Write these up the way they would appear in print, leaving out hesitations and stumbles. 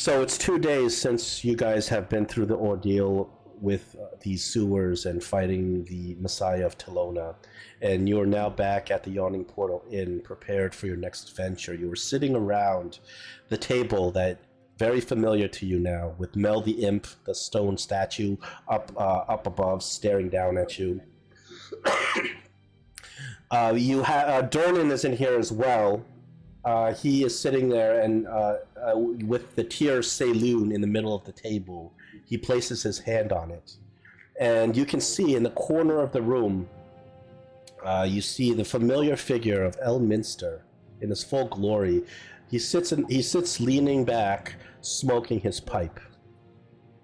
So it's 2 days since you guys have been through the ordeal with these sewers and fighting the Messiah of Telona, and you are now back at the Yawning Portal Inn, prepared for your next adventure. You were sitting around the table that very familiar to you now, with Mel the Imp, the stone statue, up above, staring down at you. You have Dornan is in here as well. He is sitting there, and with the Tier Saloon in the middle of the table, he places his hand on it. And you can see in the corner of the room, you see the familiar figure of Elminster in his full glory. He sits leaning back, smoking his pipe.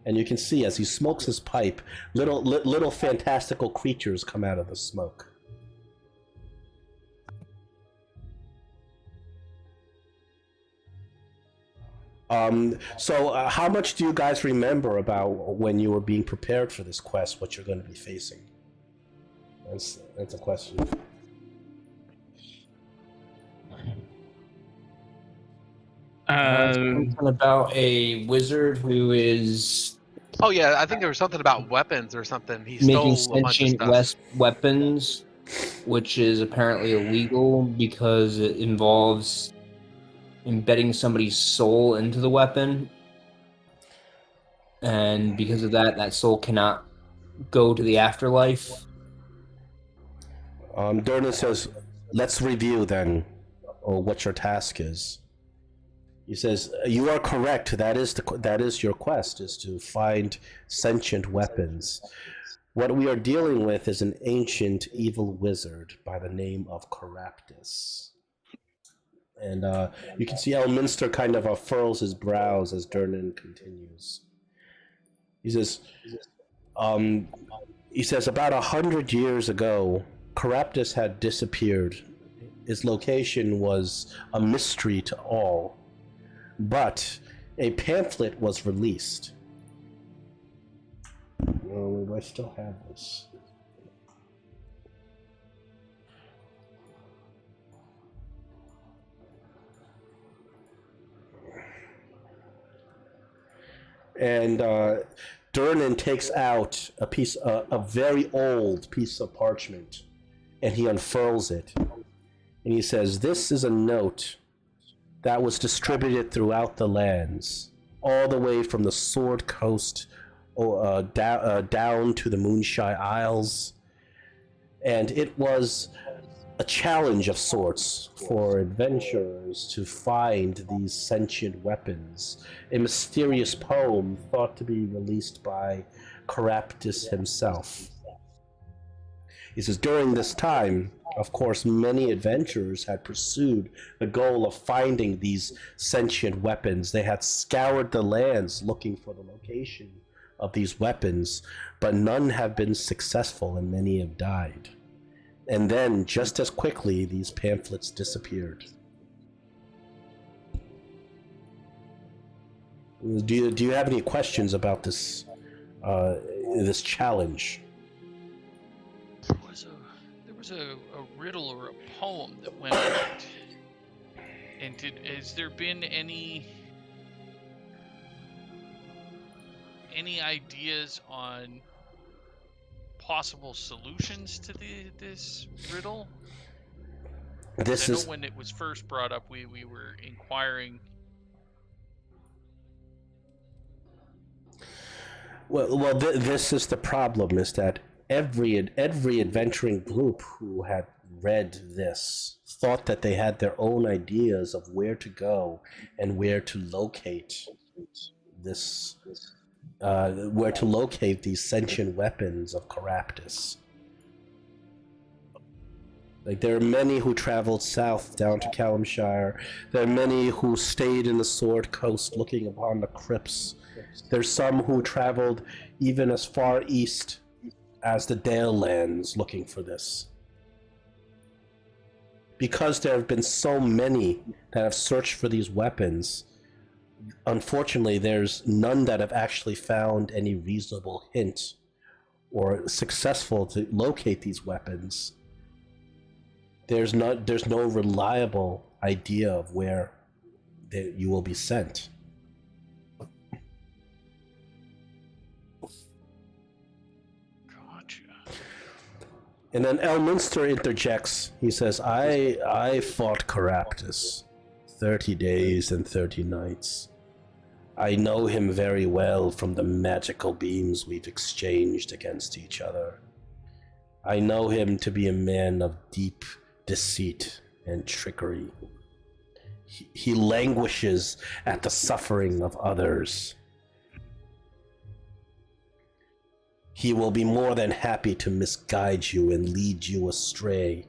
And you can see as he smokes his pipe, little fantastical creatures come out of the smoke. So how much do you guys remember about when you were being prepared for this quest, what you're going to be facing? That's a question. Something about a wizard who is... Oh yeah, I think there was something about weapons or something. He making stole a bunch of sentient stuff. weapons, which is apparently illegal because it involves embedding somebody's soul into the weapon, and because of that, that soul cannot go to the afterlife. Dornan says, let's review then, or what your task is. He says, you are correct, that is your quest, is to find sentient weapons. What we are dealing with is an ancient evil wizard by the name of Caraptus. And you can see Elminster kind of furrows his brows as Dornan continues. He says, about 100 years ago, Caraptus had disappeared. His location was a mystery to all. But a pamphlet was released. Oh, do I still have this? And Dornan takes out a very old piece of parchment, and he unfurls it. And he says, this is a note that was distributed throughout the lands, all the way from the Sword Coast down to the Moonshine Isles. And it was a challenge of sorts for adventurers to find these sentient weapons. A mysterious poem thought to be released by Caraptus himself. He says, during this time, of course, many adventurers had pursued the goal of finding these sentient weapons. They had scoured the lands looking for the location of these weapons, but none have been successful and many have died. And then, just as quickly, these pamphlets disappeared. Do you have any questions about this this challenge? There was a riddle or a poem that went out. And has there been any ideas on possible solutions to this riddle? I know when it was first brought up, we were inquiring. Well, this is the problem: is that every adventuring group who had read this thought that they had their own ideas of where to go and where to locate this. Where to locate these sentient weapons of Caraptus. Like, there are many who traveled south down to Callumshire. There are many who stayed in the Sword Coast looking upon the crypts. There's some who traveled even as far east as the Dale lands looking for this. Because there have been so many that have searched for these weapons, unfortunately, there's none that have actually found any reasonable hint or successful to locate these weapons. There's no reliable idea of where you will be sent. And then Elminster interjects. He says, I fought Caraptus 30 days and 30 nights. I know him very well from the magical beams we've exchanged against each other. I know him to be a man of deep deceit and trickery. He languishes at the suffering of others. He will be more than happy to misguide you and lead you astray,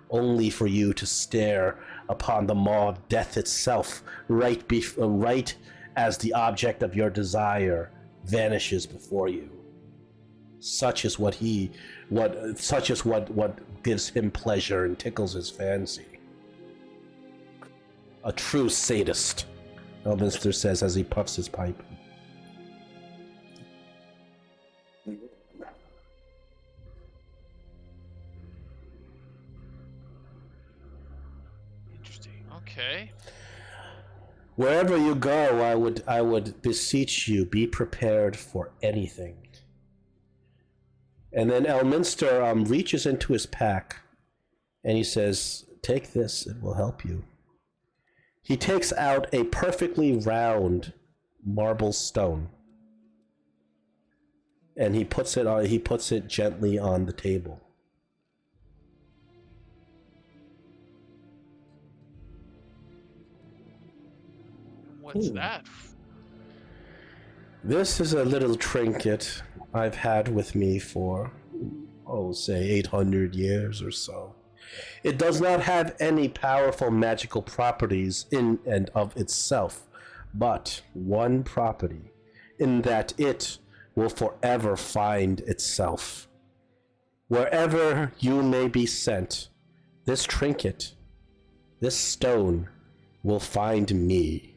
only for you to stare upon the maw of death itself, right as the object of your desire vanishes before you. Such is what gives him pleasure and tickles his fancy. A true sadist, Elminster says as he puffs his pipe. Interesting. Okay. Wherever you go, I would beseech you, be prepared for anything. And then Elminster reaches into his pack, and he says, take this, it will help you. He takes out a perfectly round marble stone, and he puts it gently on the table. What's that? This is a little trinket I've had with me for, say 800 years or so. It does not have any powerful magical properties in and of itself, but one property, in that it will forever find itself. Wherever you may be sent, this trinket, this stone, will find me.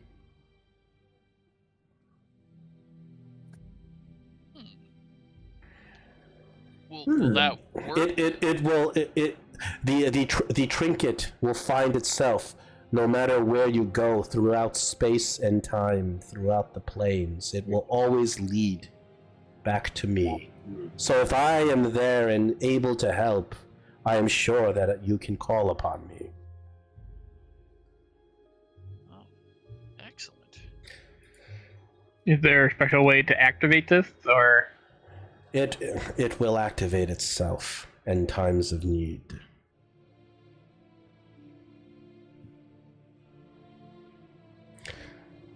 Will that work? The trinket will find itself no matter where you go throughout space and time, throughout the planes. It will always lead back to me. So if I am there and able to help, I am sure that you can call upon me. Oh, excellent. Is there a special way to activate this, or? It will activate itself in times of need.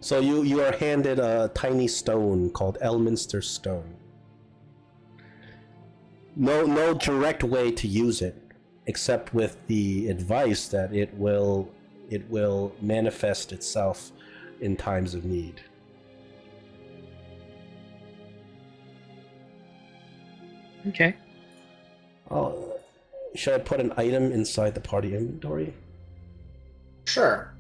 So you are handed a tiny stone called Elminster Stone. No direct way to use it, except with the advice that it will manifest itself in times of need. Okay. Should I put an item inside the party inventory? Sure.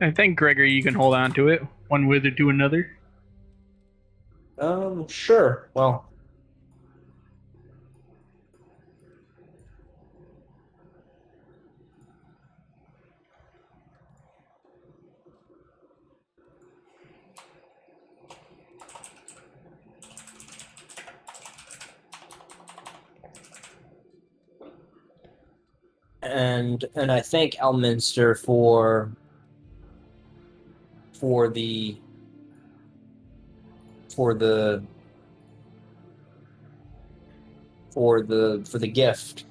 I think, Gregory, you can hold on to it, one wither to another. Sure. Well. And I thank Elminster for the gift.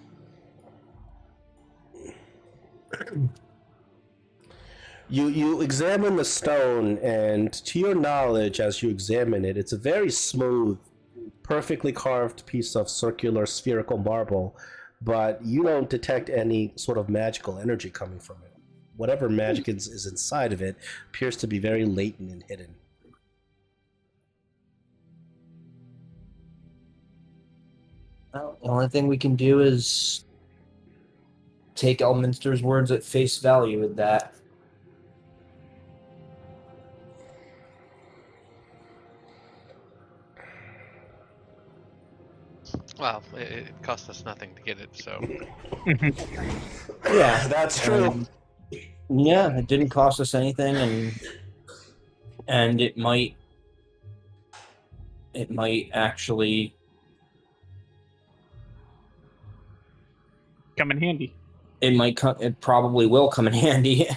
You examine the stone, and to your knowledge, as you examine it, it's a very smooth, perfectly carved piece of circular spherical marble, but you don't detect any sort of magical energy coming from it. Whatever magic is inside of it appears to be very latent and hidden. Well, the only thing we can do is take Elminster's words at face value with that. Well, it cost us nothing to get it, so. Yeah, that's true. Yeah, it didn't cost us anything, and it might actually come in handy. It might come. It probably will come in handy.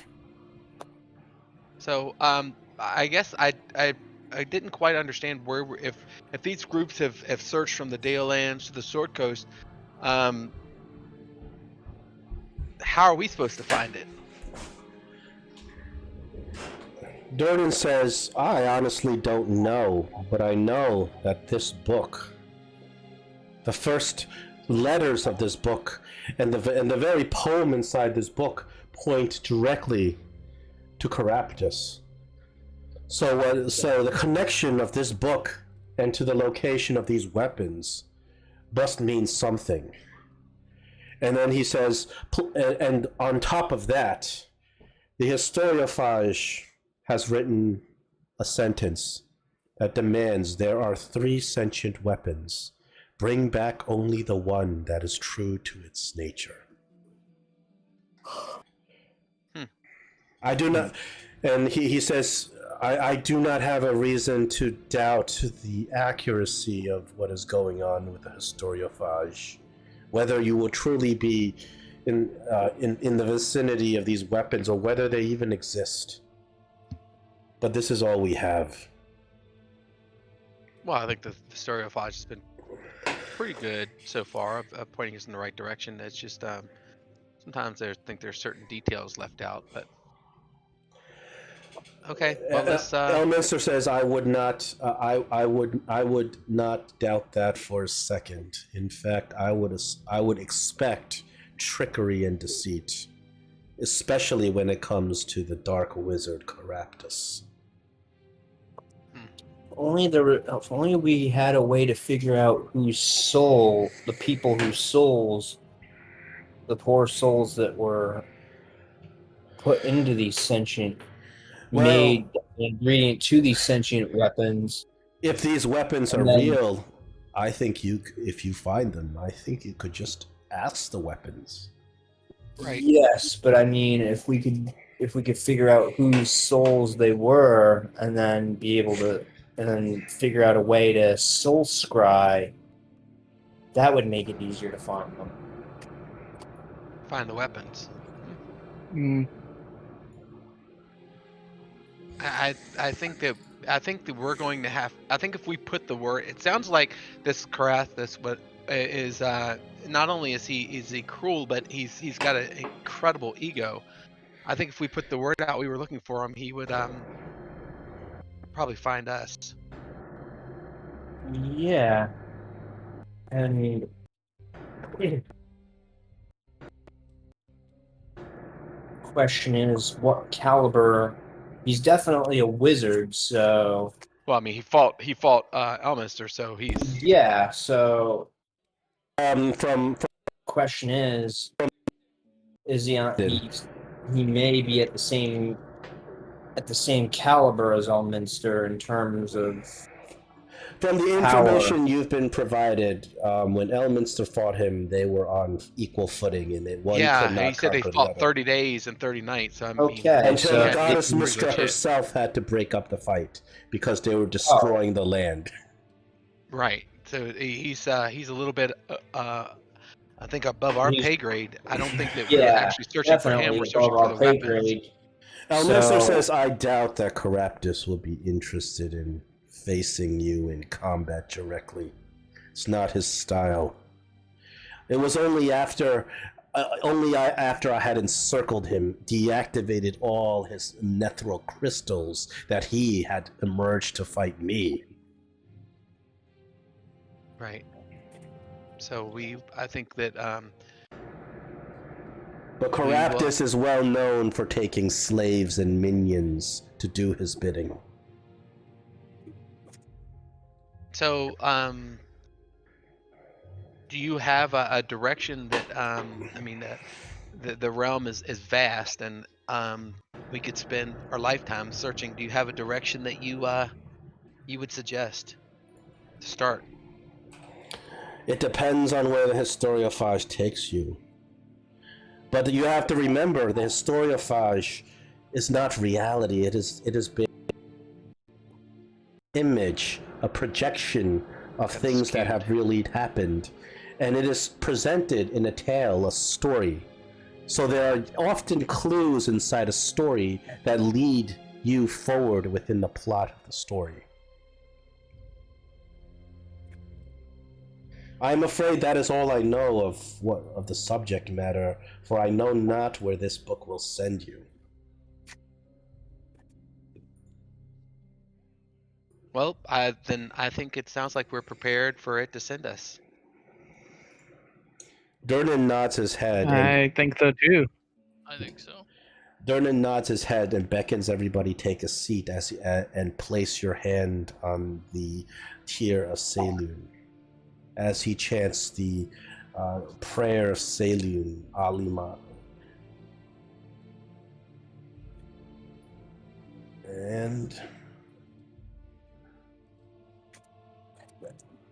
So, I guess I didn't quite understand if these groups have searched from the Dale Lands to the Sword Coast, how are we supposed to find it? Durnan says, I honestly don't know, but I know that this book, the first letters of this book, and the very poem inside this book point directly to Caraptus. So the connection of this book and to the location of these weapons must mean something. And then he says, and on top of that, the historiophage has written a sentence that demands there are 3 sentient weapons. Bring back only the one that is true to its nature. I do not, and he says, I do not have a reason to doubt the accuracy of what is going on with the historiophage, whether you will truly be in the vicinity of these weapons or whether they even exist. But this is all we have. Well, I think the historiophage has been pretty good so far of pointing us in the right direction. It's just sometimes I think there's certain details left out, but okay. Well, let's. Elminster says, "I would not. I would not doubt that for a second. In fact, I would expect trickery and deceit, especially when it comes to the dark wizard Caraptus." If only we had a way to figure out whose soul, the people whose souls, the poor souls that were put into these sentient, made the ingredient to these sentient weapons. If these weapons are real, I think if you find them, I think you could just ask the weapons. Right. Yes, but I mean, if we could figure out whose souls they were, and then be able to. And then figure out a way to soul scry, that would make it easier to find them. Find the weapons. I think that we're going to have. I think if we put the word, it sounds like this Carathis, but is not only is he cruel, but he's got an incredible ego. I think if we put the word out we were looking for him, he would probably find us. Yeah. I mean, question is what caliber. He's definitely a wizard, so. Well, I mean, he fought Elminster, so he's. Yeah. So. From question is he on? He may be at the same caliber as Elminster in terms of. From the information you've been provided, when Elminster fought him, they were on equal footing, and one could not he said they conquer fought the 30 days and 30 nights. So until the goddess Mistra herself had to break up the fight because they were destroying the land. Right. So he's a little bit, I think, above our pay grade. I don't think that we're actually searching for him. We're searching for the weapons. Elminster says, I doubt that Caraptus will be interested in facing you in combat directly. It's not his style. It was only after I had encircled him, deactivated all his nethril crystals, that he had emerged to fight me. Right. So I think that but Caraptus is well known for taking slaves and minions to do his bidding. So, do you have a direction that I mean, the realm is vast, and we could spend our lifetime searching. Do you have a direction that you would suggest to start? It depends on where the historiophage takes you. But you have to remember, the historiophage is not reality. It is been image, a projection of things that have really happened. and it is presented in a tale, a story. So there are often clues inside a story that lead you forward within the plot of the story. I'm afraid that is all I know of the subject matter, for I know not where this book will send you. Well, then I think it sounds like we're prepared for it to send us. Durnan nods his head. I think so too. I think so. Durnan nods his head and beckons everybody take a seat and place your hand on the tear of Selûne as he chants the prayer of Selûne, Alima. And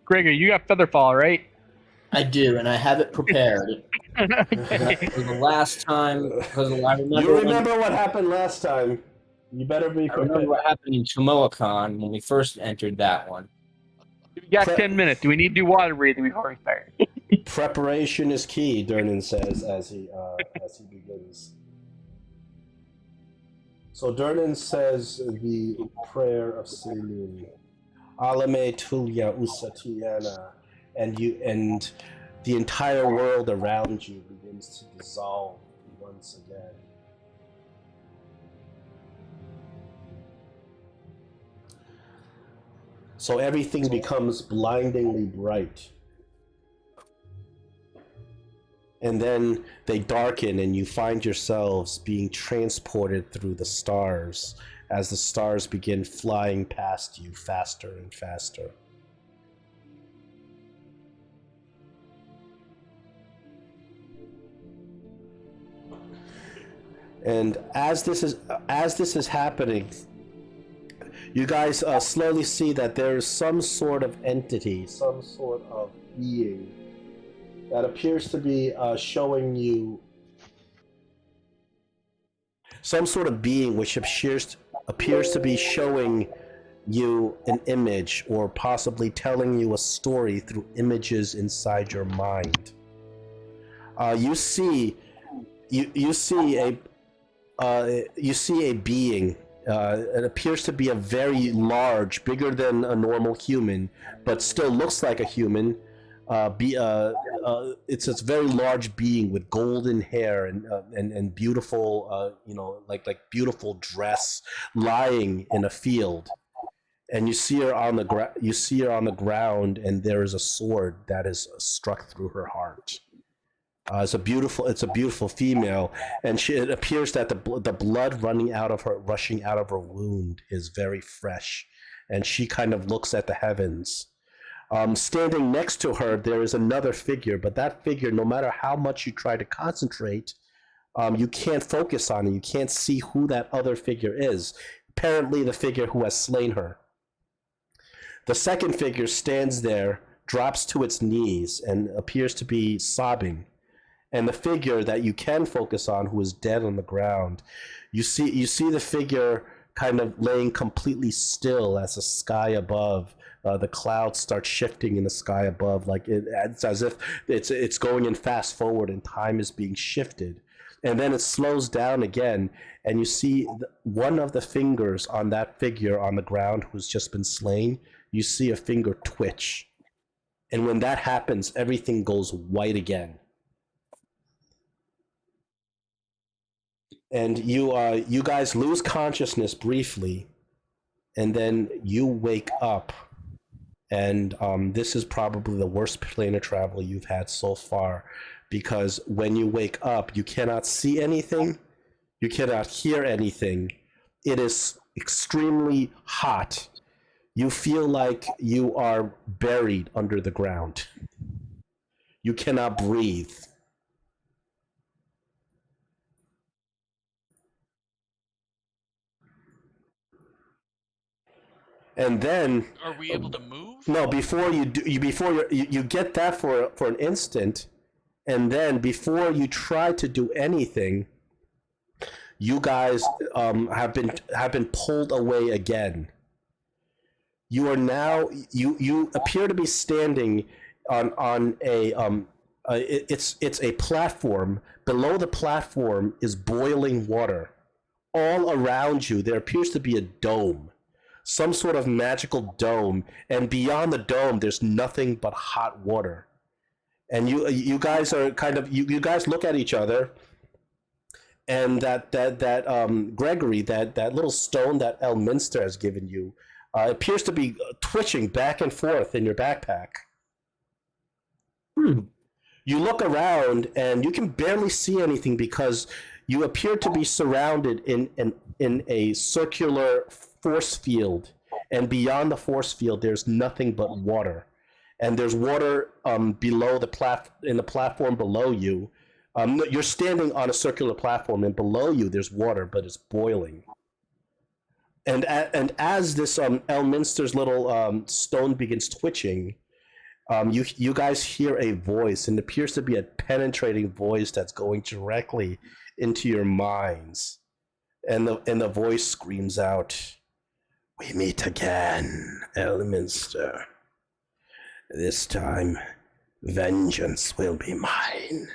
Gregor, you got Featherfall, right? I do, and I have it prepared. Okay. For the last time, because I remember. You remember what happened last time. You better be I remember prepared. what happened in Tomoacon when we first entered that one. We got 10 minutes. Do we need to do water breathing before we start? Preparation is key, Durnan says as he begins. So Durnan says the prayer of Selûne. Alame Tulia Usatiana, and the entire world around you begins to dissolve once again. So everything becomes blindingly bright. And then they darken and you find yourselves being transported through the stars as the stars begin flying past you faster and faster. And as this is happening, you guys slowly see that there is some sort of entity, some sort of being that appears to be showing you some sort of being which appears to be showing you an image or possibly telling you a story through images inside your mind. You see a being. It appears to be a very large, bigger than a normal human, but still looks like a human. It's a very large being with golden hair and beautiful, like beautiful dress, lying in a field. And you see her on the ground, and there is a sword that is struck through her heart. It's a beautiful female, and it appears that the blood rushing out of her wound is very fresh, and she kind of looks at the heavens. Standing next to her, there is another figure, but that figure, no matter how much you try to concentrate, you can't focus on it. You can't see who that other figure is. Apparently, the figure who has slain her. The second figure stands there, drops to its knees, and appears to be sobbing. And the figure that you can focus on, who is dead on the ground, you see the figure kind of laying completely still as the sky above, the clouds start shifting in the sky above, like it's as if it's going in fast forward and time is being shifted. And then it slows down again, and you see one of the fingers on that figure on the ground who's just been slain. You see a finger twitch, and when that happens, everything goes white again. And you guys lose consciousness briefly, and then you wake up, and this is probably the worst plane of travel you've had so far, because when you wake up, you cannot see anything, you cannot hear anything. It is extremely hot. You feel like you are buried under the ground. You cannot breathe. And then, are we able to move? No, before you get that for an instant, and then before you try to do anything, you guys have been pulled away again. You are now you appear to be standing on a it's a platform. Below the platform is boiling water. All around you, there appears to be a dome, some sort of magical dome, and beyond the dome, there's nothing but hot water. And you guys are kind of you guys look at each other, and that Gregory, that little stone that Elminster has given you, appears to be twitching back and forth in your backpack. You look around and you can barely see anything because you appear to be surrounded in a circular force field, and beyond the force field, there's nothing but water. And there's water below in the platform below you. You're standing on a circular platform, and below you there's water, but it's boiling. And as this Elminster's little stone begins twitching, you guys hear a voice, and it appears to be a penetrating voice that's going directly into your minds. And the voice screams out, "We meet again, Elminster. This time, vengeance will be mine."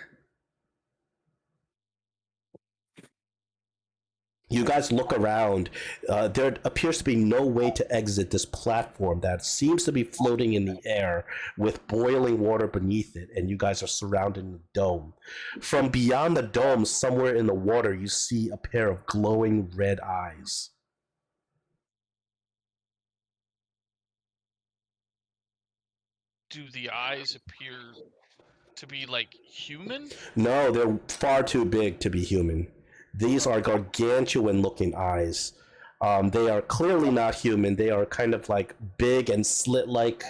You guys look around. There appears to be no way to exit this platform that seems to be floating in the air with boiling water beneath it, and you guys are surrounded in the dome. From beyond the dome, somewhere in the water, you see a pair of glowing red eyes. Do the eyes appear to be like human? No, they're far too big to be human. These are gargantuan-looking eyes. They are clearly not human. They are kind of like big and slit-like.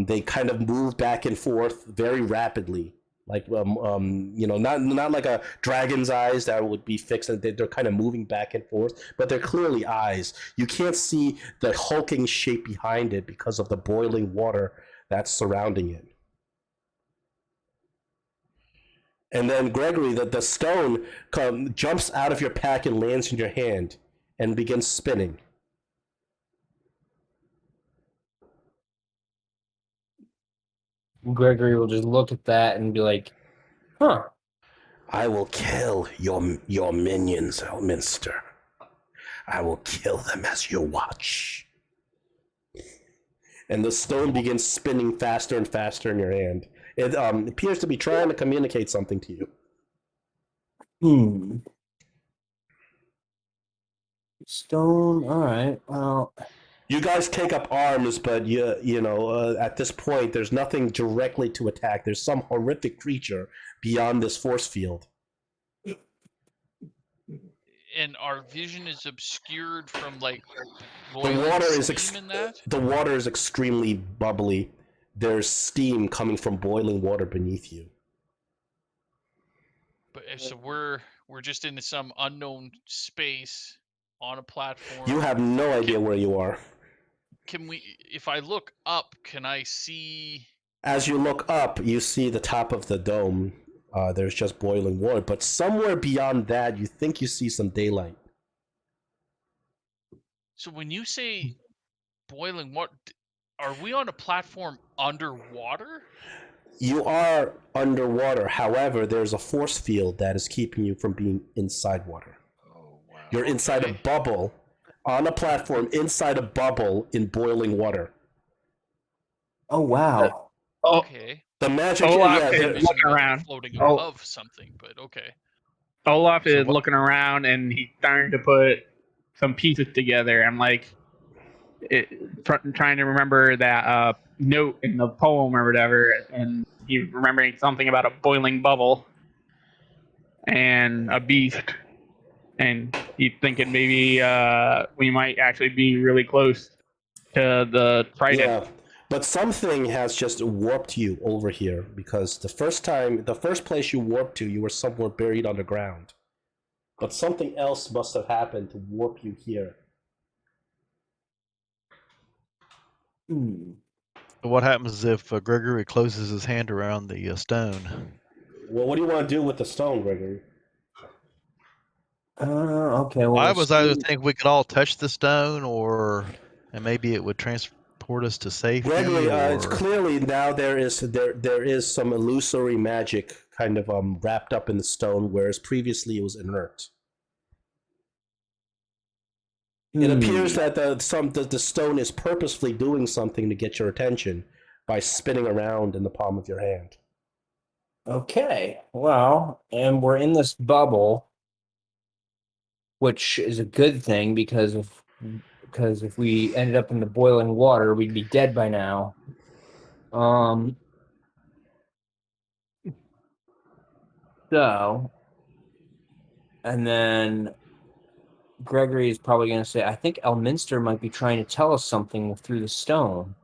They kind of move back and forth very rapidly, like not like a dragon's eyes that would be fixed. And they're kind of moving back and forth, but they're clearly eyes. You can't see the hulking shape behind it because of the boiling water that's surrounding it. And then Gregory, the stone jumps out of your pack and lands in your hand and begins spinning. Gregory will just look at that and be like, "Huh." "I will kill your minions, Elminster. I will kill them as you watch." And the stone begins spinning faster and faster in your hand. It appears to be trying to communicate something to you. Stone. All right. Well, you guys take up arms, but at this point, there's nothing directly to attack. There's some horrific creature beyond this force field. And our vision is obscured from like the water is extremely bubbly. There's steam coming from boiling water beneath you. But so we're just in some unknown space on a platform. You have no idea where you are. Can we? If I look up, can I see? As you look up, you see the top of the dome. There's just boiling water, but somewhere beyond that, you think you see some daylight. So when you say boiling water, are we on a platform underwater? You are underwater. However, there's a force field that is keeping you from being inside water. Oh, wow. You're inside a bubble, on a platform, inside a bubble in boiling water. Oh, wow. Okay. The magic Olaf is looking around. Floating above something, but okay. Olaf is looking around, and he's starting to put some pieces together. I'm like, trying to remember that note in the poem or whatever, and he's remembering something about a boiling bubble and a beast, and he's thinking maybe we might actually be really close to the trident. Yeah, but something has just warped you over here, because the first place you warped to, you were somewhere buried underground. But something else must have happened to warp you here. What happens if Gregory closes his hand around the stone? Well, what do you want to do with the stone, Gregory? Okay. Well, I was either thinking we could all touch the stone, and maybe it would transport us to safety? Gregory, it's or... clearly now there is some illusory magic kind of wrapped up in the stone, whereas previously it was inert. It appears that the stone is purposefully doing something to get your attention by spinning around in the palm of your hand. Okay, well, and we're in this bubble, which is a good thing because if we ended up in the boiling water, we'd be dead by now. So, and then Gregory is probably going to say, I think Elminster might be trying to tell us something through the stone.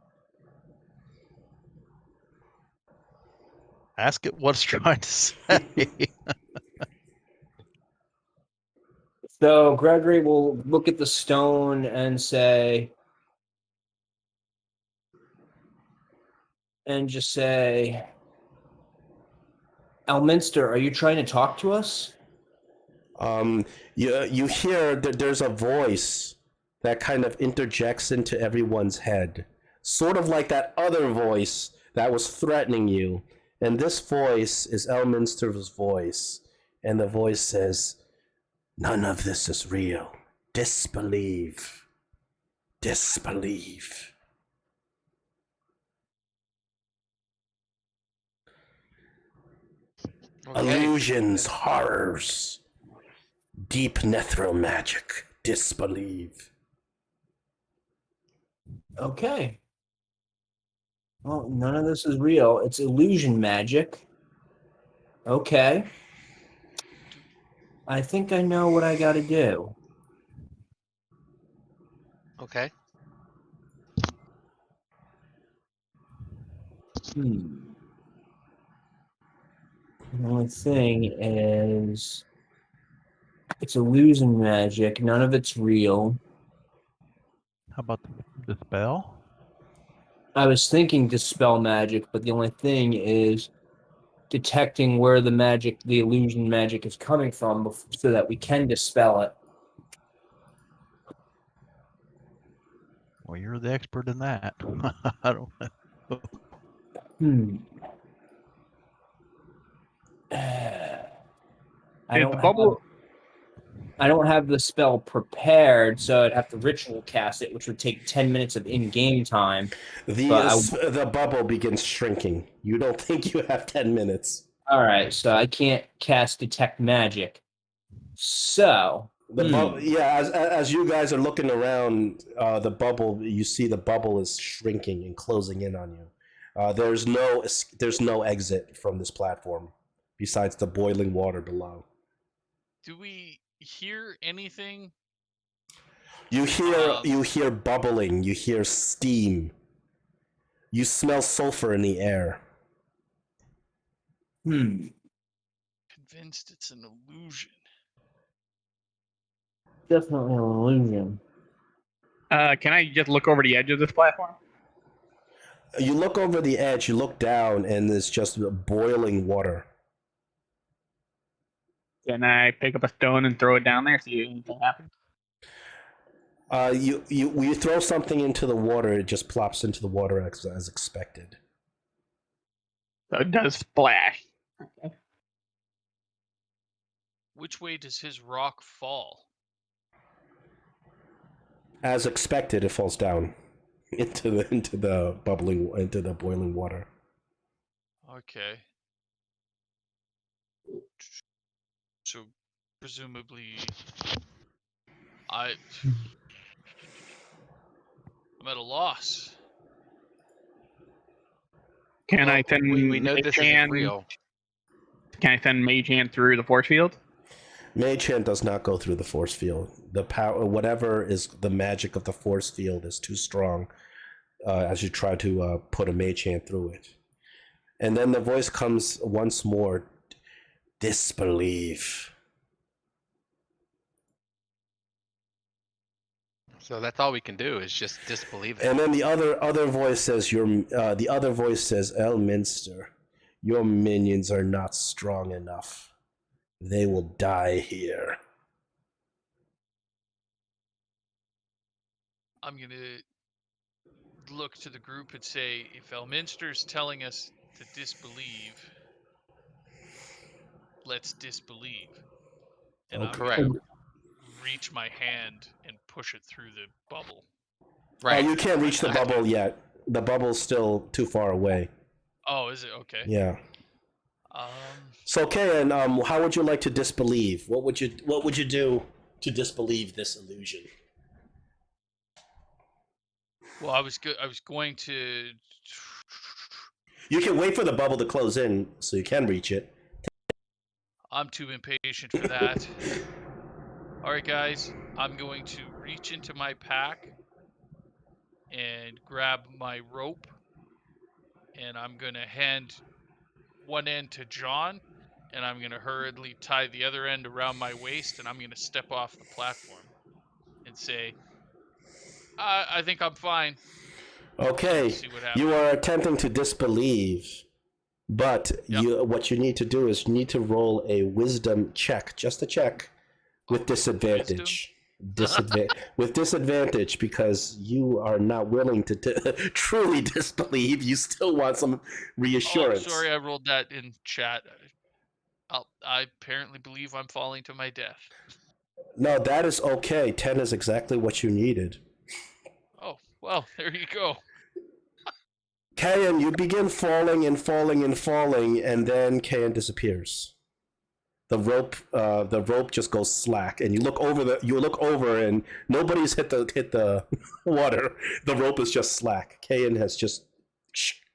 Ask it what it's trying to say. So Gregory will look at the stone and say, Elminster, are you trying to talk to us? You hear that there's a voice that kind of interjects into everyone's head, sort of like that other voice that was threatening you. And this voice is Elminster's voice, and the voice says, "None of this is real. Disbelieve. Disbelieve." Okay. Illusions, horrors, deep nethril magic. Disbelieve. Okay. Well, none of this is real. It's illusion magic. Okay. I think I know what I got to do. Okay. The only thing is, it's illusion magic. None of it's real. How about the spell? I was thinking dispel magic, but the only thing is detecting where the illusion magic is coming from so that we can dispel it. Well, you're the expert in that. I don't know. I don't have the spell prepared, so I'd have to ritual cast it, which would take 10 minutes of in-game time. The bubble begins shrinking. You don't think you have 10 minutes. All right, so I can't cast Detect Magic. So as you guys are looking around, the bubble, you see the bubble is shrinking and closing in on you. There's no exit from this platform besides the boiling water below. Do we hear anything? You hear bubbling. You hear steam. You smell sulfur in the air. Convinced it's an illusion. Definitely an illusion. Can I just look over the edge of this platform? You look over the edge, you look down, and it's just boiling water. Can I pick up a stone and throw it down there, see if anything happens? You throw something into the water, it just plops into the water as expected. So it does splash. Okay. Which way does his rock fall? As expected, it falls down into the boiling water. Okay. So presumably I'm at a loss. Can I send we know this isn't real. Can I send Mage Hand through the force field? Mage Hand does not go through the force field. The power, whatever is the magic of the force field, is too strong as you try to put a Mage Hand through it. And then the voice comes once more. Disbelieve. So that's all we can do is just disbelieve it. And then the other voice says, Elminster, your minions are not strong enough. They will die here. I'm gonna look to the group and say, if Elminster's telling us to disbelieve, let's disbelieve. And I'm Correct. gonna reach my hand and push it through the bubble. Right. Oh, you can't reach the bubble yet. The bubble's still too far away. Oh, is it? Okay. Yeah. Um, So, Kayan, how would you like to disbelieve? What would you do to disbelieve this illusion? well, I was going to. You can wait for the bubble to close in so you can reach it. I'm too impatient for that. All right, guys, I'm going to reach into my pack and grab my rope, and I'm going to hand one end to John, and I'm going to hurriedly tie the other end around my waist, and I'm going to step off the platform and say, I think I'm fine. Okay, See what happens. you are attempting to disbelieve, but what you need to do is you need to roll a wisdom check, just a check, with disadvantage. With disadvantage, because you are not willing to truly disbelieve. You still want some reassurance. Oh, sorry, I rolled that in chat. I apparently believe I'm falling to my death. No, that is okay. 10 is exactly what you needed. Oh, well, there you go. Kayan, you begin falling and falling and falling, and then Kayan disappears. The rope just goes slack, and you look over, and nobody's hit the water. The rope is just slack. Kayan has just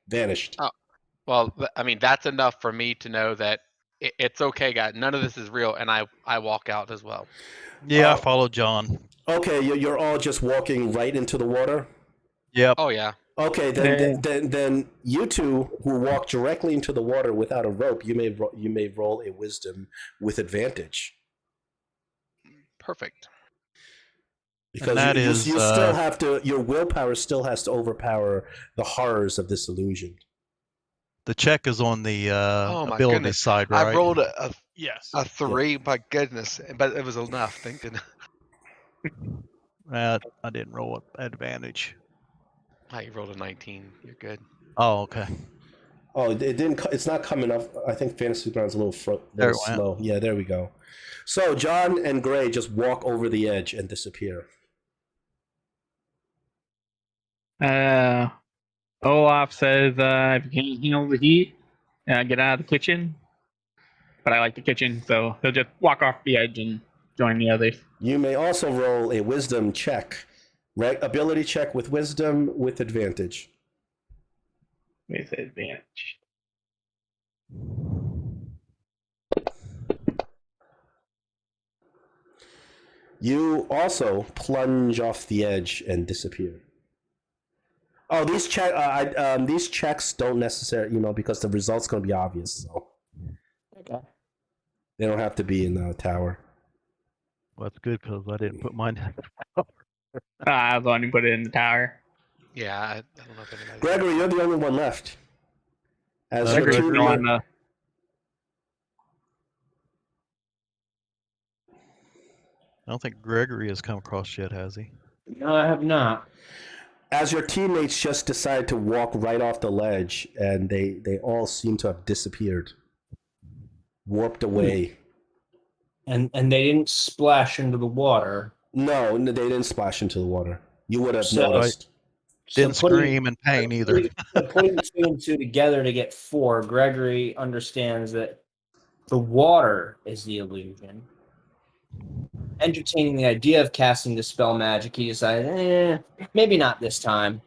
vanished. Oh, well, I mean, that's enough for me to know that it's okay, guys. None of this is real, and I walk out as well. Yeah, I followed John. Okay, you're all just walking right into the water? Yep. Oh, yeah. Okay, then you two who walk directly into the water without a rope, you may roll a wisdom with advantage. Perfect. Because you still have to, your willpower still has to overpower the horrors of this illusion. The check is on the ability side, right? I rolled a yes. A 3, my goodness, but it was enough. Thank goodness. I didn't roll advantage. Oh, you rolled a 19. You're good. Oh, okay. Oh, it didn't. It's not coming up. I think Fantasy Ground's a little slow. Yeah, there we go. So John and Gray just walk over the edge and disappear. Olaf says, if you can't handle the heat, get out of the kitchen. But I like the kitchen, so he'll just walk off the edge and join the others. You may also roll a wisdom check. Ability check with wisdom with advantage. With advantage. You also plunge off the edge and disappear. Oh, these checks don't necessarily, because the result's going to be obvious. So. Okay. They don't have to be in the tower. Well, that's good because I didn't put mine down. I was the one who put it in the tower. Yeah, I don't know if anybody. Gregory, you're the only one left. As Gregory's your team, I don't think Gregory has come across yet, has he? No, I have not. As your teammates just decide to walk right off the ledge, and they all seem to have disappeared, warped away. And they didn't splash into the water. No, they didn't splash into the water. You would have noticed. Didn't scream in pain either. Putting 2 and 2 together to get 4, Gregory understands that the water is the illusion. Entertaining the idea of casting Dispel Magic, he decided, maybe not this time.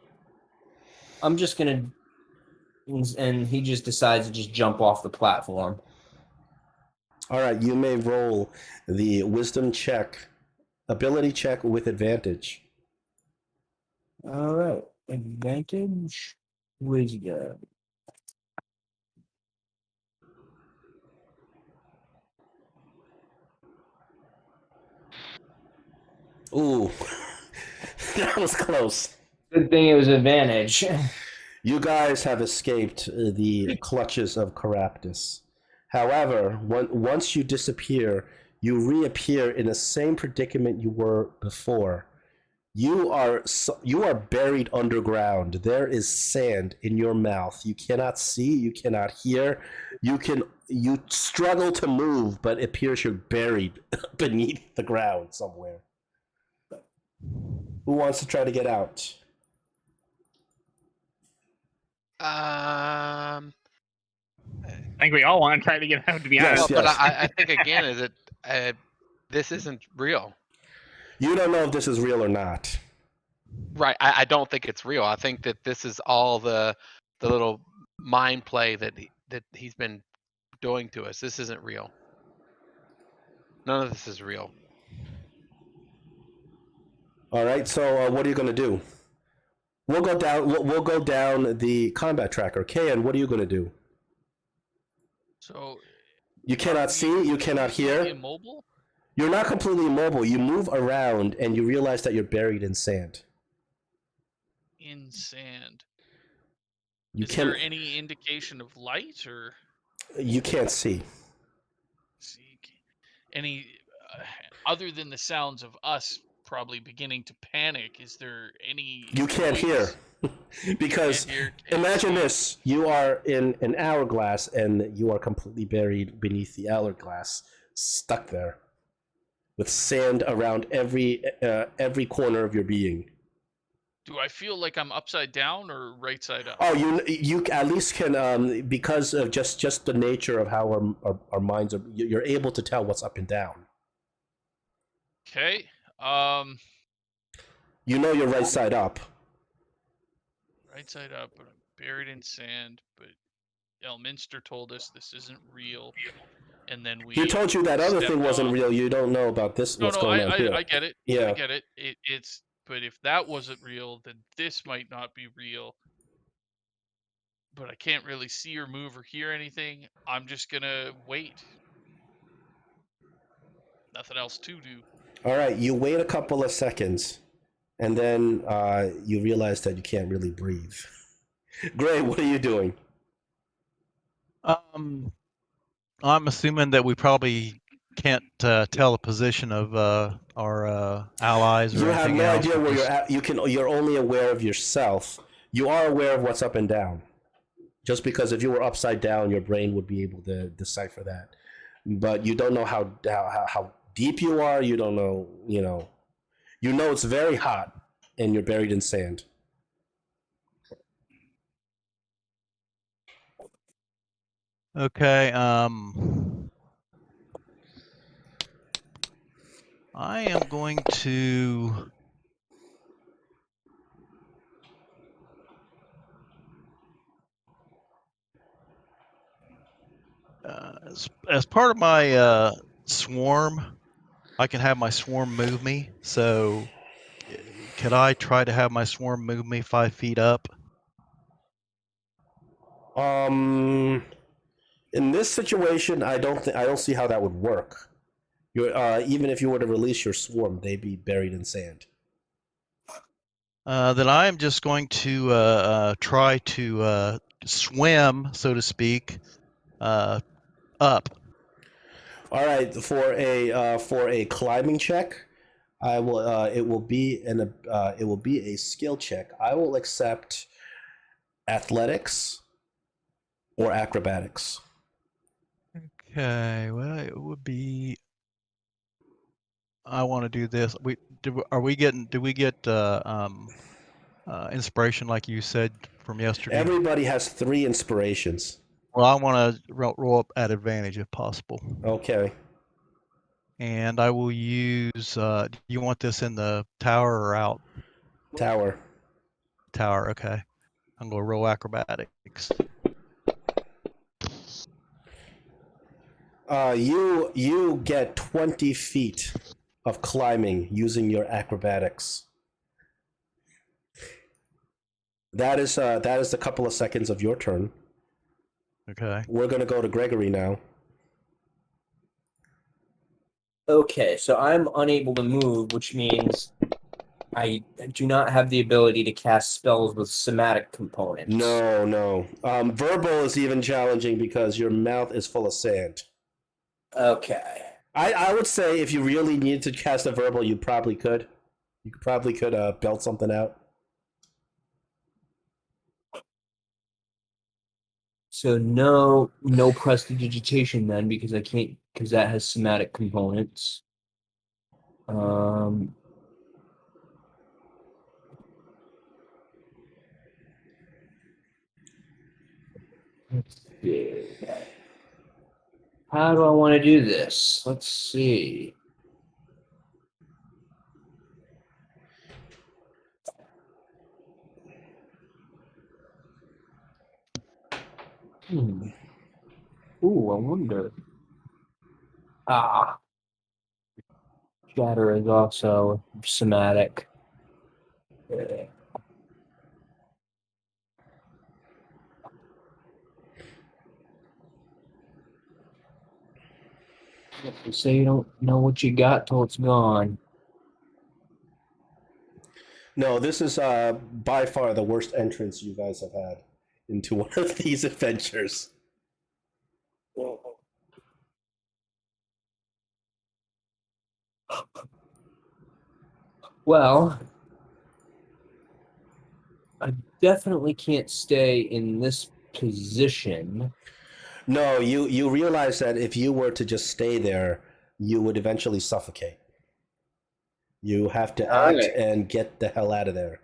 I'm just going to... And he just decides to just jump off the platform. All right, you may roll the wisdom check, ability check with advantage. All right, advantage, wisdom. Ooh, that was close. Good thing it was advantage. You guys have escaped the clutches of Caraptus. However, once you disappear, you reappear in the same predicament you were before. You are buried underground. There is sand in your mouth. You cannot see. You cannot hear. You struggle to move, but it appears you're buried beneath the ground somewhere. Who wants to try to get out? Uh, I think we all want to try to get out, to be Yes, honest. Well, but yes. I think again is that this isn't real. You don't know if this is real or not. Right. I don't think it's real. I think that this is all the little mind play that he's been doing to us. This isn't real. None of this is real. All right. So what are you going to do? We'll go down. We'll go down the combat tracker. Kayan, what are you going to do? so You cannot see. You cannot hear. Immobile? You're not completely immobile. You move around and you realize that you're buried in sand. In sand. You Is can. there any indication of light or You can't see. any other than the sounds of us probably beginning to panic? Is there any? You can't hear. Because Can't hear, imagine see? this: you are in an hourglass and you are completely buried beneath the hourglass, stuck there, with sand around every corner of your being. Do I feel like I'm upside down or right side up? Oh, you at least can because of just the nature of how our minds are. You're able to tell what's up and down. Okay. You know you're right side up. Right side up, but I'm buried in sand. But Elminster told us this isn't real, and then we. He told you that other thing stepped wasn't off. real. You don't know about this. No, What's no, going on here? I get it. Yeah. I get it. It's. But if that wasn't real, then this might not be real. But I can't really see or move or hear anything. I'm just gonna wait. Nothing else to do. All right, you wait a couple of seconds, and then you realize that you can't really breathe. Gray, what are you doing? I'm assuming that we probably can't tell the position of our allies or You have anything no else. idea We're where you're just- at. You're only aware of yourself. You are aware of what's up and down. Just because if you were upside down, your brain would be able to decipher that. But you don't know how deep you are. You don't know. You know it's very hot, and you're buried in sand. Okay. I am going to. As part of my swarm, I can have my swarm move me. So, could I try to have my swarm move me 5 feet up? In this situation, I don't see how that would work. Even if you were to release your swarm, they'd be buried in sand. Then I am just going to try to swim, so to speak, up. All right, for a climbing check, I will. It will be a skill check. I will accept athletics or acrobatics. Okay, well, it would be. I want to do this. Do we get inspiration like you said from yesterday? Everybody has 3 inspirations. Well, I want to roll up at advantage if possible. Okay. And I will use. Do you want this in the tower or out? Tower. Tower. Okay. I'm gonna roll acrobatics. You get 20 feet of climbing using your acrobatics. That is a couple of seconds of your turn. Okay. We're gonna go to Gregory now. Okay, so I'm unable to move, which means I do not have the ability to cast spells with somatic components. No. Verbal is even challenging because your mouth is full of sand. Okay. I would say if you really needed to cast a verbal, you probably could. You probably could belt something out. So no prestidigitation then, because I can't, because that has somatic components. Let's see. How do I want to do this? Let's see. Ooh, I wonder. Shatter is also somatic. You say you don't know what you got till it's gone. No, this is by far the worst entrance you guys have had into one of these adventures. Well, I definitely can't stay in this position. No, you realize that if you were to just stay there, you would eventually suffocate. You have to All act right. and get the hell out of there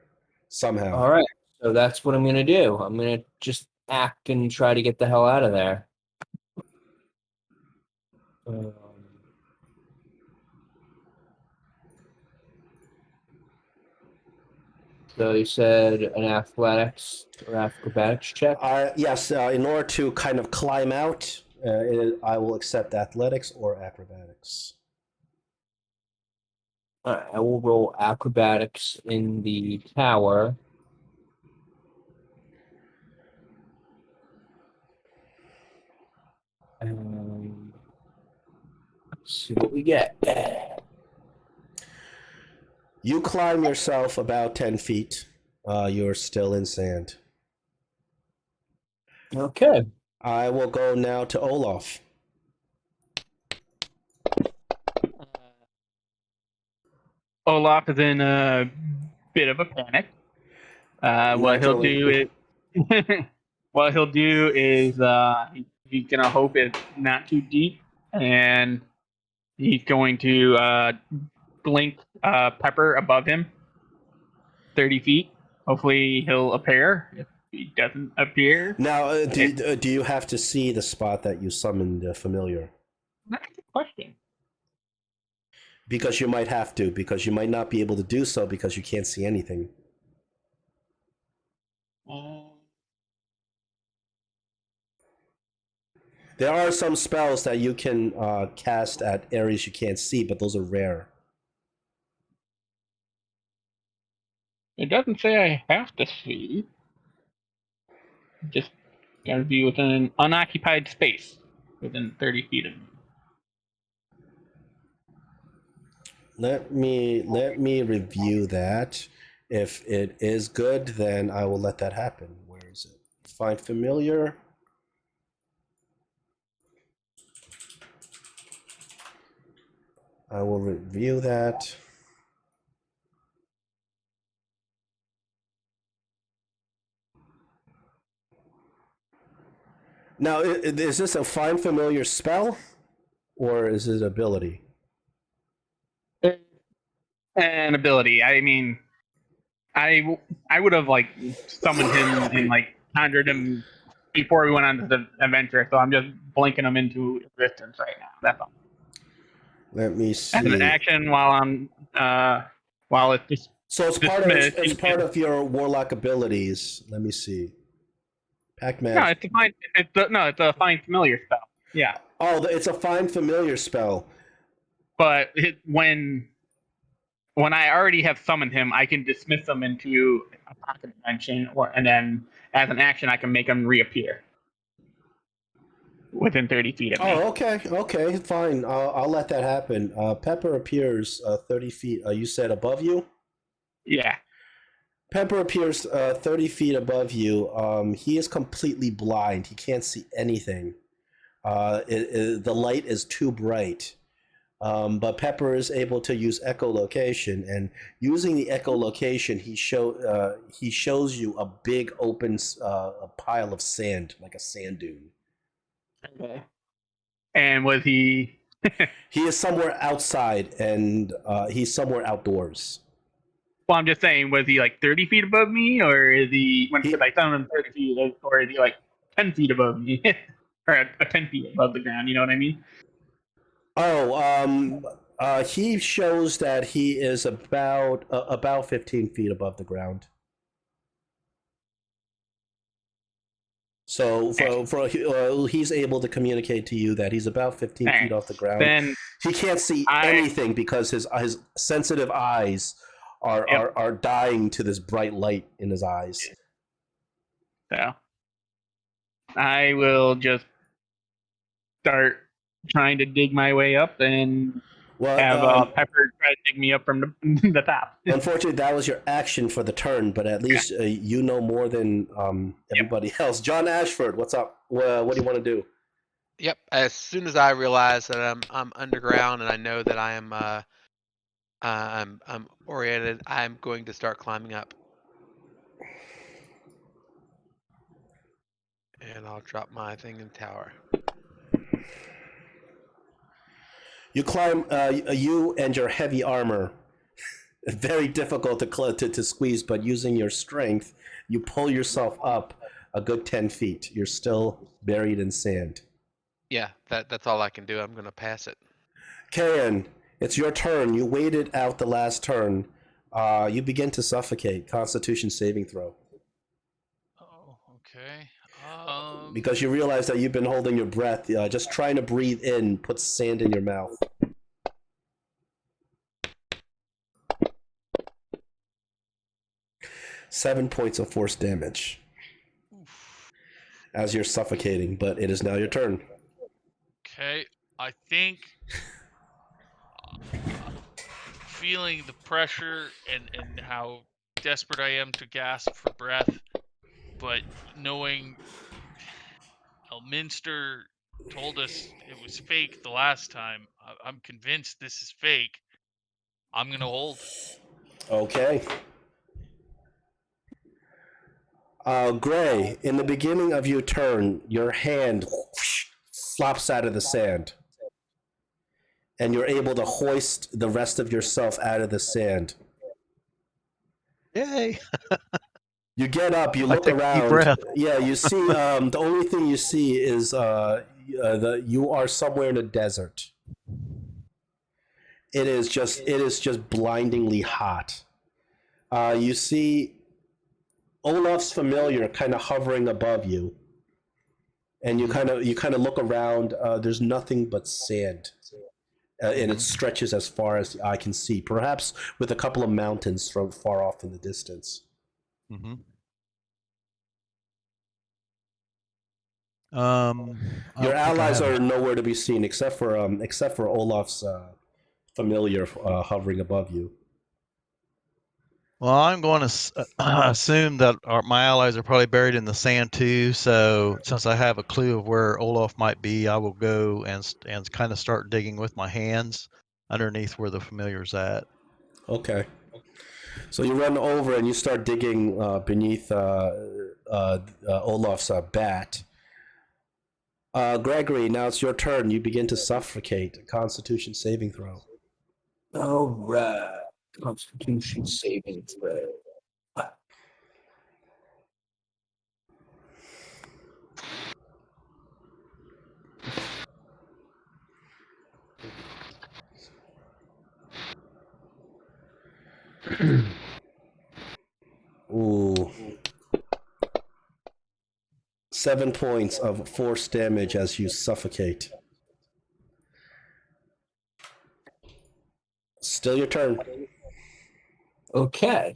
somehow. All right. So that's what I'm going to do. I'm going to just act and try to get the hell out of there. So you said an athletics or acrobatics check? Yes, in order to kind of climb out, I will accept athletics or acrobatics. All right, I will roll acrobatics in the tower. Let's see what we get. You climb yourself about 10 feet. You're still in sand. Okay. I will go now to Olaf. Olaf is in a bit of a panic. What he'll do is he's gonna hope it's not too deep, and he's going to blink Pepper above him, 30 feet. Hopefully he'll appear. If he doesn't appear, Now, do you have to see the spot that you summoned familiar? that's a good question. Because you might have to, because you might not be able to do so because you can't see anything. There are some spells that you can cast at areas you can't see, but those are rare. It doesn't say I have to see. Just gotta be within an unoccupied space within 30 feet of me. Let me review that. If it is good, then I will let that happen. Where is it? Find familiar. I will review that. Now, is this a find familiar spell, or is it ability? An ability. I mean, I would have like summoned him and like conjured him before we went on the adventure, so I'm just blinking him into existence right now. That's all. Let me see. As an action while it's just So it's part of your warlock abilities. Let me see. Pac-Man. no, it's a find familiar spell. Yeah. Oh, it's a find familiar spell. But when I already have summoned him, I can dismiss him into a pocket dimension, and then as an action, I can make him reappear within 30 feet of me. Oh, okay, fine. I'll let that happen. Pepper appears 30 feet. You said above you? Yeah. Pepper appears 30 feet above you. He is completely blind. He can't see anything. The light is too bright. But Pepper is able to use echolocation, and using the echolocation, he shows you a big open a pile of sand, like a sand dune. Okay. And was he? He is somewhere outside, and he's somewhere outdoors. Well, I'm just saying, was he like 30 feet above me, or is he? When I found him 30 feet, or is he like 10 feet above me, or 10 feet above the ground? You know what I mean? Oh, he shows that he is about 15 feet above the ground. So he's able to communicate to you that he's about 15 feet off the ground. Then he can't see anything because his sensitive eyes are dying to this bright light in his eyes. So I will just start trying to dig my way up and have Pepper try to dig me up from the top. Unfortunately, that was your action for the turn, but at least you know more than everybody else. John Ashford, what's up? What do you want to do? Yep. As soon as I realize that I'm underground and I know that I'm oriented, I'm going to start climbing up. And I'll drop my thing in tower. You climb. You and your heavy armor. Very difficult to squeeze, but using your strength, you pull yourself up a good 10 feet. You're still buried in sand. Yeah, that's all I can do. I'm going to pass it. Kayan, it's your turn. You waited out the last turn. You begin to suffocate. Constitution saving throw. Oh, okay. Because you realize that you've been holding your breath. Just trying to breathe in puts sand in your mouth. Seven points of force damage as you're suffocating, but it is now your turn. Okay, I think feeling the pressure and how desperate I am to gasp for breath, but knowing Elminster told us it was fake the last time, I'm convinced this is fake. I'm gonna hold. Okay. Gray, in the beginning of your turn, your hand flops out of the sand. And you're able to hoist the rest of yourself out of the sand. Yay! You get up, you look take a deep around. breath. Yeah, you see, the only thing you see is you are somewhere in a desert. It is just blindingly hot. You see Olaf's familiar kind of hovering above you, and you kind of look around. There's nothing but sand, and it stretches as far as the eye can see. Perhaps with a couple of mountains from far off in the distance. Mm-hmm. Your allies are nowhere to be seen except for Olaf's familiar hovering above you. Well, I'm going to assume that my allies are probably buried in the sand too. So since I have a clue of where Olaf might be, I will go and kind of start digging with my hands underneath where the familiar's at. Okay. So you run over and you start digging beneath Olaf's bat. Gregory, now it's your turn. You begin to suffocate. Constitution saving throw. All right. Constitution saving throw. Ooh. 7 points of force damage as you suffocate. Still your turn. Okay.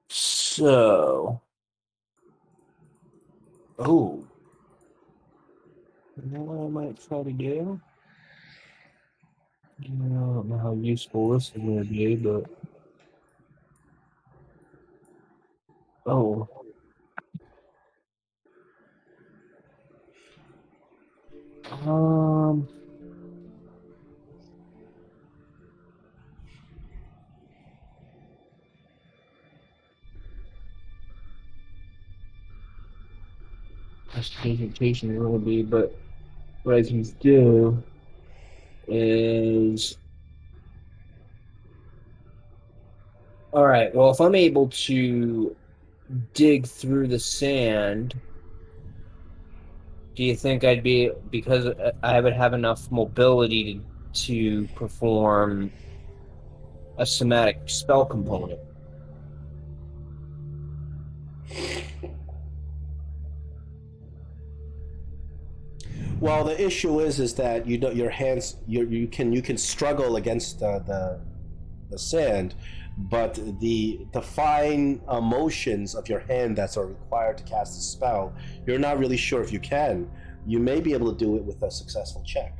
So. Oh. You know what I might try to do? I don't know how useful this is going to be, but. Oh. presentation is going to be, but what I can do is... Alright, well, if I'm able to dig through the sand, do you think I'd be... Because I would have enough mobility to perform a somatic spell component? Well, the issue is that you know your hands you can struggle against the sand, but the fine motions of your hand that are required to cast the spell, you're not really sure if you can. You may be able to do it with a successful check.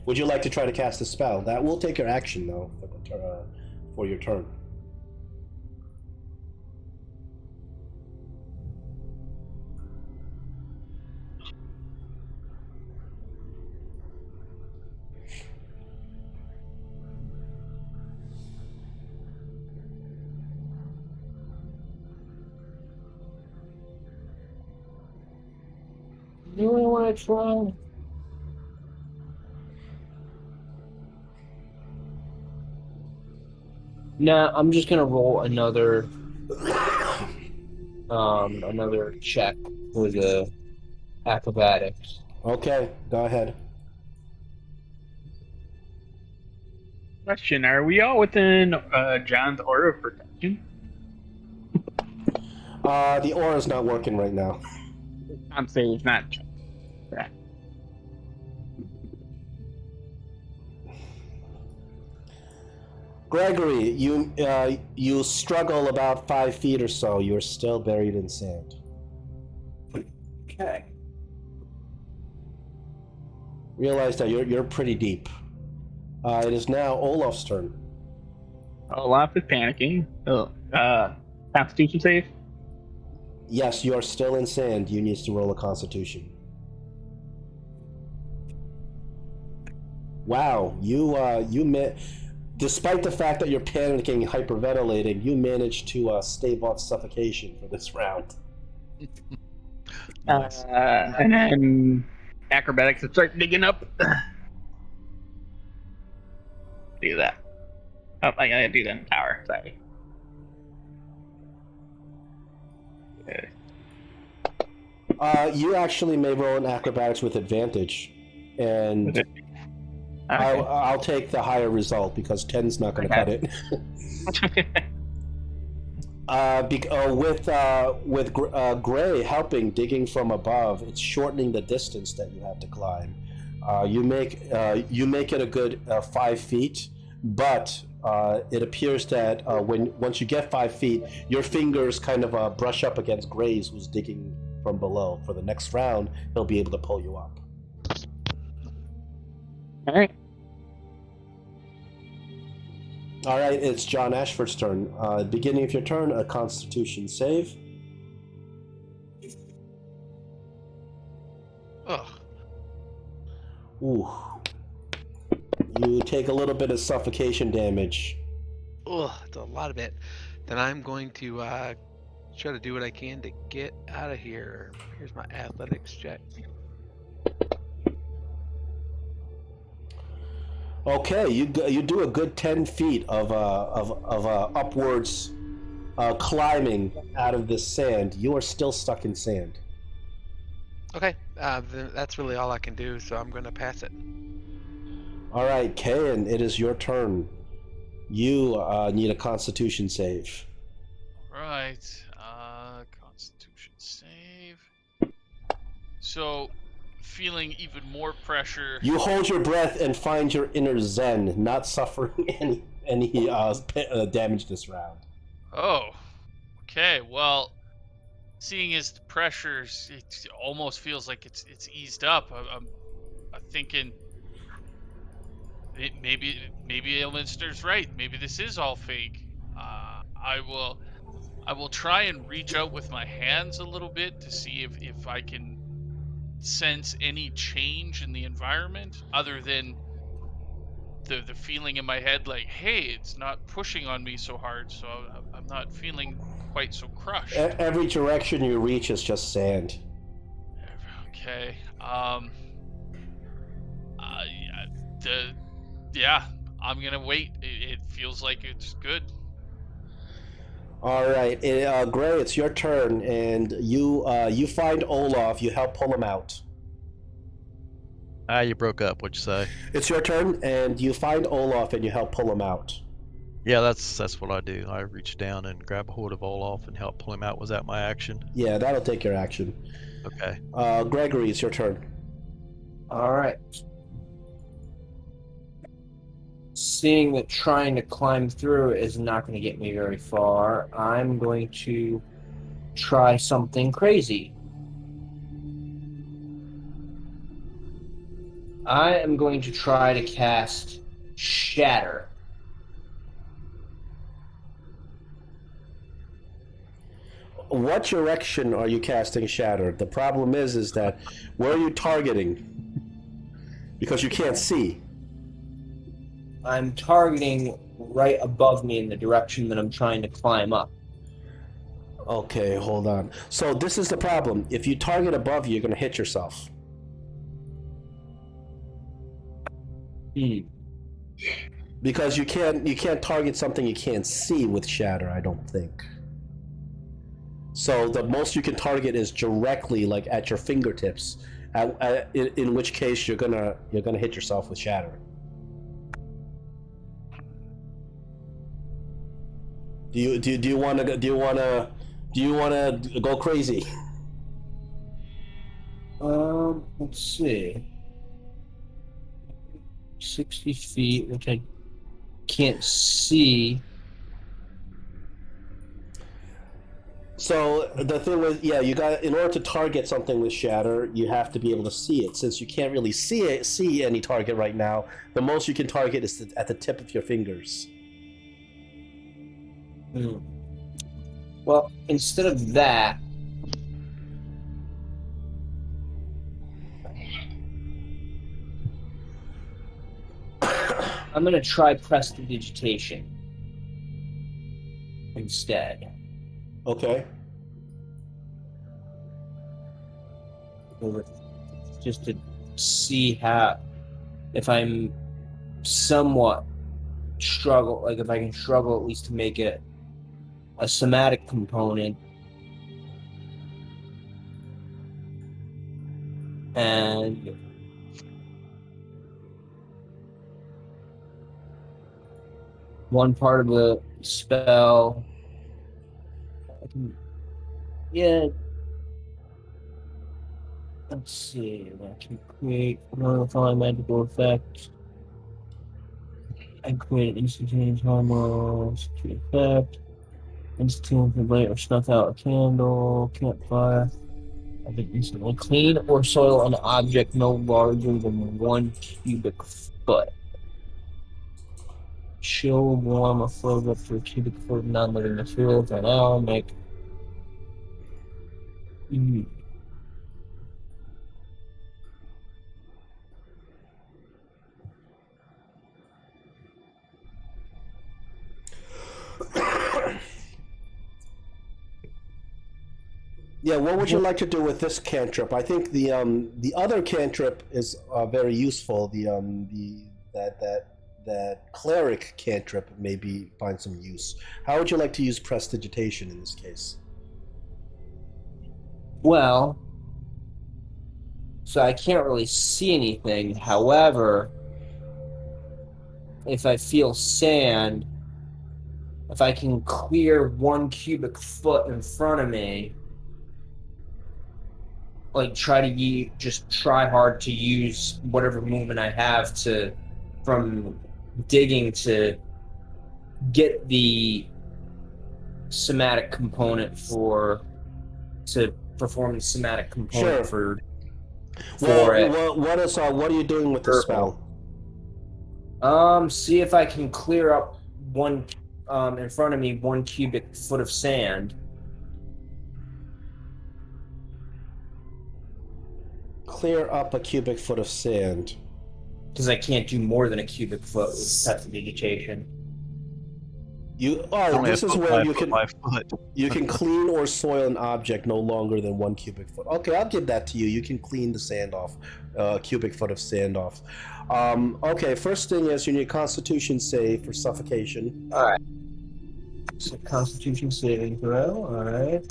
Would you like to try to cast a spell? That will take your action though for your turn. Do you want to try? Nah, I'm just gonna roll another check with the acrobatics. Okay, go ahead. Question: are we all within John's order of protection? The aura's not working right now. I'm saying it's not. Right. Gregory, you struggle about 5 feet or so. You're still buried in sand. Okay. Realize that you're pretty deep. It is now Olaf's turn. Olaf is panicking. Constitution save. Yes, you are still in sand. You need to roll a Constitution. Wow, despite the fact that you're panicking, hyperventilating, you managed to stave off suffocation for this round. Nice. And then acrobatics to start digging up. Do that. Oh, I gotta do that in tower. Sorry. Okay. You actually may roll an acrobatics with advantage, and Okay. I'll take the higher result because 10's not going to cut it. With Gray helping digging from above, it's shortening the distance that you have to climb. You make it a good 5 feet, but it appears that once you get 5 feet, your fingers kind of brush up against Gray's, who's digging from below. For the next round, he'll be able to pull you up. All right. All right, it's John Ashford's turn. Beginning of your turn, a Constitution save. Ugh. Ooh. You take a little bit of suffocation damage. Ugh, it's a lot of it. Then I'm going to try to do what I can to get out of here. Here's my athletics check. Okay, you do a good 10 feet of upwards climbing out of this sand. You are still stuck in sand. Okay, then that's really all I can do, so I'm going to pass it. All right, Kayan, it is your turn. You need a Constitution save. Right. Constitution save. So, feeling even more pressure. You hold your breath and find your inner zen, not suffering any damage this round. Oh. Okay. Well, seeing as the pressures, it almost feels like it's eased up. I'm thinking maybe Elminster's right. Maybe this is all fake. I will try and reach out with my hands a little bit to see if I can sense any change in the environment other than the feeling in my head like, hey, it's not pushing on me so hard, so I'm not feeling quite so crushed. Every direction you reach is just sand. Okay. Yeah, I'm gonna wait. It feels like it's good. All right, Gray, it's your turn, and you find Olaf. You help pull him out. You broke up. What'd you say? It's your turn, and you find Olaf, and you help pull him out. Yeah, that's what I do. I reach down and grab a hold of Olaf and help pull him out. Was that my action? Yeah, that'll take your action. Okay. Gregory, it's your turn. All right. Seeing that trying to climb through is not going to get me very far, I'm going to try something crazy. I am going to try to cast Shatter. What direction are you casting Shatter? The problem is that where are you targeting? Because you can't see. I'm targeting right above me in the direction that I'm trying to climb up. Okay, hold on. So this is the problem. If you target above you, you're going to hit yourself. Because you can't target something you can't see with Shatter, I don't think. So the most you can target is directly, like at your fingertips. In which case you're gonna hit yourself with Shatter. Do you want to go crazy? Let's see. 60 feet, which I can't see. So the thing is, yeah, in order to target something with Shatter, you have to be able to see it. Since you can't really see any target right now, the most you can target is at the tip of your fingers. Well, instead of that, I'm going to try Prestidigitation instead. Okay. Just to see if I'm somewhat if I can struggle at least to make it a somatic component, and one part of the spell. Let's see. I can create modify magical effect. I create an instantaneous harmless effect. Instantaneously light or snuff out a candle. Campfire. I can instantly clean or soil an object no larger than 1 cubic foot. Chill, warm, or float up to a cubic foot of non-living material for an hour. Make. Yeah, what would you like to do with this cantrip? I think the other cantrip is very useful. That cleric cantrip maybe find some use. How would you like to use Prestidigitation in this case? Well, so I can't really see anything. However, if I feel sand, if I can clear 1 cubic foot in front of me, like try hard to use whatever movement I have from digging to get the somatic component to perform the somatic component Sure. for it. What are you doing with the spell? See if I can clear up in front of me 1 cubic foot of sand. Clear up a cubic foot of sand. Because I can't do more than a cubic foot with Prestidigitation. Only this a is foot where by you foot can by foot. you can clean or soil an object no longer than 1 cubic foot. Okay, I'll give that to you. You can clean the sand off, cubic foot of sand off. Okay, first thing is you need a Constitution save for suffocation. All right. So Constitution saving throw. All right.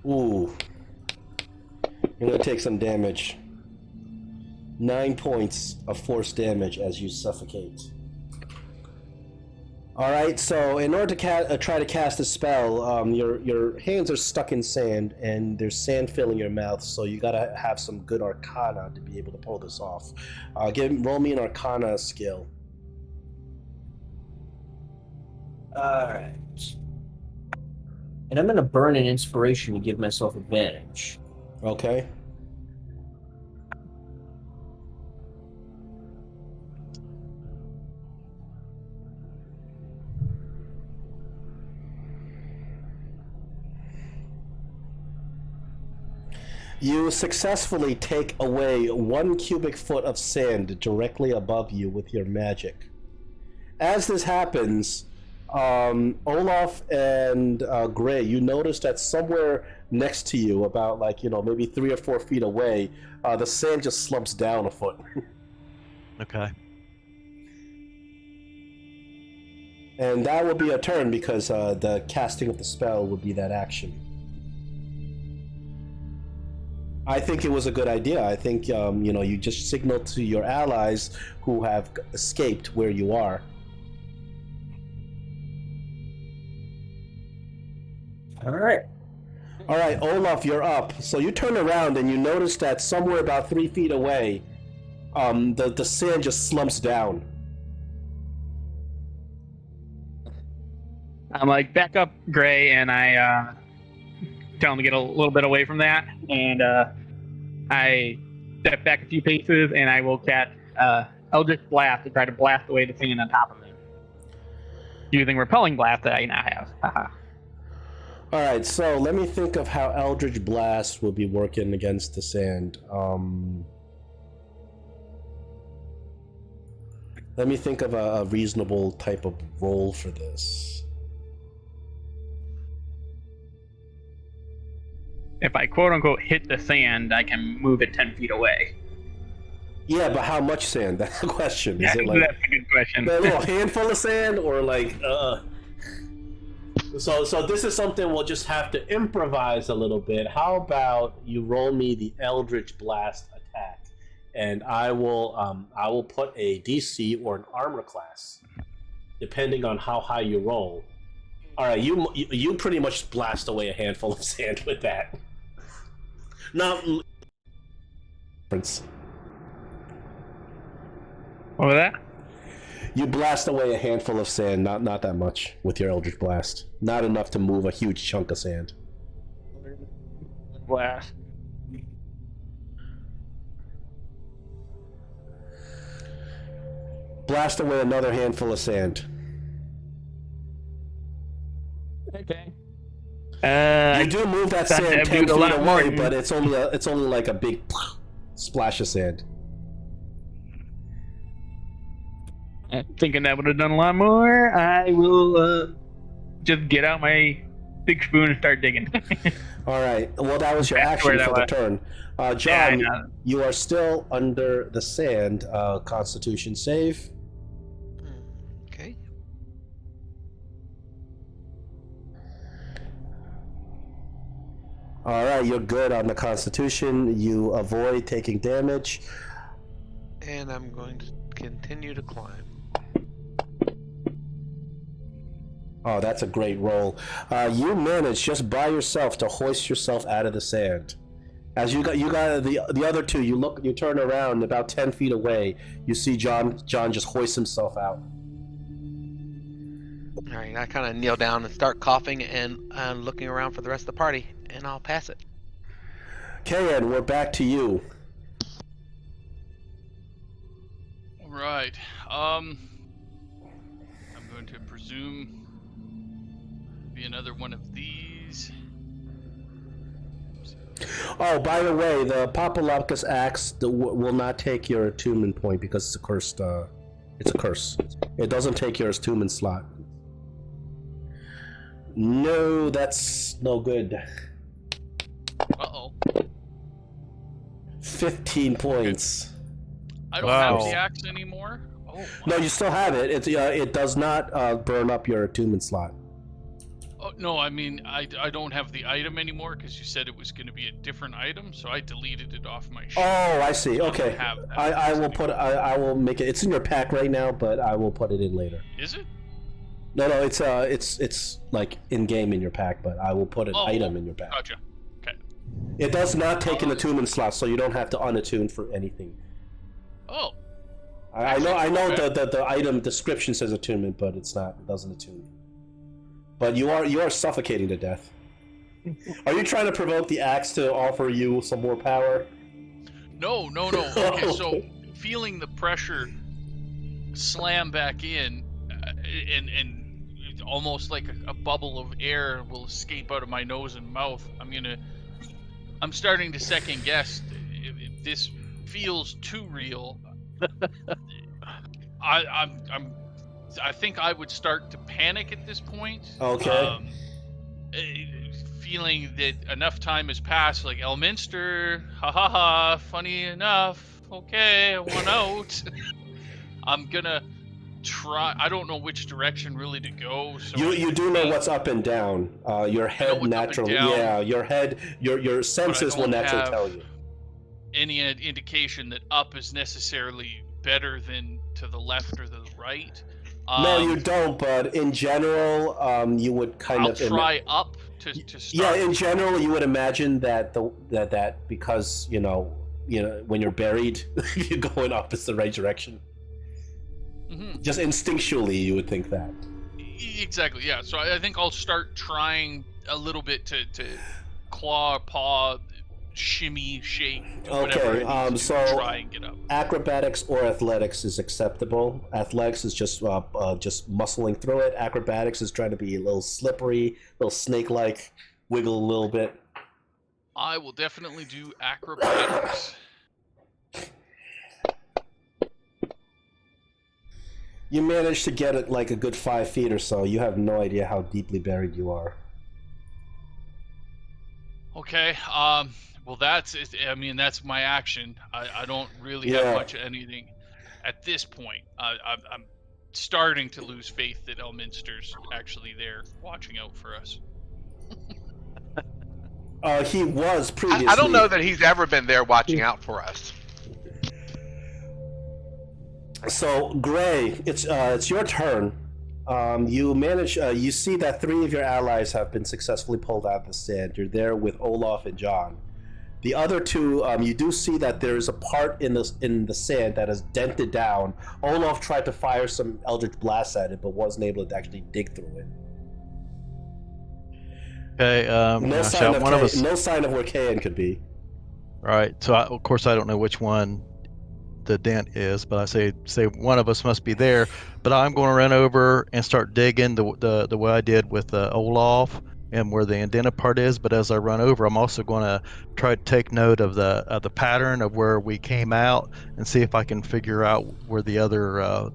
Ooh, you're gonna take some damage. 9 points of force damage as you suffocate. All right, so in order to try to cast a spell, your hands are stuck in sand, and there's sand filling your mouth. So you gotta have some good Arcana to be able to pull this off. Roll me an Arcana skill. All right. And I'm gonna burn an inspiration to give myself advantage. Okay. You successfully take away 1 cubic foot of sand directly above you with your magic. As this happens, Olaf and Gray, you notice that somewhere next to you, about maybe 3 or 4 feet away, the sand just slumps down a foot. Okay. And that would be a turn because the casting of the spell would be that action. I think it was a good idea. I think you just signal to your allies who have escaped where you are. All right. All right, Olaf, you're up. So you turn around and you notice that somewhere about 3 feet away, the sand just slumps down. I'm like, back up, Gray, and I tell him to get a little bit away from that, and I step back a few paces, and I will cast Eldritch Blast to try to blast away the sand on top of it, using Repelling Blast that I now have. Haha. All right, so let me think of how Eldritch Blast will be working against the sand. Let me think of a reasonable type of roll for this. If I quote-unquote hit the sand, I can move it 10 feet away. Yeah, but how much sand? That's the question. Is it like That's a good question. a little handful of sand, or like So this is something we'll just have to improvise a little bit. How about you roll me the Eldritch Blast attack, and I will put a DC or an armor class, depending on how high you roll. All right, you pretty much blast away a handful of sand with that. Now, What was that? you blast away a handful of sand, not that much with your Eldritch Blast. Not enough to move a huge chunk of sand. Blast. Blast away another handful of sand. Okay. You do move that sand 10 feet away, but it's only like a big splash of sand. Thinking that would have done a lot more, I will just get out my big spoon and start digging. All right. Well, that was your That's action where for that the turn. Yeah, I John, know. you are still under the sand. Constitution save. Okay. All right, you're good on the Constitution. You avoid taking damage. And I'm going to continue to climb. Oh, that's a great roll. You managed just by yourself to hoist yourself out of the sand. As you got the other two, you turn around about 10 feet away. You see John just hoist himself out. All right, I kind of kneel down and start coughing and looking around for the rest of the party, and I'll pass it. Kayan, we're back to you. All right. I'm going to presume be another one of these. Oh, by the way, the Papalopus axe will not take your attunement point because it's a cursed. It's a curse. It doesn't take your attunement slot. No, that's no good. Uh-oh. 15 points. I don't Wow. have the axe anymore? Oh, No, my. you still have it. It does not burn up your attunement slot. Oh, no, I mean, I don't have the item anymore because you said it was going to be a different item, so I deleted it off my sheet. Oh, I see. So I don't Okay. have that I will anymore. put. I will make it. It's in your pack right now, but I will put it in later. Is it? No, it's like in game in your pack, but I will put an item in your pack. Gotcha. Okay. It does not take an attunement slot, so you don't have to unattune for anything. Oh, I know Okay. the item description says attunement, but it's not. It doesn't attune. But you are suffocating to death. Are you trying to provoke the axe to offer you some more power? no. Okay, so feeling the pressure slam back in, and almost like a bubble of air will escape out of my nose and mouth. I'm starting to second guess if this feels too real. I think I would start to panic at this point. Okay. Feeling that enough time has passed, like Elminster, ha, funny enough, okay, I want out. I'm gonna try. I don't know which direction really to go. So You do know what's up and down. Your head what's up and naturally, down, yeah. Your head, your senses will don't naturally have tell you. any indication that up is necessarily better than to the left or the right. No, you don't. But in general, you would kind I'll of try up to Yeah, start. in general, you would imagine that that because you know when you're buried, you're going up is the right direction. Mhm. Just instinctually, you would think that. Exactly, yeah. So I think I'll start trying a little bit to claw, paw, shimmy, shake, do whatever Okay, I need to so try and get up. acrobatics or athletics is acceptable. Athletics is just muscling through it. Acrobatics is trying to be a little slippery, a little snake-like, wiggle a little bit. I will definitely do acrobatics. You managed to get it like a good 5 feet or so. You have no idea how deeply buried you are. Okay, well that's it. I mean, that's my action. I don't really Yeah. have much of anything at this point. I'm starting to lose faith that Elminster's actually there watching out for us. He was previously. I don't know that he's ever been there watching out for us. So, Gray, it's your turn. You manage. You see that 3 of your allies have been successfully pulled out of the sand. You're there with Olaf and John. The other 2, you do see that there is a part in the sand that is dented down. Olaf tried to fire some eldritch blasts at it, but wasn't able to actually dig through it. Okay. No I sign shout of one of us. no sign of where Kayan could be. Right. So of course I don't know which one the dent is, but I say one of us must be there. But I'm going to run over and start digging the way I did with Olaf and where the indented part is. But as I run over, I'm also going to try to take note of the pattern of where we came out and see if I can figure out where the other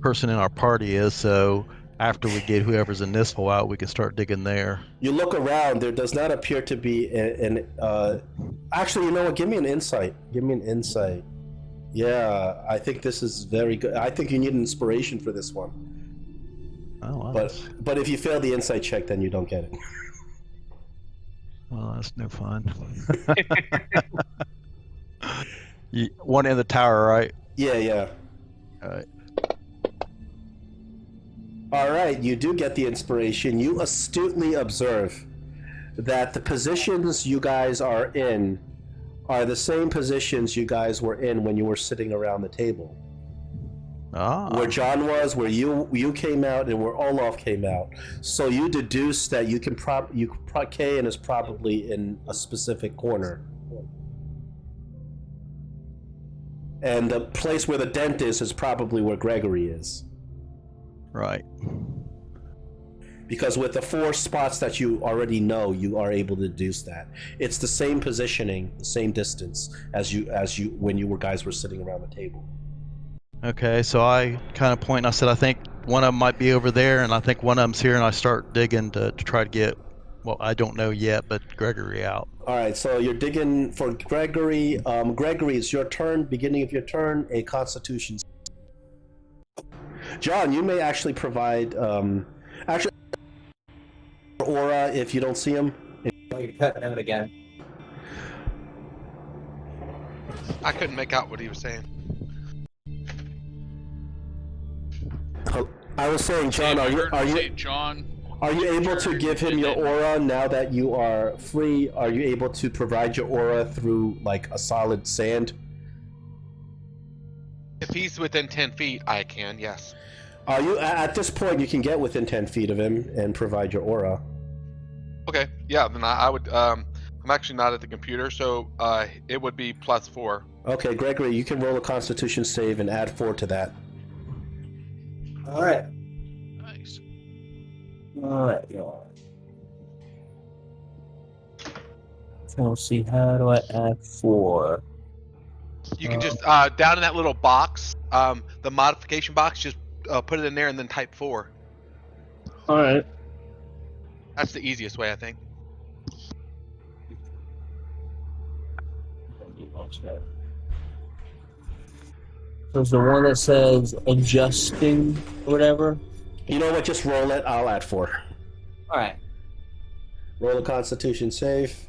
person in our party is. So after we get whoever's in this hole out, we can start digging there. You look around. There does not appear to be actually, you know what? Give me an insight. Give me an insight. Yeah, I think this is very good. I think you need an inspiration for this one. Oh, well, But if you fail the insight check, then you don't get it. well, that's no fun. One in the tower, right? Yeah. All right. All right, you do get the inspiration. You astutely observe that the positions you guys are in are the same positions you guys were in when you were sitting around the table. Where John was, where you came out, and where Olaf came out. So you deduce that you can Kayan is probably in a specific corner, and the place where the dent is probably where Gregory is. Right. Because with the 4 spots that you already know, you are able to deduce that. It's the same positioning, the same distance as you when you guys were sitting around the table. Okay, so I kind of point and I said, I think one of them might be over there, and I think one of them's here, and I start digging to try to get, well, I don't know yet, but Gregory out. All right, so you're digging for Gregory. Gregory, it's your turn. Beginning of your turn, a Constitution. John, you may actually provide aura if you don't see him. Oh, you're cutting out again. I couldn't make out what he was saying. I was saying, John, are you John? Are you able to give him your aura now that you are free? Are you able to provide your aura through like a solid sand? If he's within 10 feet, I can, yes. Are you at this point? You can get within 10 feet of him and provide your aura. Okay, yeah, then I would. I'm actually not at the computer, so it would be +4. Okay, Gregory, you can roll a Constitution save and add 4 to that. All right. Nice. All right, y'all. So let's see. How do I add 4? You can just down in that little box, the modification box, just put it in there and then type 4. All right. That's the easiest way, I think. So it's the one that says adjusting or whatever. You know what? Just roll it. I'll add 4. All right. Roll a Constitution save.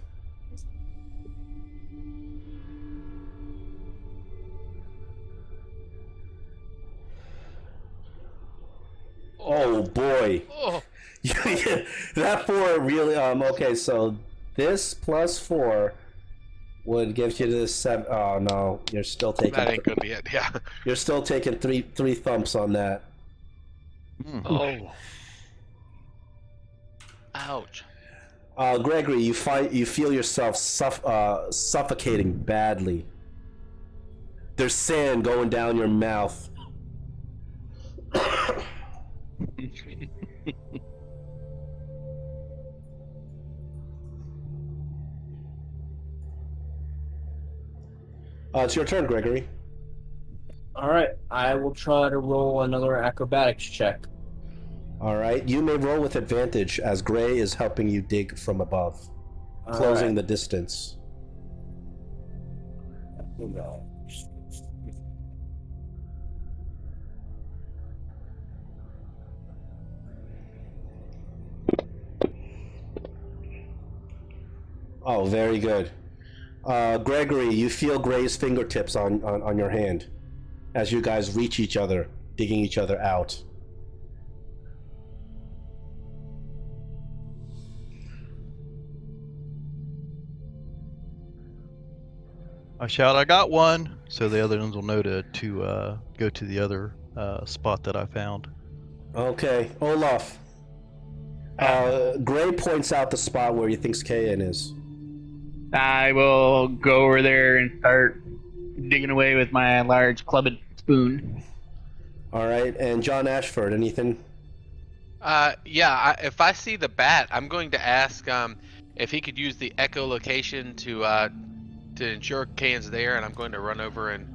Oh boy. Oh, That 4 really okay, so this +4 would give you this 7. Oh no, you're still taking That ain't gonna be it, yeah. you're still taking three thumps on that. oh. Ouch. Gregory, you feel yourself suffocating badly. There's sand going down your mouth. It's your turn, Gregory. All right. I will try to roll another acrobatics check. All right, you may roll with advantage as Gray is helping you dig from above, All closing right. the distance. Oh, very good. Gregory, you feel Gray's fingertips on your hand as you guys reach each other, digging each other out. I shout, I got one, so the other ones will know to go to the other spot that I found. Okay, Olaf. Gray points out the spot where he thinks KN is. I will go over there and start digging away with my large clubbed spoon. All right, and John Ashford, anything? Yeah, if I see the bat, I'm going to ask if he could use the echolocation to ensure Kane's there, and I'm going to run over and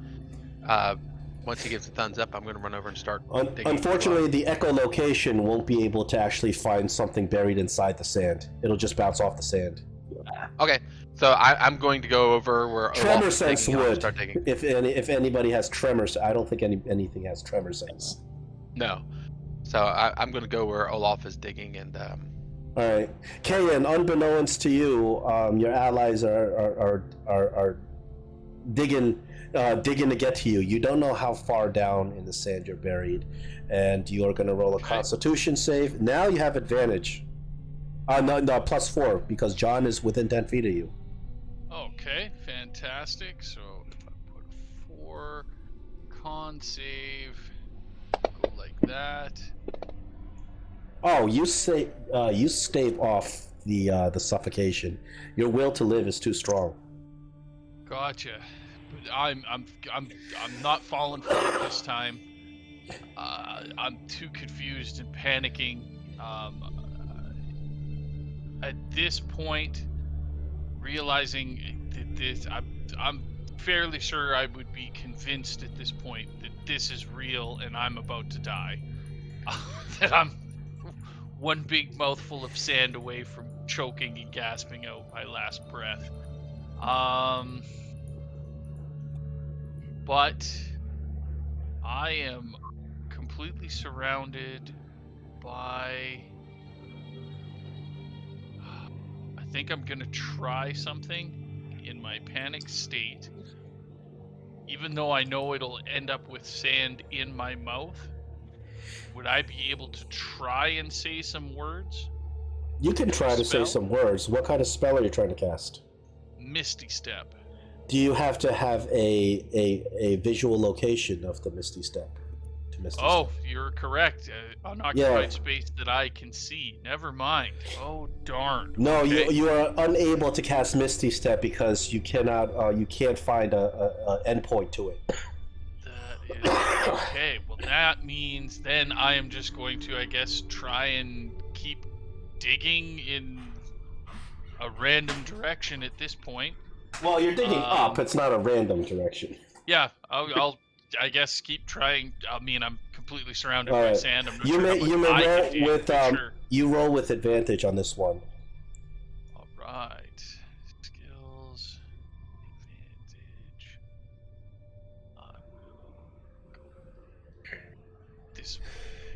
once he gives the thumbs up, I'm going to run over and start digging. Unfortunately, the echolocation won't be able to actually find something buried inside the sand. It'll just bounce off the sand. Okay, so I'm going to go over where Tremor Olaf is sense digging, and I'll would. start digging. If anybody has tremors, I don't think anything has tremor sense. No, so I'm going to go where Olaf is digging, and All right, Kayan, unbeknownst to you, your allies are digging to get to you. You don't know how far down in the sand you're buried, and you are going to roll a Constitution save. Now you have advantage. No, +4 because John is within 10 feet of you. Okay, fantastic. So if I put 4 con save, go like that. Oh, you stave off the suffocation. Your will to live is too strong. Gotcha. But I'm not falling for it this time. I'm too confused and panicking. at this point, realizing that this, I'm fairly sure I would be convinced at this point that this is real and I'm about to die. That I'm one big mouthful of sand away from choking and gasping out my last breath. But I am completely surrounded by... I think I'm gonna try something in my panic state. Even though I know it'll end up with sand in my mouth, would I be able to try and say some words? You can try to say Spell? some words. What kind of spell are you trying to cast? Misty Step. Do you have to have a visual location of the Misty Step? To Misty Oh, Step? you're correct. Unoccupied space that I can see. Never mind. Oh, darn. No, Okay. you are unable to cast Misty Step because you cannot. You can't find a endpoint to it. That is okay. Well, that means then I am just going to, I guess, try and keep digging in a random direction at this point. Well, you're digging up. It's not a random direction. Yeah, I'll I guess keep trying. I mean, I'm completely surrounded All by right. sand. I'm not You sure may how you much may I roll can do, with but sure. you roll with advantage on this one. All right, skills advantage. I will go this way.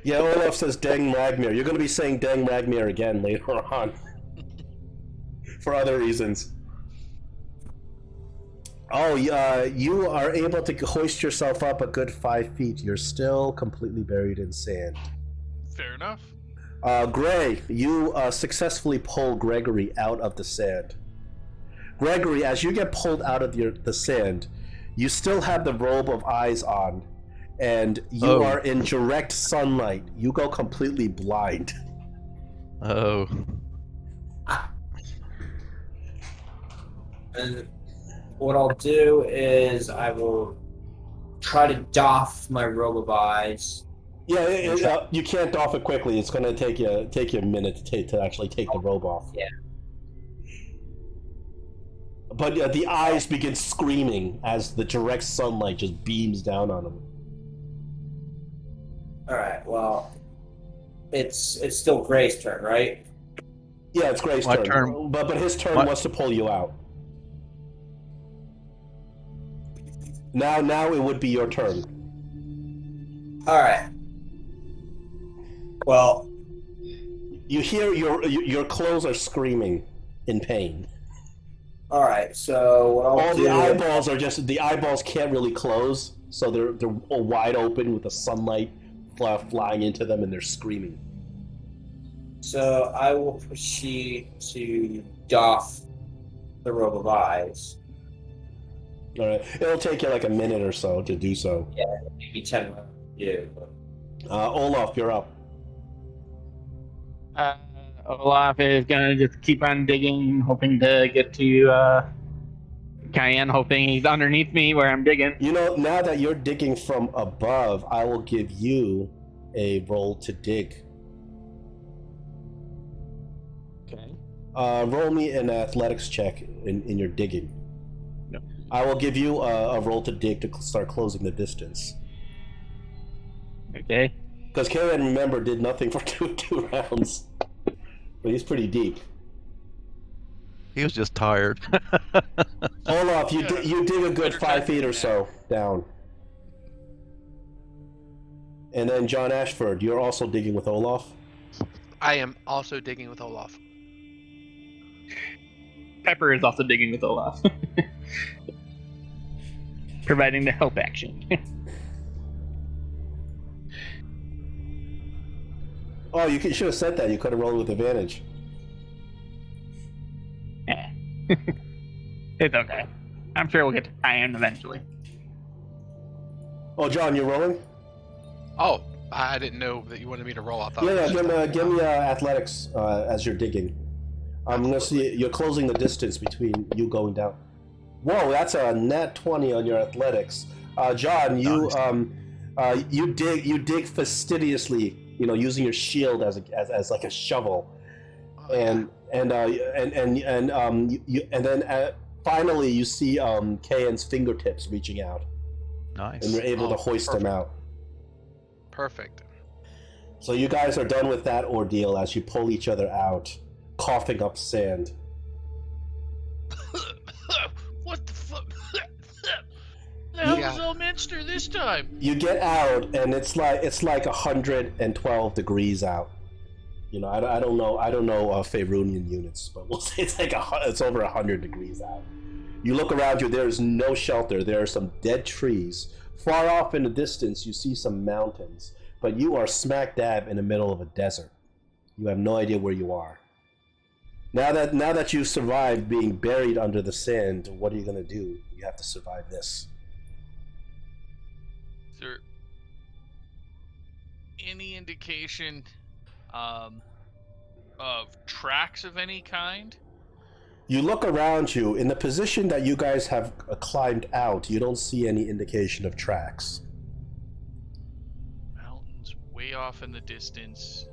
Yeah, Olaf says Deng Ragmir. You're going to be saying Deng Ragmir again later on. For other reasons. Oh, you are able to hoist yourself up a good 5 feet. You're still completely buried in sand. Fair enough. Gray, you successfully pull Gregory out of the sand. Gregory, as you get pulled out of the sand, you still have the robe of eyes on, and you are in direct sunlight. You go completely blind. Oh. And what I'll do is I will try to doff my robe of eyes. Yeah, you can't doff it quickly. It's going to take you a minute to actually take the robe off. Yeah. But the eyes begin screaming as the direct sunlight just beams down on them. All right. Well, it's still Gray's turn, right? Yeah, it's Gray's My turn. turn. But his turn was to pull you out. Now it would be your turn. All right. Well, You hear your clothes are screaming in pain. all right. So what I'll All do? the eyeballs are just the eyeballs can't really close, so they're all wide open with the sunlight flying into them, and they're screaming. So I will proceed to doff the robe of eyes. All right, it'll take you like a minute or so to do so. Yeah, maybe 10 minutes. Yeah. Olaf, you're up. Olaf is gonna just keep on digging, hoping to get to Cayenne, hoping he's underneath me where I'm digging. You know, now that you're digging from above, I will give you a roll to dig. Okay. Roll me an athletics check in your digging. No. I will give you a roll to dig to start closing the distance. Okay. Because Karen, remember, did nothing for two rounds. But he's pretty deep. He was just tired. Olaf, you dig a good Better 5 time feet than or so down. And then John Ashford, you're also digging with Olaf? I am also digging with Olaf. Pepper is also digging with Olaf. Providing the help action. Oh, you should have said that. You could have rolled with advantage. Yeah. It's okay. I'm sure we'll get to Cayenne eventually. Oh, John, you're rolling? Oh, I didn't know that you wanted me to roll. I thought. Yeah, give me athletics as you're digging. I'm gonna see you're closing the distance between you going down. Whoa, that's a nat 20 on your athletics. John, you you dig fastidiously, using your shield as like a shovel, and And then finally you see Kayan's fingertips reaching out, Nice. and you're able to hoist him out. Perfect. So you guys are done with that ordeal as you pull each other out, coughing up sand. What the fuck? The hell Yeah. was Elminster this time? You get out, and it's like 112 degrees out. You know, I don't know Faerunian units, but we'll say it's over 100 degrees out. You look around you. There is no shelter. There are some dead trees. Far off in the distance, you see some mountains, but you are smack dab in the middle of a desert. You have no idea where you are. Now that you've survived being buried under the sand, what are you gonna do? You have to survive this. Is there any indication of tracks of any kind? You look around you. In the position that you guys have climbed out, you don't see any indication of tracks. Mountains way off in the distance.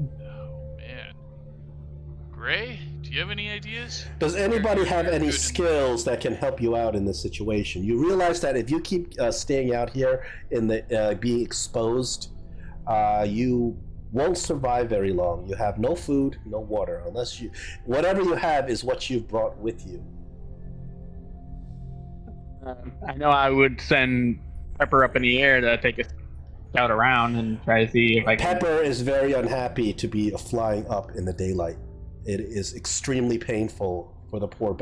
Oh man. Gray, do you have any ideas? Does anybody have You're any good in- skills that can help you out in this situation? You realize that if you keep staying out here in the being exposed, you won't survive very long. You have no food, no water, unless whatever you have is what you've brought with you. I know I would send Pepper up in the air to take a scout around and try to see if I can. Pepper is very unhappy to be flying up in the daylight. It is extremely painful for the poor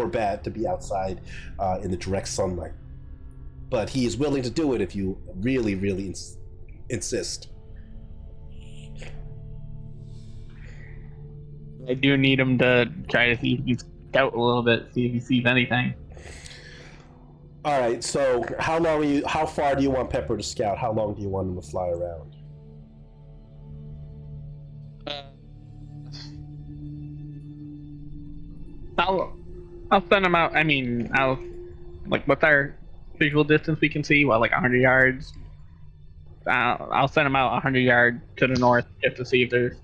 bat to be outside in the direct sunlight. But he is willing to do it if you really, really insist. I do need him to try to see if he can scout a little bit, see if he sees anything. All right. So, how far do you want Pepper to scout? How long do you want him to fly around? I'll send him out. I mean, what's our visual distance we can see? What, like 100 yards? I'll send him out 100 yards to the north just to see if there's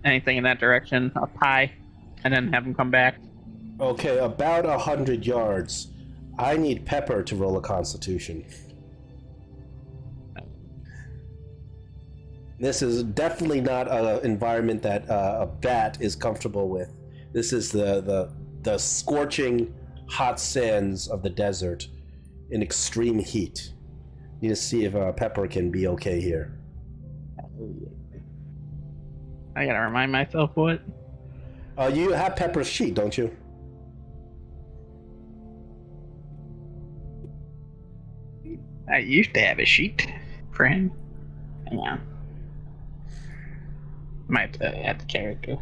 anything in that direction up high, and then have him come back. Okay, about 100 yards. I need Pepper to roll a Constitution. This is definitely not an environment that a bat is comfortable with. This is the scorching hot sands of the desert in extreme heat. Need to see if Pepper can be okay here. I gotta remind myself what. You have Pepper's sheet, don't you? I used to have a sheet for him. Hang on. Might have to add the character.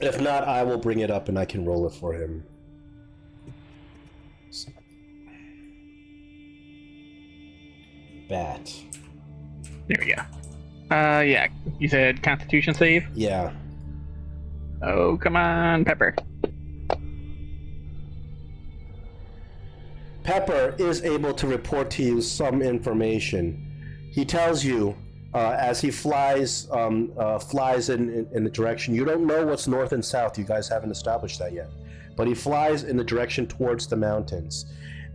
If not, I will bring it up and I can roll it for him. Bat. There we go. Yeah. You said Constitution save? Yeah. Oh, come on, Pepper. Pepper is able to report to you some information. He tells you as he flies in the direction. You don't know what's north and south. You guys haven't established that yet. But he flies in the direction towards the mountains.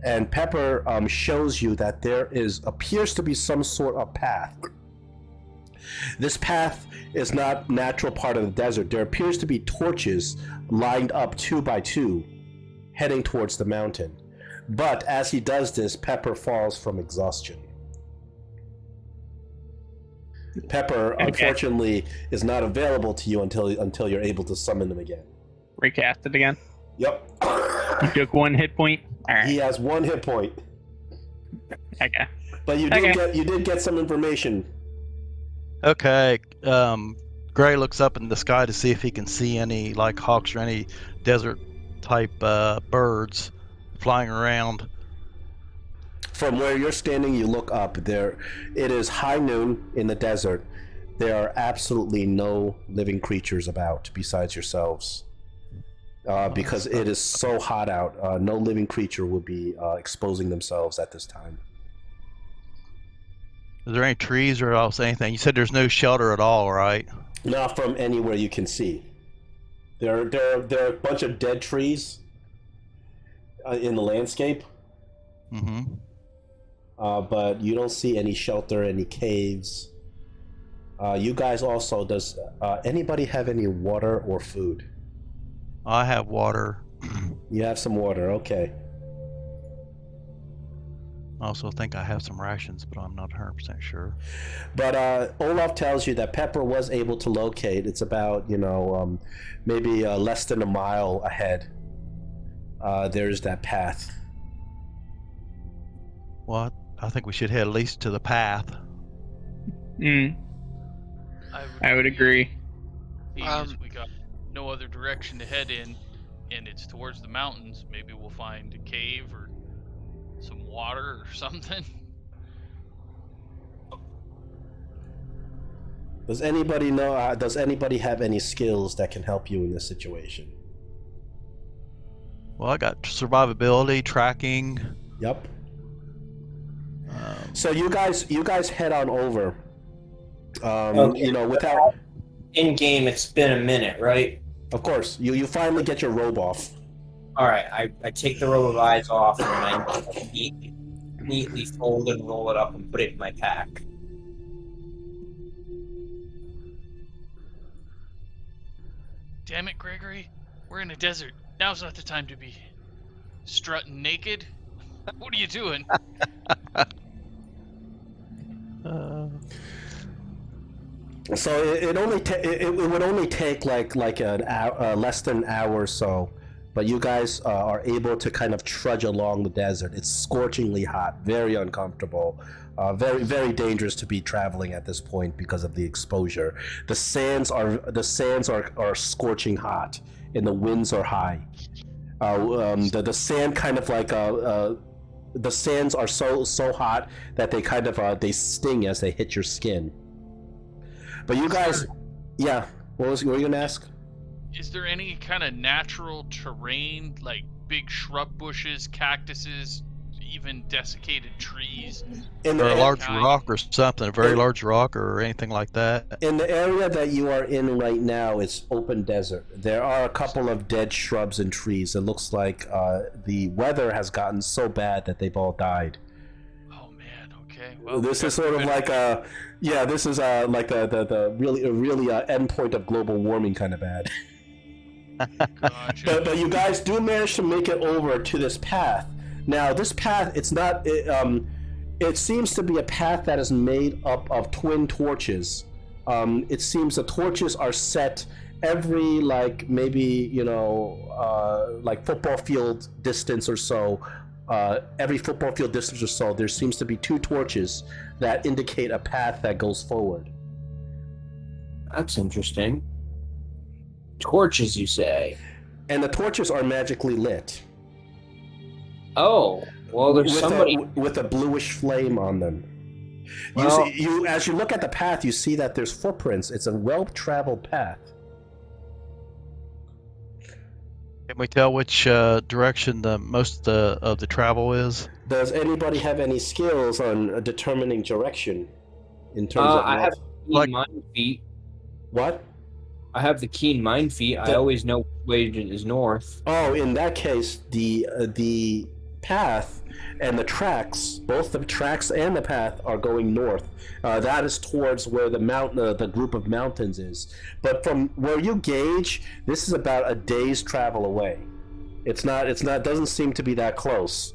And Pepper shows you that there appears to be some sort of path. This path is not natural part of the desert. There appears to be torches lined up 2 by 2 heading towards the mountain. But as he does this, Pepper falls from exhaustion. Pepper, unfortunately, is not available to you until you're able to summon him again. Recast it again. Yep. You took 1 hit point. All right. He has 1 hit point. Okay. But you did get some information. Okay. Gray looks up in the sky to see if he can see any like hawks or any desert type birds flying around. From where you're standing, you look up. There, it is high noon in the desert. there are absolutely no living creatures about besides yourselves. Because it is so hot out, no living creature will be exposing themselves at this time. Is there any trees or else anything? You said there's no shelter at all, right? Not from anywhere you can see. There are a bunch of dead trees in the landscape, Mm-hmm. but you don't see any shelter, any caves. You guys also, does anybody have any water or food? I have water. You have some water, okay. I also think I have some rations, but I'm not 100% sure. But Olaf tells you that Pepper was able to locate. It's about, maybe less than a mile ahead. There's that path. Well, I think we should head at least to the path. I would agree. As we got no other direction to head in, and it's towards the mountains. Maybe we'll find a cave or some water or something. Does anybody know? Does anybody have any skills that can help you in this situation? Well, I got survivability, tracking. Yep. So you guys head on over. Okay. Without. In game, it's been a minute, right? Of course, you finally get your robe off. All right, I take the robe of eyes off and I neatly fold and roll it up and put it in my pack. Damn it, Gregory. We're in a desert. Now's not the time to be strutting naked. What are you doing? So it would only take like an hour, less than an hour or so, but you guys are able to kind of trudge along the desert. It's scorchingly hot, very uncomfortable, very very dangerous to be traveling at this point because of the exposure. The sands are scorching hot, and the winds are high. The sand kind of like the sands are so hot that they kind of they sting as they hit your skin. But you guys, yeah, what were you gonna ask? Is there any kind of natural terrain, like big shrub bushes, cactuses, even desiccated trees? Or a large rock or something, a very large rock or anything like that? In the area that you are in right now, it's open desert. There are a couple of dead shrubs and trees. It looks like the weather has gotten so bad that they've all died. Oh man, okay. Well, This is sort of like this is like the really end point of global warming kind of bad. Gotcha. But you guys do manage to make it over to this path. Now this path, it's not. It seems to be a path that is made up of twin torches. It seems the torches are set every maybe like football field distance or so. Every football field distance or so, there seems to be two torches that indicate a path that goes forward. That's interesting. Torches, you say? And the torches are magically lit. Oh, well, there's somebody with a bluish flame on them. Well, As you look at the path, you see that there's footprints. It's a well-traveled path. Can we tell which direction most of the travel is? Does anybody have any skills on determining direction in terms of I have Like- mind feet. what? I have the keen mind feet. I always know which way is north. Oh, in that case, the path and the tracks, both the tracks and the path, are going north. That is towards where the group of mountains is. But from where you gauge, this is about a day's travel away. It's not. Doesn't seem to be that close.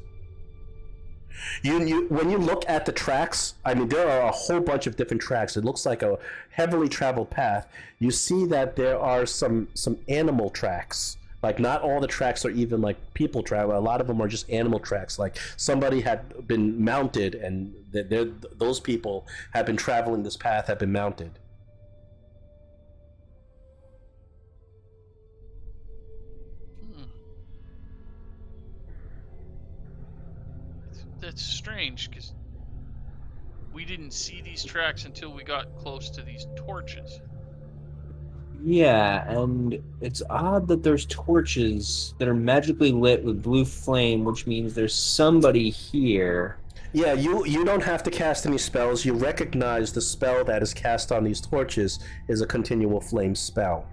When you look at the tracks, I mean, there are a whole bunch of different tracks. It looks like a heavily traveled path. You see that there are some animal tracks. Like, not all the tracks are even like people travel. A lot of them are just animal tracks. Like, somebody had been mounted, and those people have been traveling this path, have been mounted. That's strange, because we didn't see these tracks until we got close to these torches. Yeah, and it's odd that there's torches that are magically lit with blue flame, which means there's somebody here. Yeah, you don't have to cast any spells. You recognize the spell that is cast on these torches is a continual flame spell.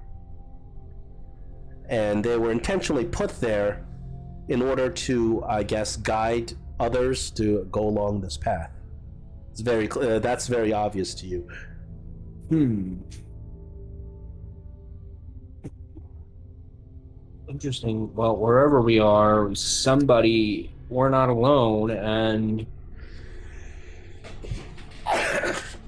And they were intentionally put there in order to, I guess, guide others to go along this path. It's very that's very obvious to you. Interesting. Well, wherever we are, we're not alone, and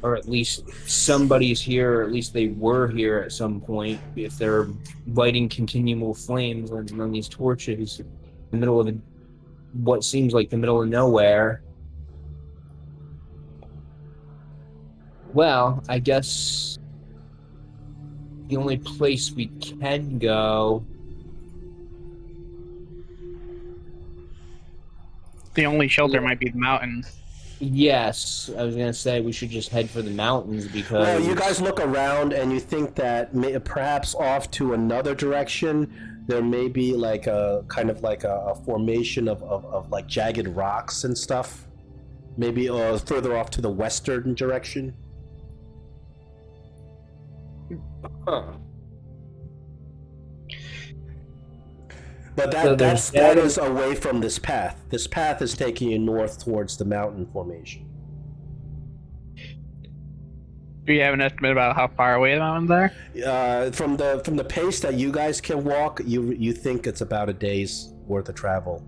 or at least somebody's here, or at least they were here at some point, if they're lighting continual flames on these torches in the middle of what seems like the middle of nowhere. Well, I guess the only place we can go... The only shelter might be the mountains. Yes, I was gonna say we should just head for the mountains because... Well, you guys look around and you think that perhaps off to another direction there may be like a kind of like a formation of like jagged rocks and stuff. Maybe further off to the western direction. Huh. But that is away from this path. This path is taking you north towards the mountain formation. Do you have an estimate about how far away the mountains are? From the pace that you guys can walk, you think it's about a day's worth of travel,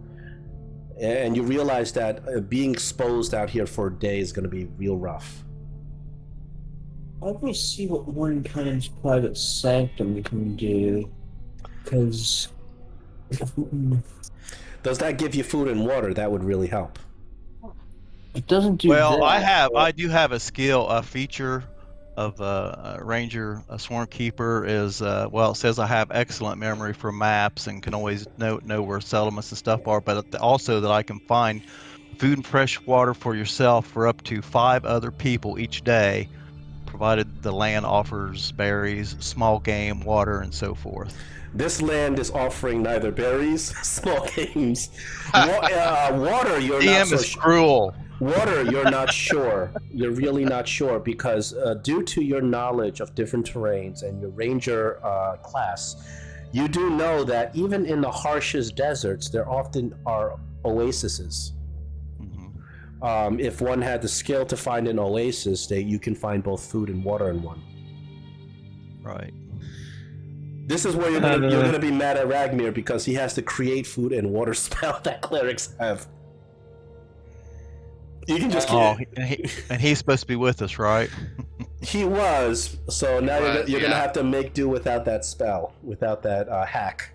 and you realize that being exposed out here for a day is going to be real rough. Let me see what Warrenkind's private sanctum can do, because... Does that give you food and water? That would really help. It doesn't do Well, that. I do have a skill, a feature of a ranger, a swarm keeper is, well, it says I have excellent memory for maps and can always know where settlements and stuff are, but also that I can find food and fresh water for yourself for up to 5 other people each day, provided the land offers berries, small game, water, and so forth. This land is offering neither berries, small games, water. You're not so cruel. Water, you're not sure. You're really not sure because due to your knowledge of different terrains and your ranger class, you do know that even in the harshest deserts, there often are oases. Mm-hmm. If one had the skill to find an oasis, you can find both food and water in one. Right. This is where you're gonna be mad at Ragmir because he has to create food and water spell that clerics have. You can just and he's supposed to be with us, right? He was. So now you're gonna have to make do without that spell, without that hack.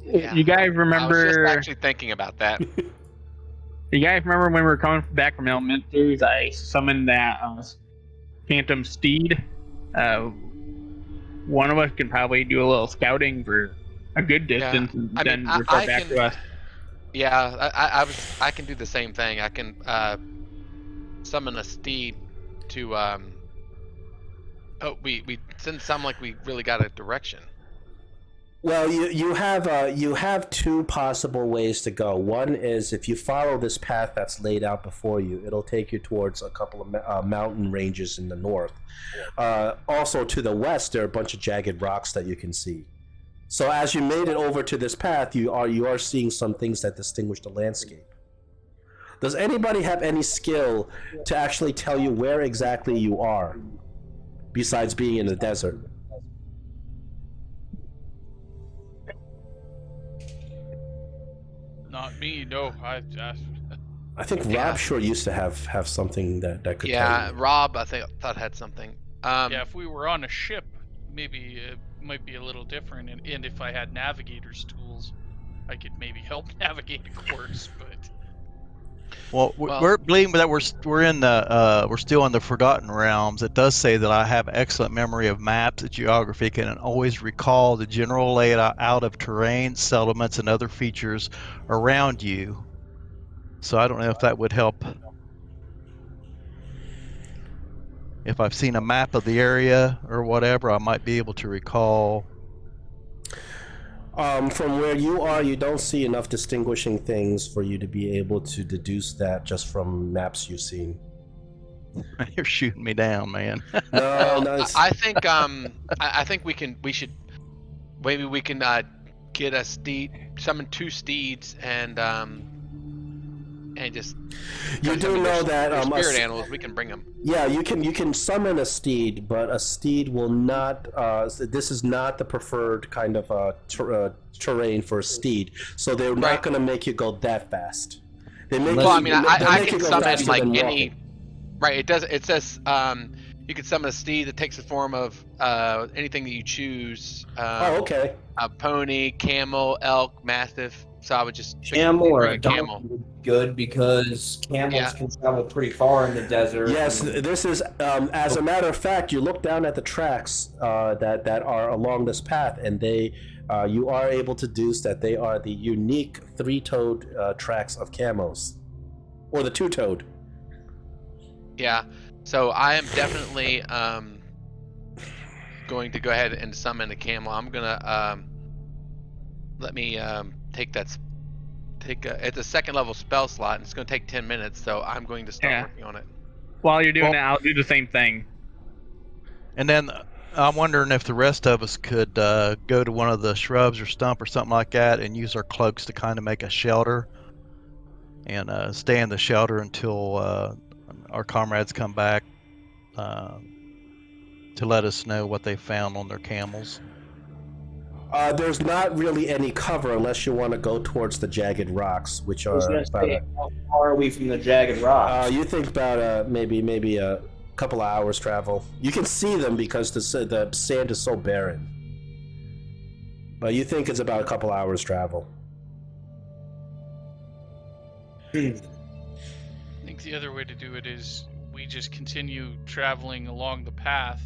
Yeah. You guys remember? I was just actually thinking about that. You guys remember when we were coming back from Elementaries? I summoned that phantom steed. One of us can probably do a little scouting for a good distance and then report back to us. Yeah, I can do the same thing. I can summon a steed to we didn't sound like we really got a direction. Well, you have 2 possible ways to go. One is if you follow this path that's laid out before you, it'll take you towards a couple of mountain ranges in the north. Also to the west, there are a bunch of jagged rocks that you can see. So as you made it over to this path, you are seeing some things that distinguish the landscape. Does anybody have any skill to actually tell you where exactly you are, besides being in the desert? Not me, no. I think Rob sure used to have something that could tell you. Yeah, Rob, I thought had something. Yeah, if we were on a ship, maybe it might be a little different. And if I had navigator's tools, I could maybe help navigate a course. But we're believing that we're still in the Forgotten Realms. It does say that I have excellent memory of maps and geography, can always recall the general layout of terrain, settlements, and other features around you. So I don't know if that would help. if I've seen a map of the area or whatever, I might be able to recall. From where you are, you don't see enough distinguishing things for you to be able to deduce that just from maps you've seen. You're shooting me down, man. No, Well, no. It's, I think I think we should maybe we can get a steed, summon 2 steeds, and just you do know that they're spirit animals. We can bring them. Yeah, you can summon a steed, but a steed will not. This is not the preferred kind of terrain for a steed, so they're not going to make you go that fast. They make. Well, I mean, I make can you go summon faster like than any. walking. Right. It does. It says you can summon a steed that takes the form of anything that you choose. Oh, okay. A pony, camel, elk, mastiff. So I would just Camel or bring a camel would be good because camels can travel pretty far in the desert. Yes, this is. As a matter of fact, you look down at the tracks that are along this path, and you are able to deduce that they are the unique 3-toed tracks of camels, or the 2-toed. Yeah. So I am definitely going to go ahead and summon a camel. I'm gonna let me take it's a 2nd level spell slot, and it's going to take 10 minutes, so I'm going to start working on it. While you're doing that, I'll do the same thing. And then I'm wondering if the rest of us could go to one of the shrubs or stump or something like that and use our cloaks to kind of make a shelter and stay in the shelter until our comrades come back to let us know what they found on their camels. There's not really any cover unless you want to go towards the jagged rocks, which are about how far are we from the jagged rocks? you think about maybe a couple of hours travel. You can see them because the sand is so barren. But you think it's about a couple hours travel. I think the other way to do it is we just continue traveling along the path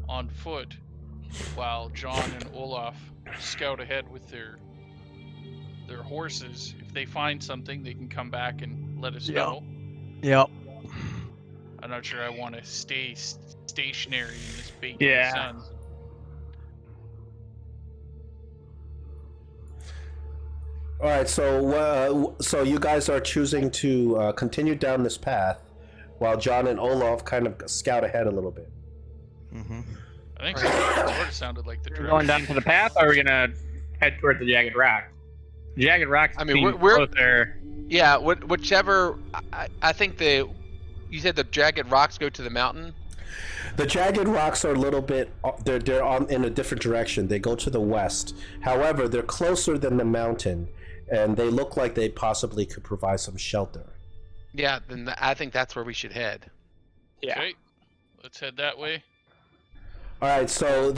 on foot while John and Olaf scout ahead with their horses. If they find something, they can come back and let us know. Yep. I'm not sure I want to stay stationary in this baking sun. All right, so you guys are choosing to continue down this path, while John and Olaf kind of scout ahead a little bit. Mm-hmm. I think so. It sort of sounded like the We're direction. going down to the path, or are we gonna head towards the jagged rock? The jagged rocks. I mean, we're closer. Yeah, whichever. I think you said the jagged rocks go to the mountain. The jagged rocks are a little bit. They're in a different direction. They go to the west. However, they're closer than the mountain, and they look like they possibly could provide some shelter. Yeah, then I think that's where we should head. Yeah. Okay, let's head that way. All right, so I'll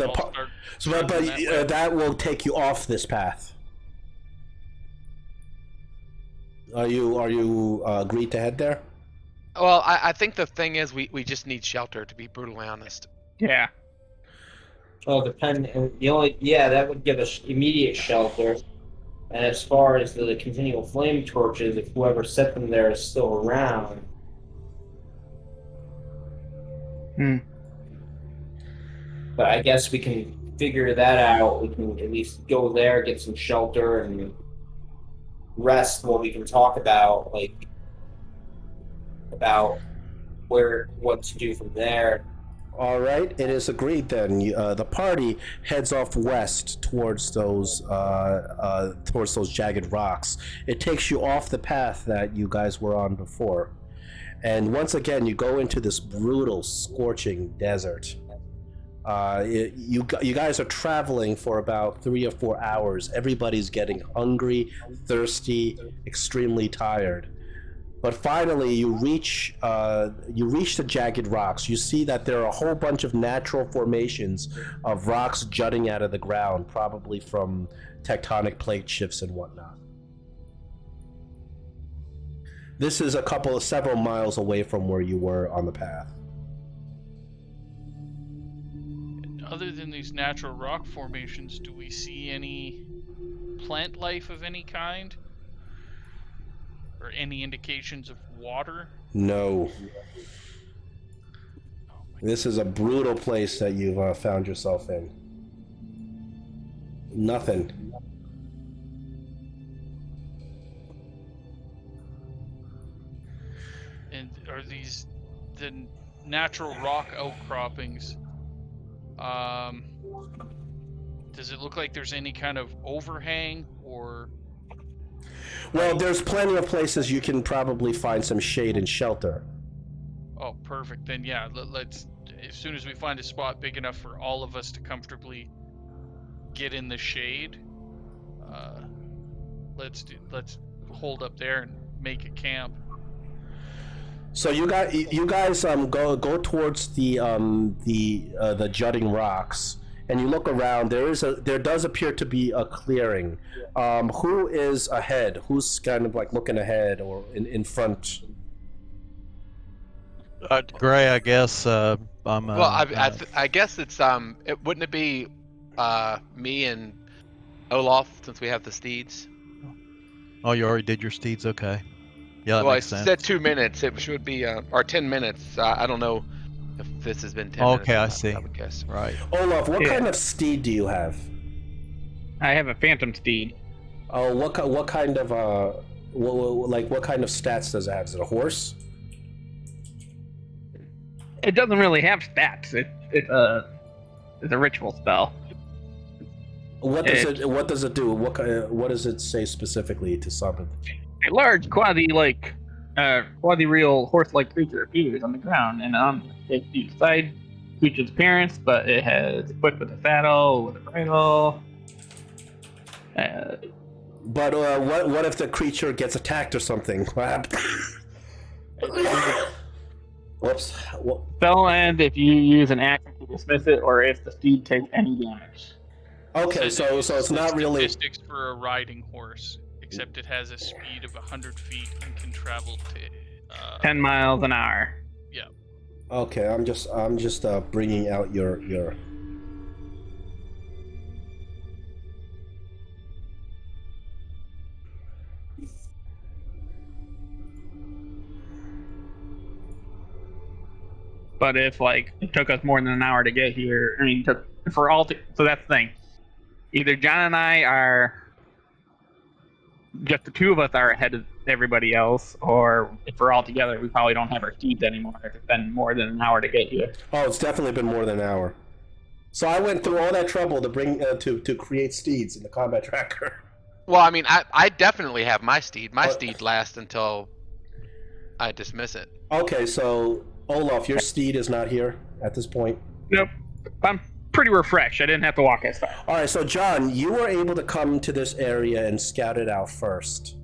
start but that way. that will take you off this path. Are you agreed to head there? Well, I think the thing is we just need shelter, to be brutally honest. Yeah. Well, that would give us immediate shelter. And as far as the continual flame torches, if whoever set them there is still around. But I guess we can figure that out. We can at least go there, get some shelter, and rest while we can talk about what to do from there. All right, it is agreed then. The party heads off west towards those jagged rocks. It takes you off the path that you guys were on before, and once again you go into this brutal, scorching desert. You guys are traveling for about 3 or 4 hours. Everybody's getting hungry, thirsty, extremely tired. But finally, you reach the jagged rocks. You see that there are a whole bunch of natural formations of rocks jutting out of the ground, probably from tectonic plate shifts and whatnot. This is several miles away from where you were on the path. Other than these natural rock formations, do we see any plant life of any kind? Or any indications of water? No. Oh my This is a brutal place that you've found yourself in. Nothing. And are these the natural rock outcroppings? Does it look like there's any kind of overhang or? Well, there's plenty of places you can probably find some shade and shelter. Oh, perfect. Then yeah, let's. As soon as we find a spot big enough for all of us to comfortably get in the shade, let's hold up there and make a camp. So you guys go towards the jutting rocks, and you look around. There does appear to be a clearing. Who is ahead? Who's kind of like looking ahead or in front? Gray, I guess. I'm. Well, I guess it's wouldn't it be me and Olaf since we have the steeds? Oh, you already did your steeds. Okay. Yeah, that Well, I makes sense. said 2 minutes. It should be or 10 minutes. I don't know if this has been 10 minutes. Okay, I see. I would guess. Right. Olaf, what Yeah. kind of steed do you have? I have a phantom steed. Oh, what kind of what kind of stats does it have? Is it a horse? It doesn't really have stats. It's a ritual spell. What does it do? What does it say specifically to summon? A large quasi-real horse-like creature appears on the ground, and it decide creature's appearance, but it has equipped with a saddle, with a bridle. But what if the creature gets attacked or something? Whoops. Spell ends if you use an action to dismiss it, or if the steed takes any damage. Okay, so it's not really. Statistics for a riding horse, except it has a speed of 100 feet and can travel to 10 miles an hour. Yeah. Okay, I'm just bringing out your. But if it took us more than an hour to get here, I mean, so that's the thing. Either John and I are just the two of us are ahead of everybody else, or if we're all together, we probably don't have our steeds anymore. If it's been more than an hour to get here. Oh, it's definitely been more than an hour. So I went through all that trouble to bring to create steeds in the combat tracker. Well, I mean, I definitely have my steed. My steed lasts until I dismiss it. Okay, so Olaf, your steed is not here at this point. Nope. I'm pretty refreshed. I didn't have to walk as far. All right, so John, you were able to come to this area and scout it out first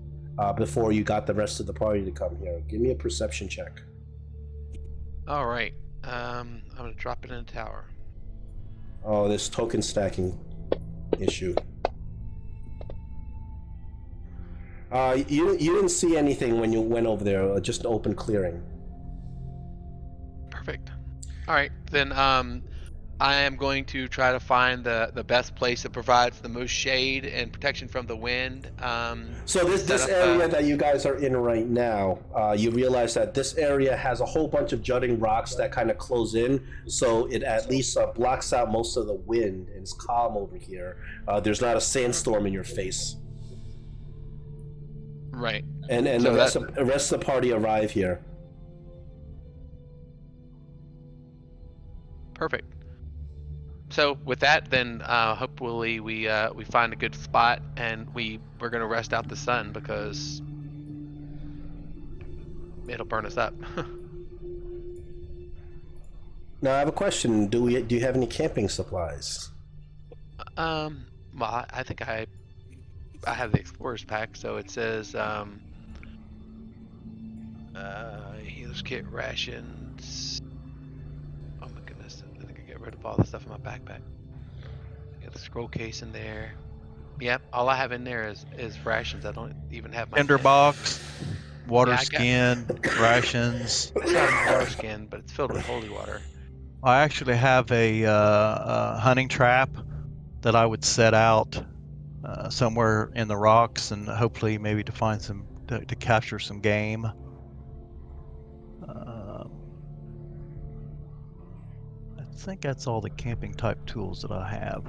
before you got the rest of the party to come here. Give me a perception check. All right. I'm gonna drop it in a tower. Oh, this token stacking issue. You didn't see anything when you went over there, just an open clearing. Perfect. All right, then I am going to try to find the best place that provides the most shade and protection from the wind. So this area that you guys are in right now, you realize that this area has a whole bunch of jutting rocks that kind of close in, so it at least blocks out most of the wind, and it's calm over here. There's not a sandstorm in your face. Right. And So the rest of the party arrive here. Perfect. So with that, then hopefully we find a good spot and we're gonna rest out the sun because it'll burn us up. Now I have a question. Do you have any camping supplies? Well, I think I have the explorer's pack, so it says healer's kit, rations. Oh my goodness, I think I get rid of all the stuff in my backpack. Got the scroll case in there. Yep, all I have in there is rations. I don't even have my Tinderbox, water Yeah, skin, rations. It's not a water skin, but it's filled with holy water. I actually have a hunting trap that I would set out somewhere in the rocks and hopefully maybe to find to capture some game. think that's all the camping type tools that I have.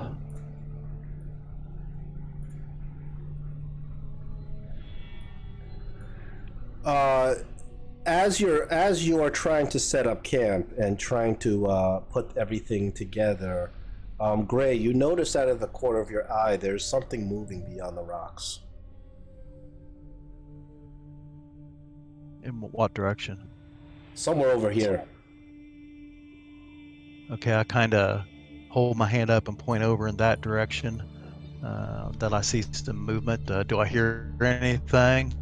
As you are trying to set up camp and trying to put everything together, Gray, you notice out of the corner of your eye there's something moving beyond the rocks. In what direction? Somewhere over here. Okay, I kind of hold my hand up and point over in that direction. That I see some movement. Do I hear anything?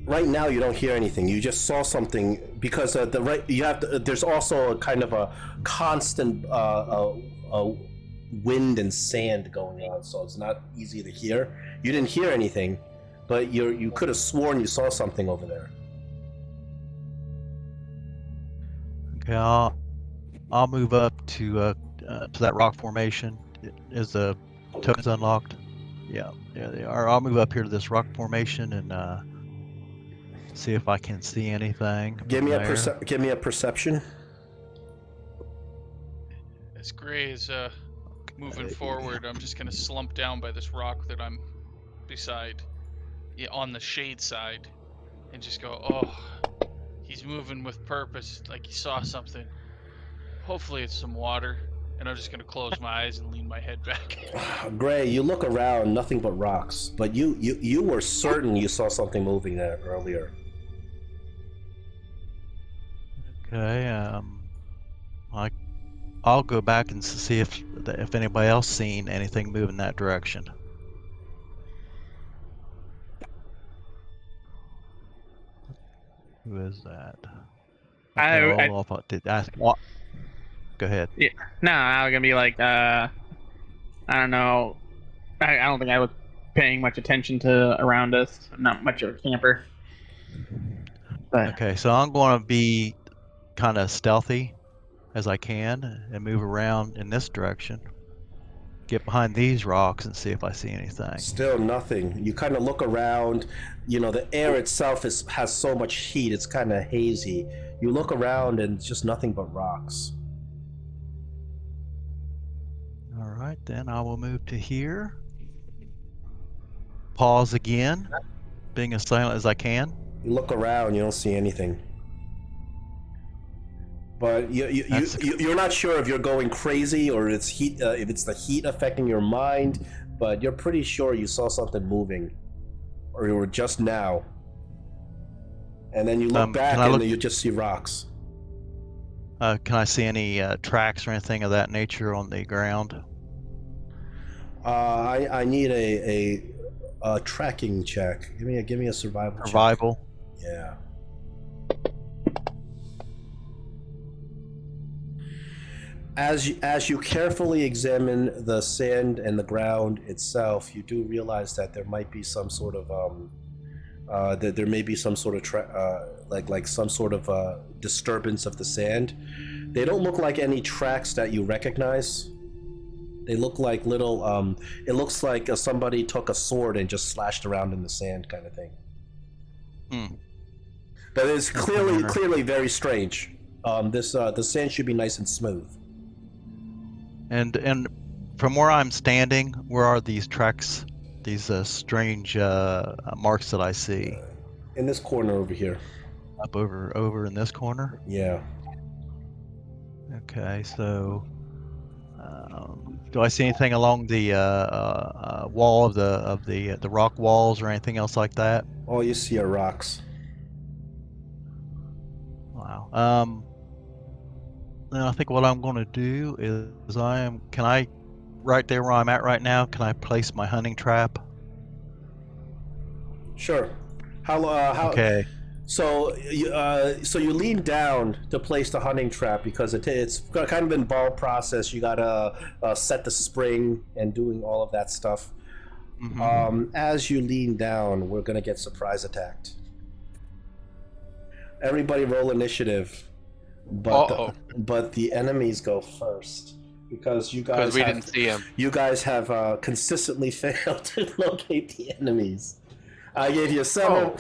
Right now, you don't hear anything. You just saw something because there's also a kind of a constant wind and sand going on, so it's not easy to hear. You didn't hear anything, but you could have sworn you saw something over there. Okay, I'll move up to that rock formation. Is the tokens unlocked? Yeah, they are. I'll move up here to this rock formation and see if I can see anything. Give me there. give me a perception. As Gray is moving forward, I'm just gonna slump down by this rock that I'm beside, on the shade side, and just go, oh, he's moving with purpose, like he saw something. Hopefully it's some water. And I'm just gonna close my eyes and lean my head back. Gray, you look around, nothing but rocks. But you were certain you saw something moving there earlier. Okay, I'll go back and see if anybody else seen anything move in that direction. Who is that? Did ask what? Go ahead. Yeah. No, I was gonna be like, I don't know. I don't think I was paying much attention to around us. I'm not much of a camper. But Okay, so I'm going to be kind of stealthy as I can and move around in this direction. Get behind these rocks and see if I see anything. Still nothing. You kind of look around. You know, the air itself has so much heat. It's kind of hazy. You look around and it's just nothing but rocks. All right, then I will move to here. Pause again, being as silent as I can. You look around, you don't see anything. But you're not sure if you're going crazy or it's heat, if it's the heat affecting your mind. But you're pretty sure you saw something moving, or you were just now. And then you look back and you just see rocks. Can I see any tracks or anything of that nature on the ground? I need a tracking check. Give me a survival check. Survival? Yeah. As you carefully examine the sand and the ground itself, you do realize that there might be some sort of that there may be some sort of like some sort of disturbance of the sand. They don't look like any tracks that you recognize. They look like little. It looks like somebody took a sword and just slashed around in the sand, kind of thing. Hmm. But it's clearly very strange. The sand should be nice and smooth. And from where I'm standing, where are these tracks? These strange marks that I see. In this corner over here. Up over in this corner. Yeah. Okay, so do I see anything along the wall of the rock walls or anything else like that? All you see are rocks. Wow. Then I think what I'm going to do is can I, right there where I'm at right now, can I place my hunting trap? Sure. How? Okay. So you lean down to place the hunting trap because it's kind of an involved process. You gotta set the spring and doing all of that stuff. Mm-hmm. As you lean down, we're gonna get surprise attacked. Everybody roll initiative, but the enemies go first because you guys didn't see him. You guys have consistently failed to locate the enemies. I gave you 7.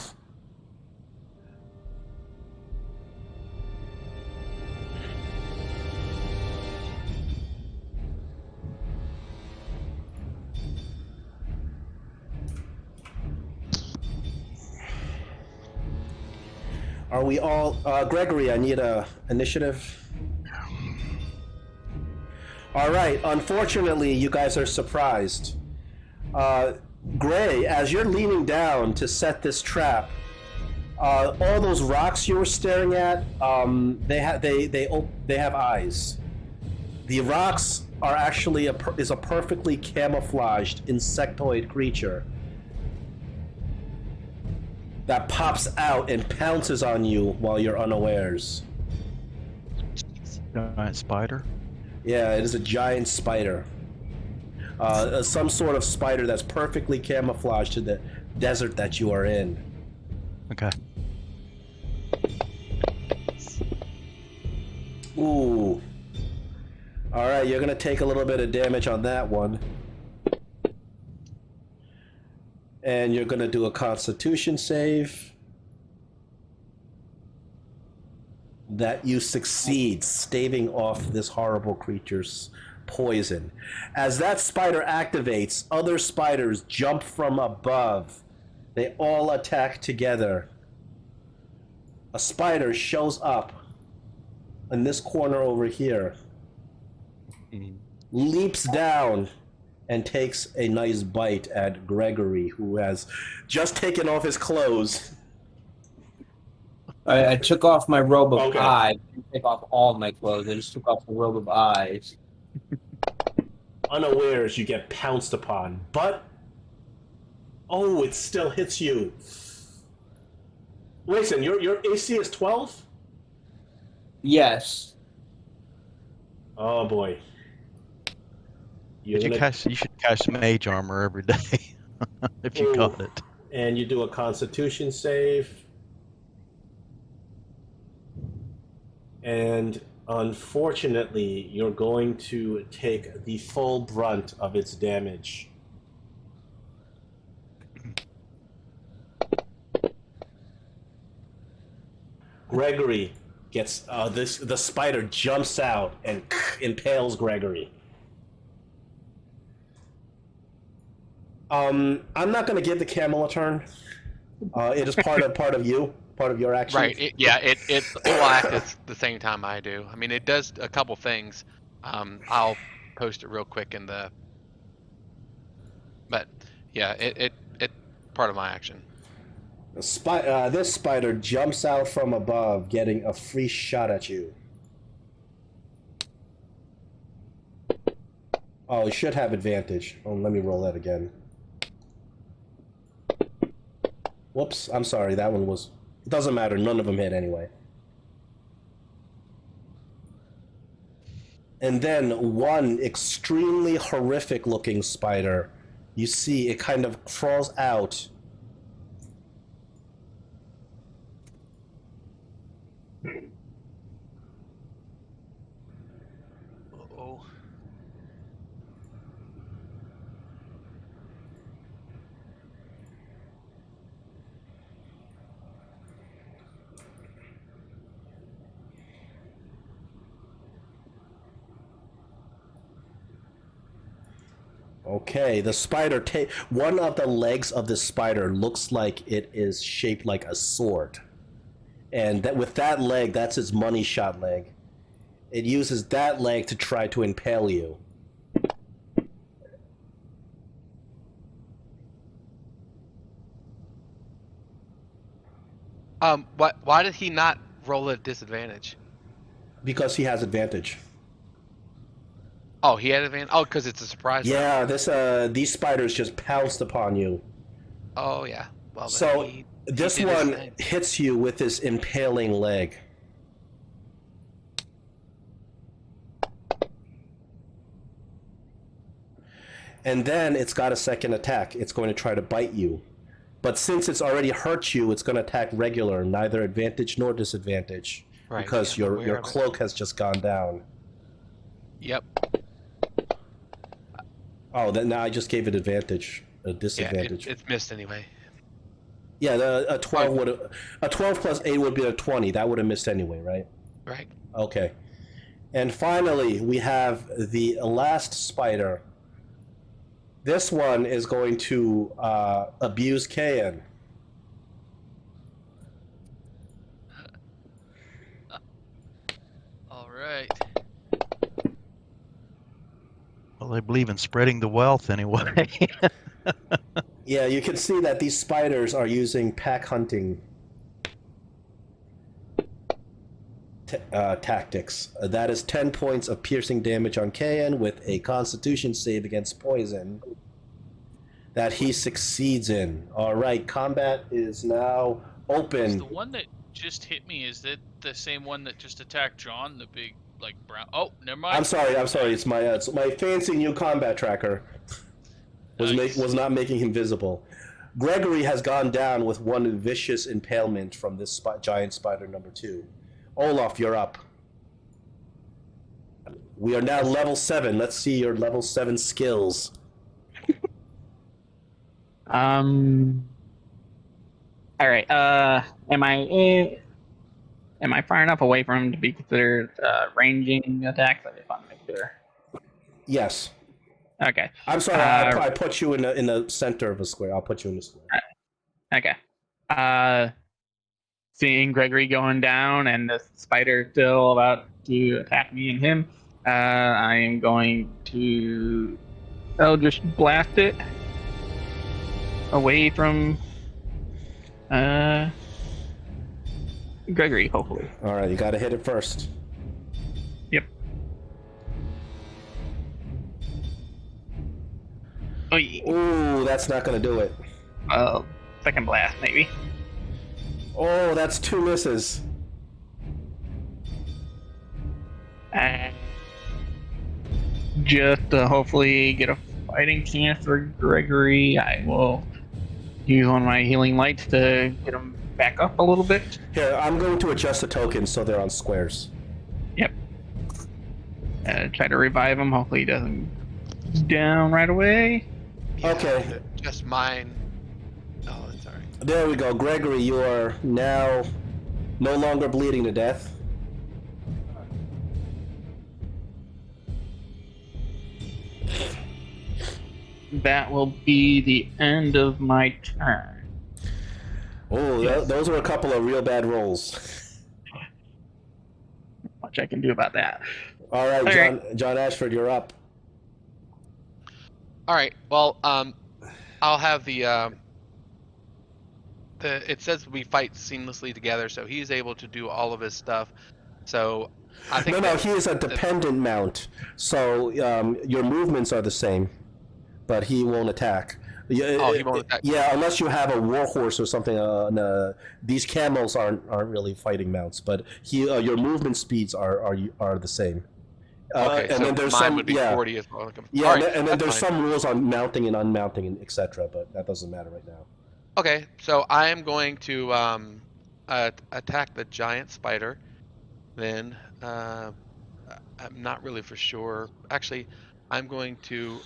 Are we all... Gregory, I need a initiative. All right. Unfortunately, you guys are surprised. Gray, as you're leaning down to set this trap, all those rocks you were staring at, they have eyes. The rocks are actually a perfectly camouflaged insectoid creature that pops out and pounces on you while you're unawares. Giant spider. Yeah, it is a giant spider. Some sort of spider that's perfectly camouflaged to the desert that you are in. Okay. Ooh. Alright, you're gonna take a little bit of damage on that one. And you're gonna do a Constitution save. That you succeed, staving off this horrible creature's poison. As that spider activates, other spiders jump from above. They all attack together. A spider shows up in this corner over here, leaps down, and takes a nice bite at Gregory, who has just taken off his clothes. I took off my robe of Okay. eyes. I didn't take off all my clothes. I just took off the robe of eyes. Unawares, you get pounced upon, but... Oh, it still hits you. Listen, your AC is 12? Yes. Oh boy. You're You gonna- should cast mage armor every day if you Ooh. got it. And you do a Constitution save. And unfortunately, you're going to take the full brunt of its damage. Gregory gets the spider jumps out and impales Gregory. I'm not going to give the camel a turn. It is part of your action. Right. It will act at the same time I do. I mean, it does a couple things. I'll post it real quick in the. But yeah, it part of my action. This spider jumps out from above, getting a free shot at you. Oh, it should have advantage. Oh, let me roll that again. Whoops, I'm sorry, that one was... It doesn't matter, none of them hit anyway. And then one extremely horrific looking spider, you see it kind of crawls out. Uh-oh. Okay, the spider one of the legs of the spider looks like it is shaped like a sword. And that with that leg, that's its money shot leg. It uses that leg to try to impale you. Why did he not roll at disadvantage? Because he has advantage. Oh, he had advantage. Oh, because it's a surprise round. Yeah, these spiders just pounced upon you. Oh yeah. Well, then So this did his one thing. hits you with this impaling leg. And then it's got a second attack. It's going to try to bite you. But since it's already hurt you, it's going to attack regular, neither advantage nor disadvantage. Right, Because yeah, I'm aware your of it. cloak has just gone down. Yep. Oh, then now I just gave it advantage, a Yeah, disadvantage. it's missed anyway. Yeah, a 12 would a 12 plus 8 would be a 20. That would have missed anyway, right? Right. Okay. And finally, we have the last spider. This one is going to abuse Kayan. really believe in spreading the wealth anyway. Yeah, you can see that these spiders are using pack hunting tactics. That is 10 points of piercing damage on KN with a Constitution save against poison that he succeeds in. All right, combat is now Is open. the one that just hit me, is that the same one that just attacked John? The big, like, brown... Oh, never mind. I'm sorry. It's my fancy new combat tracker Nice. was not making him visible. Gregory has gone down with one vicious impalement from this giant spider number 2. Olaf, you're up. We are now level 7. Let's see your level 7 skills. All right. Am I far enough away from him to be considered ranging attacks? I just want to make sure. Yes. Okay. I'm sorry. I put you in the center of a square. I'll put you in the square. Okay. Seeing Gregory going down and the spider still about to attack me and him, I am going to Eldritch Blast it away from Gregory, hopefully. All right, you got to hit it first. Yep. Ooh, that's not going to do it. Second blast, maybe. Oh, that's 2 misses. Just to hopefully get a fighting chance for Gregory, I will use one of my healing lights to get him back up a little bit. Here, I'm going to adjust the tokens so they're on squares. Yep. Try to revive him. Hopefully he doesn't down right away. Yeah, Okay. Just mine. Oh, that's alright. There we go. Gregory, you are now no longer bleeding to death. That will be the end of my turn. Oh, those are a couple of real bad rolls. Not much I can do about that. All right, All John Ashford, you're up. All right. Well, I'll have the it says we fight seamlessly together, so he's able to do all of his stuff. So I think No, he is a dependent mount, so your movements are the same, but he won't attack. Oh, he won't attack. Yeah, unless you have a warhorse or something. These camels aren't really fighting mounts, but your movement speeds are the same. Okay, and so then there's mine some, would be 40 as well. Yeah, All right, and then there's fine. some rules on mounting and unmounting and etc. But that doesn't matter right now. Okay, so I am going to attack the giant spider. Then I'm not really for sure. Actually, I'm going to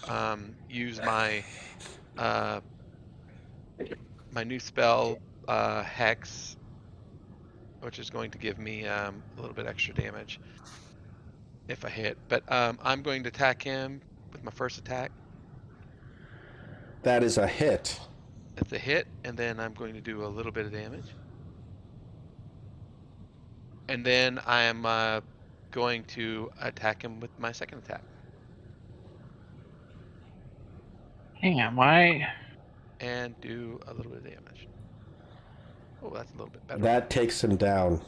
use my my new spell Hex, which is going to give me a little bit extra damage if I hit. But I'm going to attack him with my first attack. That is a hit. That's a hit, and then I'm going to do a little bit of damage. And then I am going to attack him with my second attack. Hang on, why? And do a little bit of damage. Oh, that's a little bit better. That takes him down.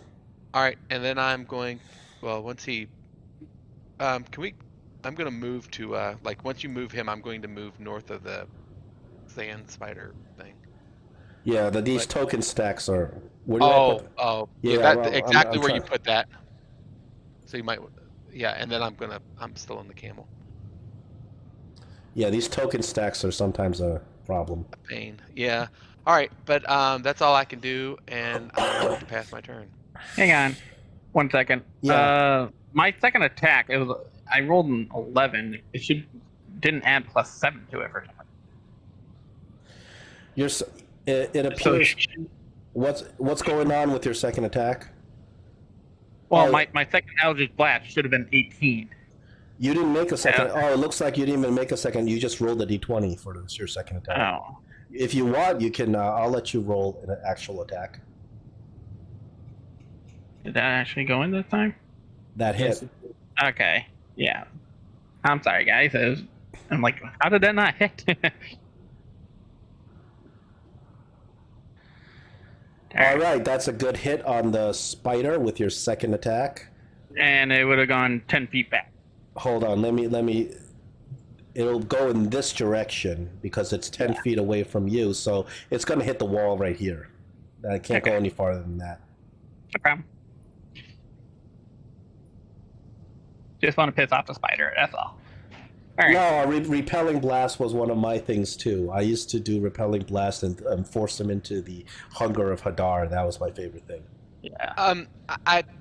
Alright, and then I'm going... Well, once he... I'm going to move to... like, once you move him, I'm going to move north of the sand spider thing. Yeah, these token stacks are... Where do I put them? Yeah, well, exactly I'm where you trying- put that. So you might... Yeah, and then I'm still on the camel. Yeah, these token stacks are sometimes a problem. A pain. Yeah. Alright, but that's all I can do, and I'm going to pass my turn. Hang on, 1 second. Yeah. My second attack, I rolled an 11. It didn't add +7 to it for some reason. It appears... What's going on with your second attack? Well, Oh. my second Eldritch Blast should have been 18. You didn't make a second... Yeah. Oh, it looks like you didn't even make a second. You just rolled a d20 for your second attack. Oh. If you want, you can... I'll let you roll an actual attack. Did that actually go in this time? That hit. Okay. Yeah. I'm sorry, guys. I'm like, how did that not hit? All right, that's a good hit on the spider with your second attack. And it would have gone 10 feet back. Hold on, let me. It'll go in this direction because it's 10 feet away from you, so it's going to hit the wall right here. I can't go any farther than that. No problem. Just want to piss off the spider, that's all. All right. No, repelling blast was one of my things too. I used to do repelling blast and force them into the hunger of Hadar. That was my favorite thing. Yeah.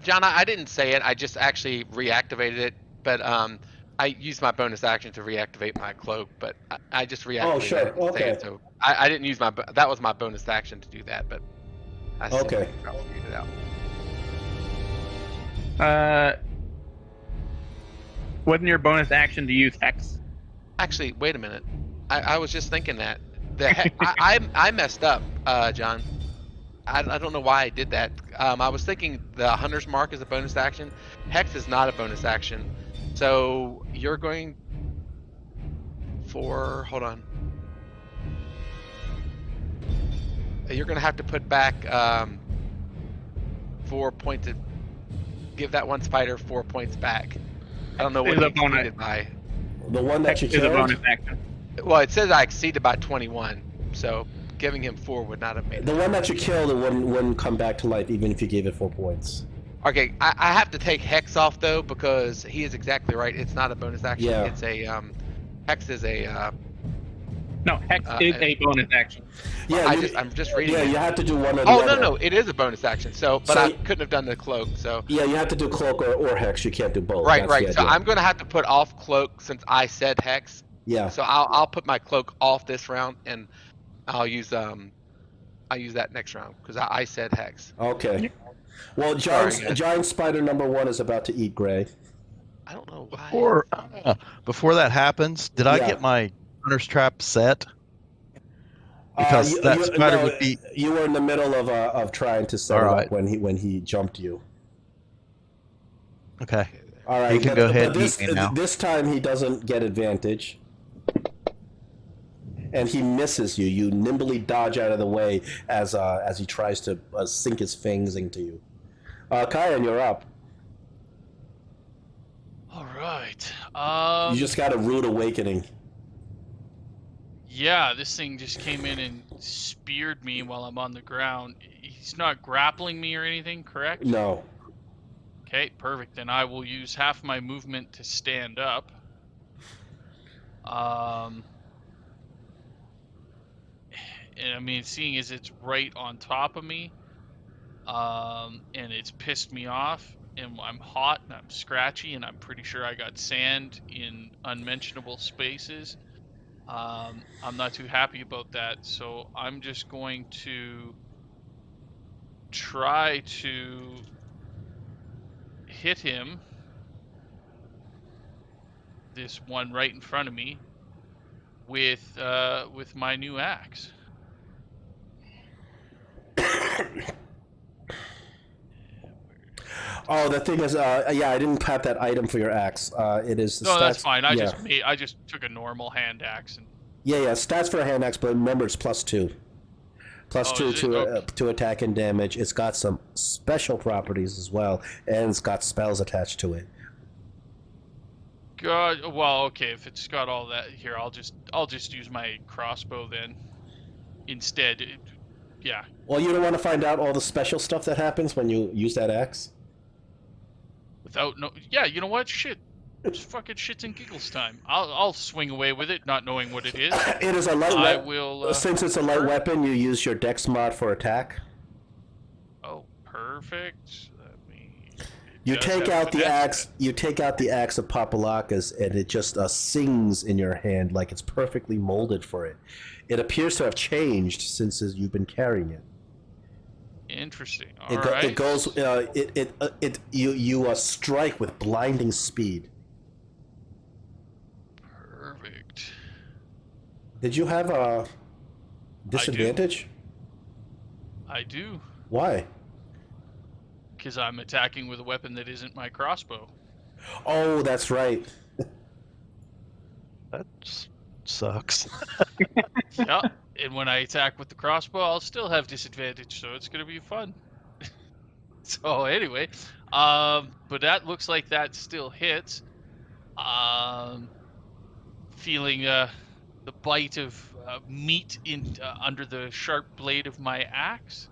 John, I didn't say it. I just actually reactivated it, but I used my bonus action to reactivate my cloak, but I just reactivated. Oh, sure. it. Okay. So I didn't use that was my bonus action to do that, but I Okay. figured it out. Wasn't your bonus action to use Hex? Actually, wait a minute. I was just thinking that I messed up, John. I don't know why I did that. I was thinking the Hunter's Mark is a bonus action. Hex is not a bonus action. So you're going for, hold on. You're going to have to put back 4 points to give that one spider 4 points back. I don't know what you exceeded by. The one that you Hex is a killed? bonus action. Well, it says I exceeded by 21, so giving him 4 would not have made The it. one that you killed, it wouldn't come back to life even if you gave it 4 points. Okay, I have to take Hex off though because he is exactly right. It's not a bonus action. Yeah. It's a Hex is a. No, Hex is a bonus action. Yeah, I'm just reading. yeah, it. you have to do one or the Oh other. no, it is a bonus action. So, but So- I couldn't have done the cloak. So. Yeah, you have to do cloak or hex. You can't do both. Right, That's right. the So idea. I'm gonna have to put off cloak since I said Hex. Yeah. So I'll put my cloak off this round and I'll use that next round because I said Hex. Okay. Well, Sorry, guys. giant spider number 1 is about to eat Gray. I don't know why. Before that happens, did I Yeah. get my hunter's trap set? Because that spider would be. You were in the middle of trying to set it Alright. up when he jumped you. Okay. All right. You can go ahead and this, eat me now. This time he doesn't get advantage. And he misses you. You nimbly dodge out of the way as he tries to sink his fangs into you. Kyan, you're up. All right. You just got a rude awakening. Yeah, this thing just came in and speared me while I'm on the ground. He's not grappling me or anything, correct? No. Okay, perfect. Then I will use half my movement to stand up. And I mean, seeing as it's right on top of me, and it's pissed me off, and I'm hot and I'm scratchy, and I'm pretty sure I got sand in unmentionable spaces. I'm not too happy about that, so I'm just going to try to hit him, this one right in front of me, with my new axe. Oh, the thing is, yeah, I didn't pat that item for your axe. It is the No, stats. that's fine. Yeah. I just took a normal hand axe and. Yeah, stats for a hand axe, but remember it's +2. +2 is it? to attack and damage. It's got some special properties as well, and it's got spells attached to it. God, well, okay. If it's got all that here, I'll just use my crossbow then. Instead, yeah. Well, you don't want to find out all the special stuff that happens when you use that axe? Without no, yeah. You know what? Shit. It's fucking shits and giggles time. I'll swing away with it, not knowing what it is. It is a light I weapon. will. Since it's a light sure. weapon, you use your dex mod for attack. Oh, perfect. Let me. You does take have out the finesse in axe. You take out the axe of Papalaka's, and it just sings in your hand like it's perfectly molded for it. It appears to have changed since you've been carrying it. Interesting. It, All right. it goes. You strike with blinding speed. Perfect. Did you have a disadvantage? I do, Why? because I'm attacking with a weapon that isn't my crossbow. Oh, that's right. That sucks. Yeah. And when I attack with the crossbow, I'll still have disadvantage, so it's gonna be fun. So anyway, but that looks like that still hits. Feeling the bite of meat in under the sharp blade of my axe.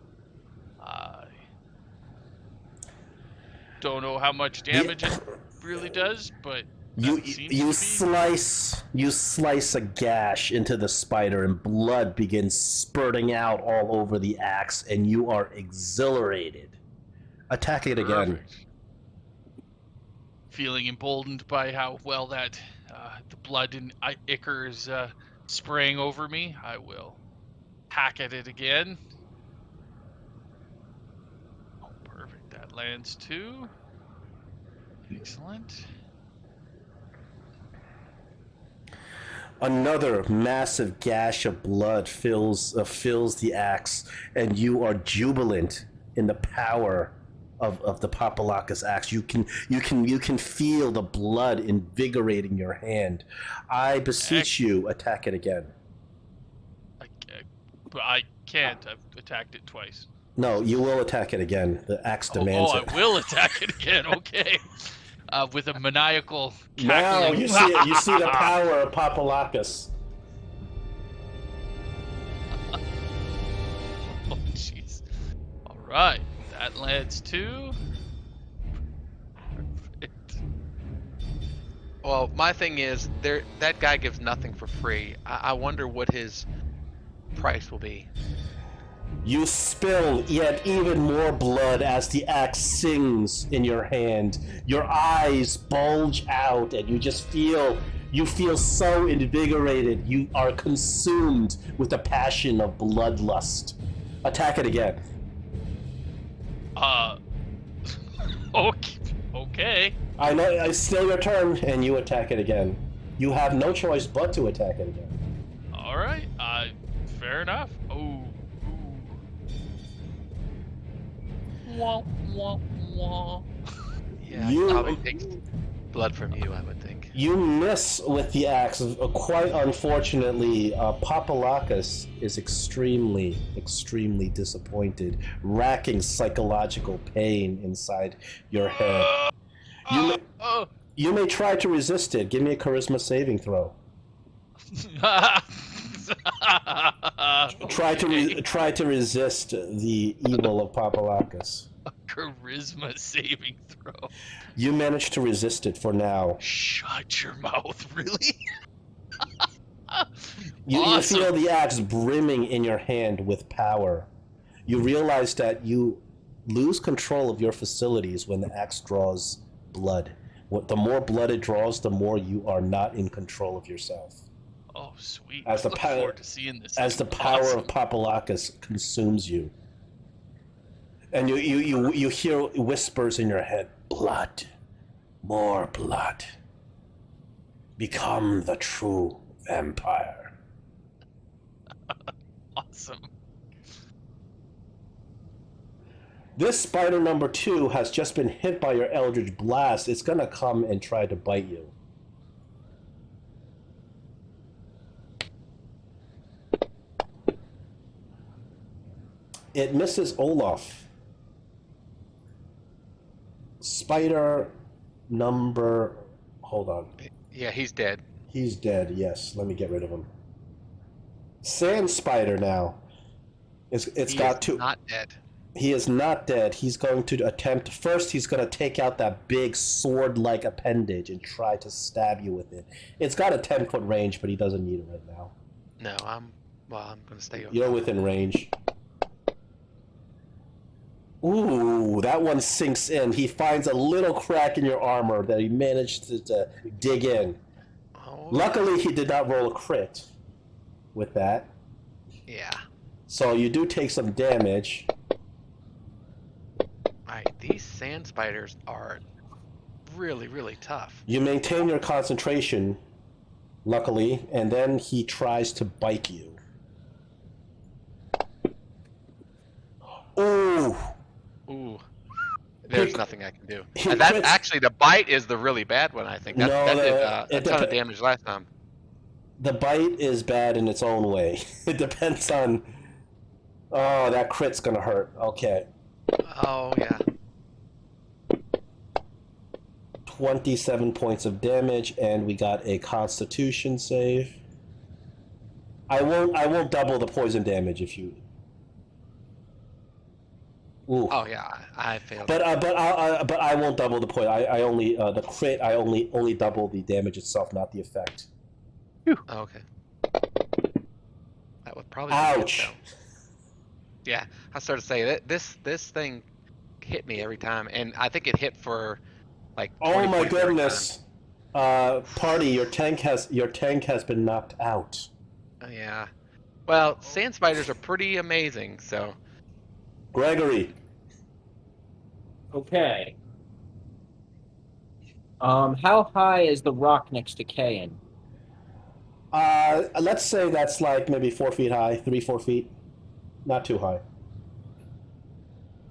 Don't know how much damage it really does, but that seems to be... you slice a gash into the spider, and blood begins spurting out all over the axe, and you are exhilarated. Attack it again. Perfect. Feeling emboldened by how well that the blood and ichor is spraying over me, I will hack at it again. Oh, perfect. That lands 2. Excellent. Another massive gash of blood fills the axe, and you are jubilant in the power of the Papalakis axe. You can feel the blood invigorating your hand. I beseech you, attack it again. But I can't. I've attacked it twice. No, you will attack it again. The axe demands it. I will attack it again. Okay. With a maniacal Now cackling. you see it. You see the power of Papalakis. Oh, jeez. All right. That lands 2. Perfect. Well, my thing is, that guy gives nothing for free. I wonder what his price will be. You spill yet even more blood as the axe sings in your hand. Your eyes bulge out, and you feel so invigorated. You are consumed with the passion of bloodlust. Attack it again. Okay. I know. It's still your turn, and you attack it again. You have no choice but to attack it again. All right. Fair enough. Oh. Wah, wah, wah. Yeah, he probably takes blood from you, I would think. You miss with the axe. Quite unfortunately, Papalakis is extremely, extremely disappointed, racking psychological pain inside your head. You may try to resist it. Give me a charisma saving throw. Try to resist the evil of Papalakis. A charisma saving throw. You managed to resist it for now. Shut your mouth, really? You Awesome. feel the axe brimming in your hand with power. You realize that you lose control of your facilities when the axe draws blood. The more blood it draws, the more you are not in control of yourself. Oh, sweet. As the Look power, forward to seeing this. as the power of Papalakis consumes you, and you hear whispers in your head: blood, more blood. Become the true vampire. Awesome. This spider number 2 has just been hit by your Eldritch Blast. It's gonna come and try to bite you. It misses Olaf. Spider number... Hold on. Yeah, he's dead. He's dead, yes. Let me get rid of him. Sand Spider now. It's got two... Not dead. He is not dead. He's going to attempt... First, he's going to take out that big sword-like appendage and try to stab you with it. It's got a 10-foot range, but he doesn't need it right now. No, I'm going to stay over. You're within range. Ooh, that one sinks in. He finds a little crack in your armor that he managed to dig in. Oh. Luckily, he did not roll a crit with that. Yeah. So you do take some damage. Alright, these sand spiders are really, really tough. You maintain your concentration, luckily, and then he tries to bite you. Ooh! Ooh. There's nothing I can do. he And that's crits- actually, the bite is the really bad one, I think. That did a ton of damage last time. The bite is bad in its own way. It depends on. Oh, that crit's gonna hurt. Okay. Oh yeah. 27 points of damage, and we got a Constitution save. I won't double the poison damage if you. Ooh. Oh yeah. I failed. But I won't double the point. I only the crit. I only double the damage itself, not the effect. Okay. That would probably be Ouch. good, though. Yeah, I started to say that this thing hit me every time, and I think it hit for like. Oh 20 my points every goodness. Party, your tank has been knocked out. time. Oh, yeah. Well, sand spiders are pretty amazing, so. Gregory. Okay. How high is the rock next to Kayan? Let's say that's like maybe 4 feet high, 3-4 feet, not too high.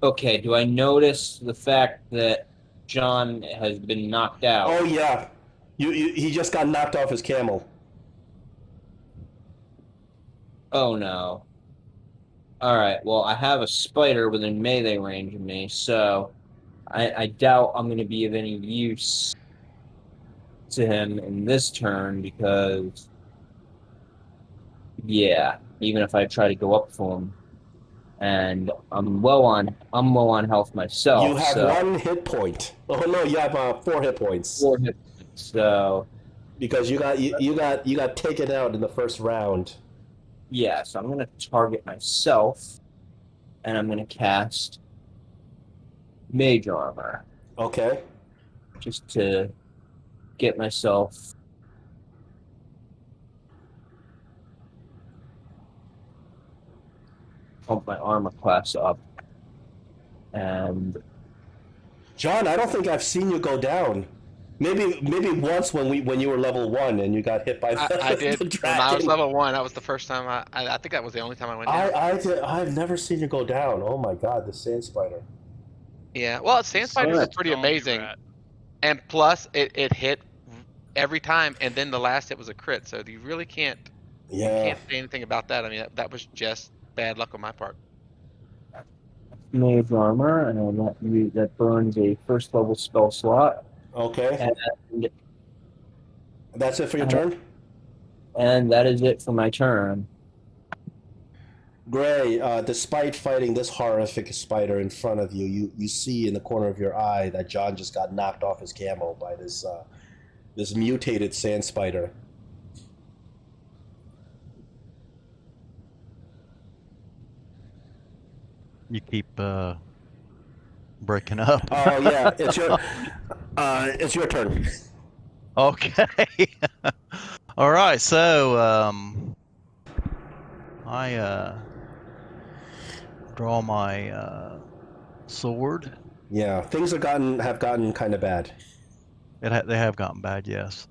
Okay, do I notice the fact that John has been knocked out? Oh yeah, he just got knocked off his camel. Oh no. Alright, well, I have a spider within melee range of me, so I doubt I'm going to be of any use to him in this turn because, yeah, even if I try to go up for him, and I'm low on health myself. You have so 1 hit point. Oh no, you have 4 hit points. 4 hit points, so Because you got taken out in the first round. yeah, so I'm going to target myself, and I'm going to cast Mage Armor, Okay. just to get myself pump my armor class up. And John, I don't think I've seen you go down. Maybe once when you were level 1 and you got hit by the, I did. the When I was dragon. level 1, that was the first time I think that was the only time I went down. I've never seen you go down. Oh my god, the sand spider. Yeah, well, sand spiders are pretty Zombie amazing. rat. And plus, it hit every time, and then the last hit was a crit, so you really can't Yeah. say anything about that. I mean, that was just bad luck on my part. Mage Armor, and that burns a first level spell slot. Okay. And That's it for your turn? And that is it for my turn. Gray, despite fighting this horrific spider in front of you, you see in the corner of your eye that John just got knocked off his camel by this mutated sand spider. You keep breaking up. Oh yeah, it's your turn. Okay. All right. So I draw my sword. Yeah, things have gotten kind of bad. They have gotten bad, yes.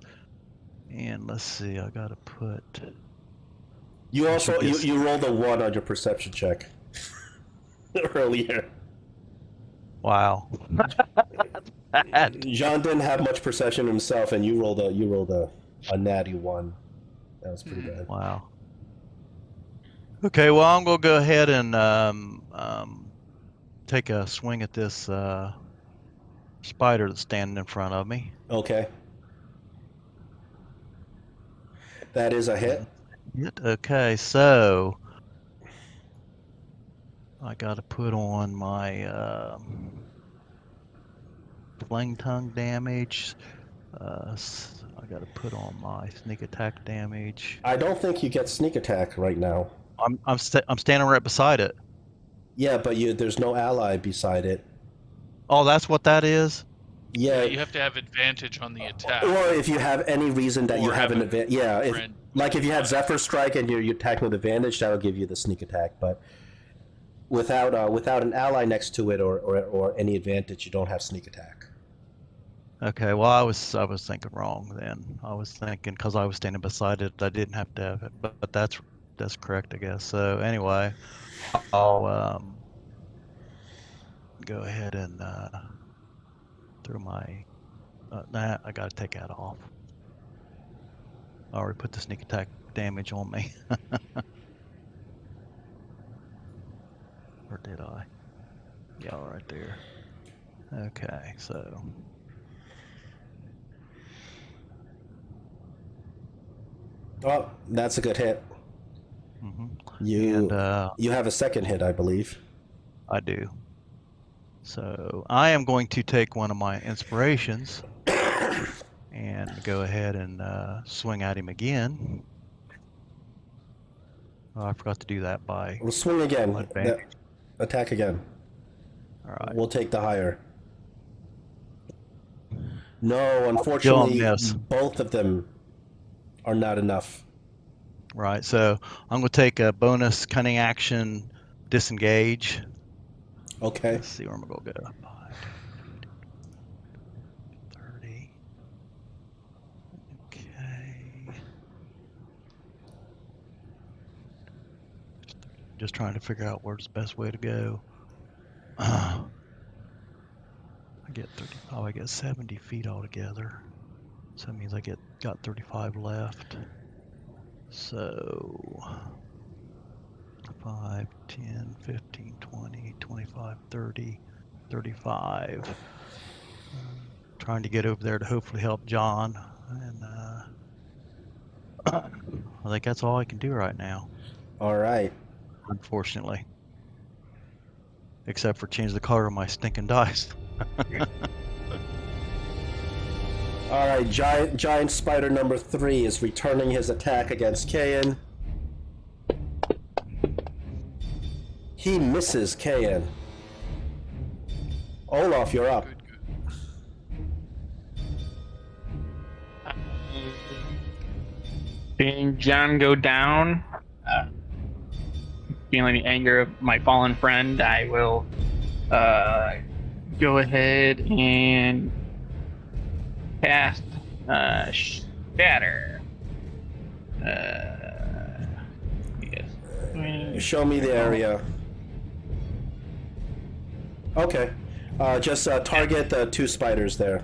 And let's see. I gotta put. You also should get- you rolled a 1 on your perception check earlier. Wow. Bad. Jean didn't have much perception himself, and you rolled a natty 1. That was pretty bad. Wow. Okay, well, I'm gonna go ahead and take a swing at this spider that's standing in front of me. Okay. That is a hit. Okay, so I gotta put on my fling tongue damage. I gotta put on my sneak attack damage. I don't think you get sneak attack right now. I'm standing right beside it. Yeah, but there's no ally beside it. Oh, that's what that is? Yeah. You have to have advantage on the attack. Or if you have any reason that you Or have have an a advantage. Yeah, friend like if you have nearby. Zephyr Strike and you're attacking with advantage, that'll give you the sneak attack. But without an ally next to it or any advantage, you don't have sneak attack. Okay, well, I was thinking wrong then. I was thinking because I was standing beside it, I didn't have to have it, but that's correct, I guess. So anyway, I'll go ahead and throw my. Nah, I gotta take that off. I already put the sneak attack damage on me. Or did I? Yeah, right there. Okay, so Oh, that's a good hit. You and you have a second hit, I believe. I do. So I am going to take one of my inspirations and go ahead and swing at him again. Oh, I forgot to do that by We'll swing again. advantage. Attack again. All right. We'll take the higher. No, Still a unfortunately, miss. both of them are not enough. Right. So I'm going to take a bonus cunning action, disengage. Okay. Let's see where I'm going to go. 5, 30. Okay. Just trying to figure out where's the best way to go. I get 35. I get 70 feet altogether. So that means I got 35 left. So 5, 10, 15, 20, 25, 30, 35. Trying to get over there to hopefully help John. And I think that's all I can do right now, All right. unfortunately. Except for change the color of my stinking dice. All right. Giant spider number 3 is returning his attack against Kayan. He misses Kayan. Olaf, you're up. Good, good. Seeing John go down, feeling the anger of my fallen friend, I will go ahead and cast Shatter. Yes. Show me the area. Okay. Just target the 2 spiders there.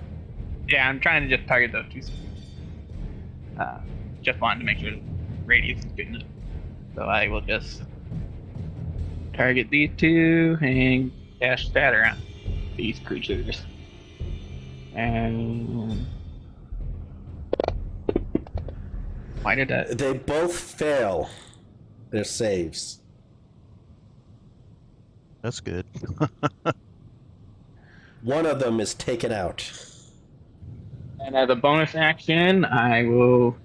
Yeah, I'm trying to just target those 2. Just wanted to make sure the radius is good enough. So I will just target these 2 and cast Shatter on these creatures. And why did that? They both fail their saves. That's good. One of them is taken out. And as a bonus action, I will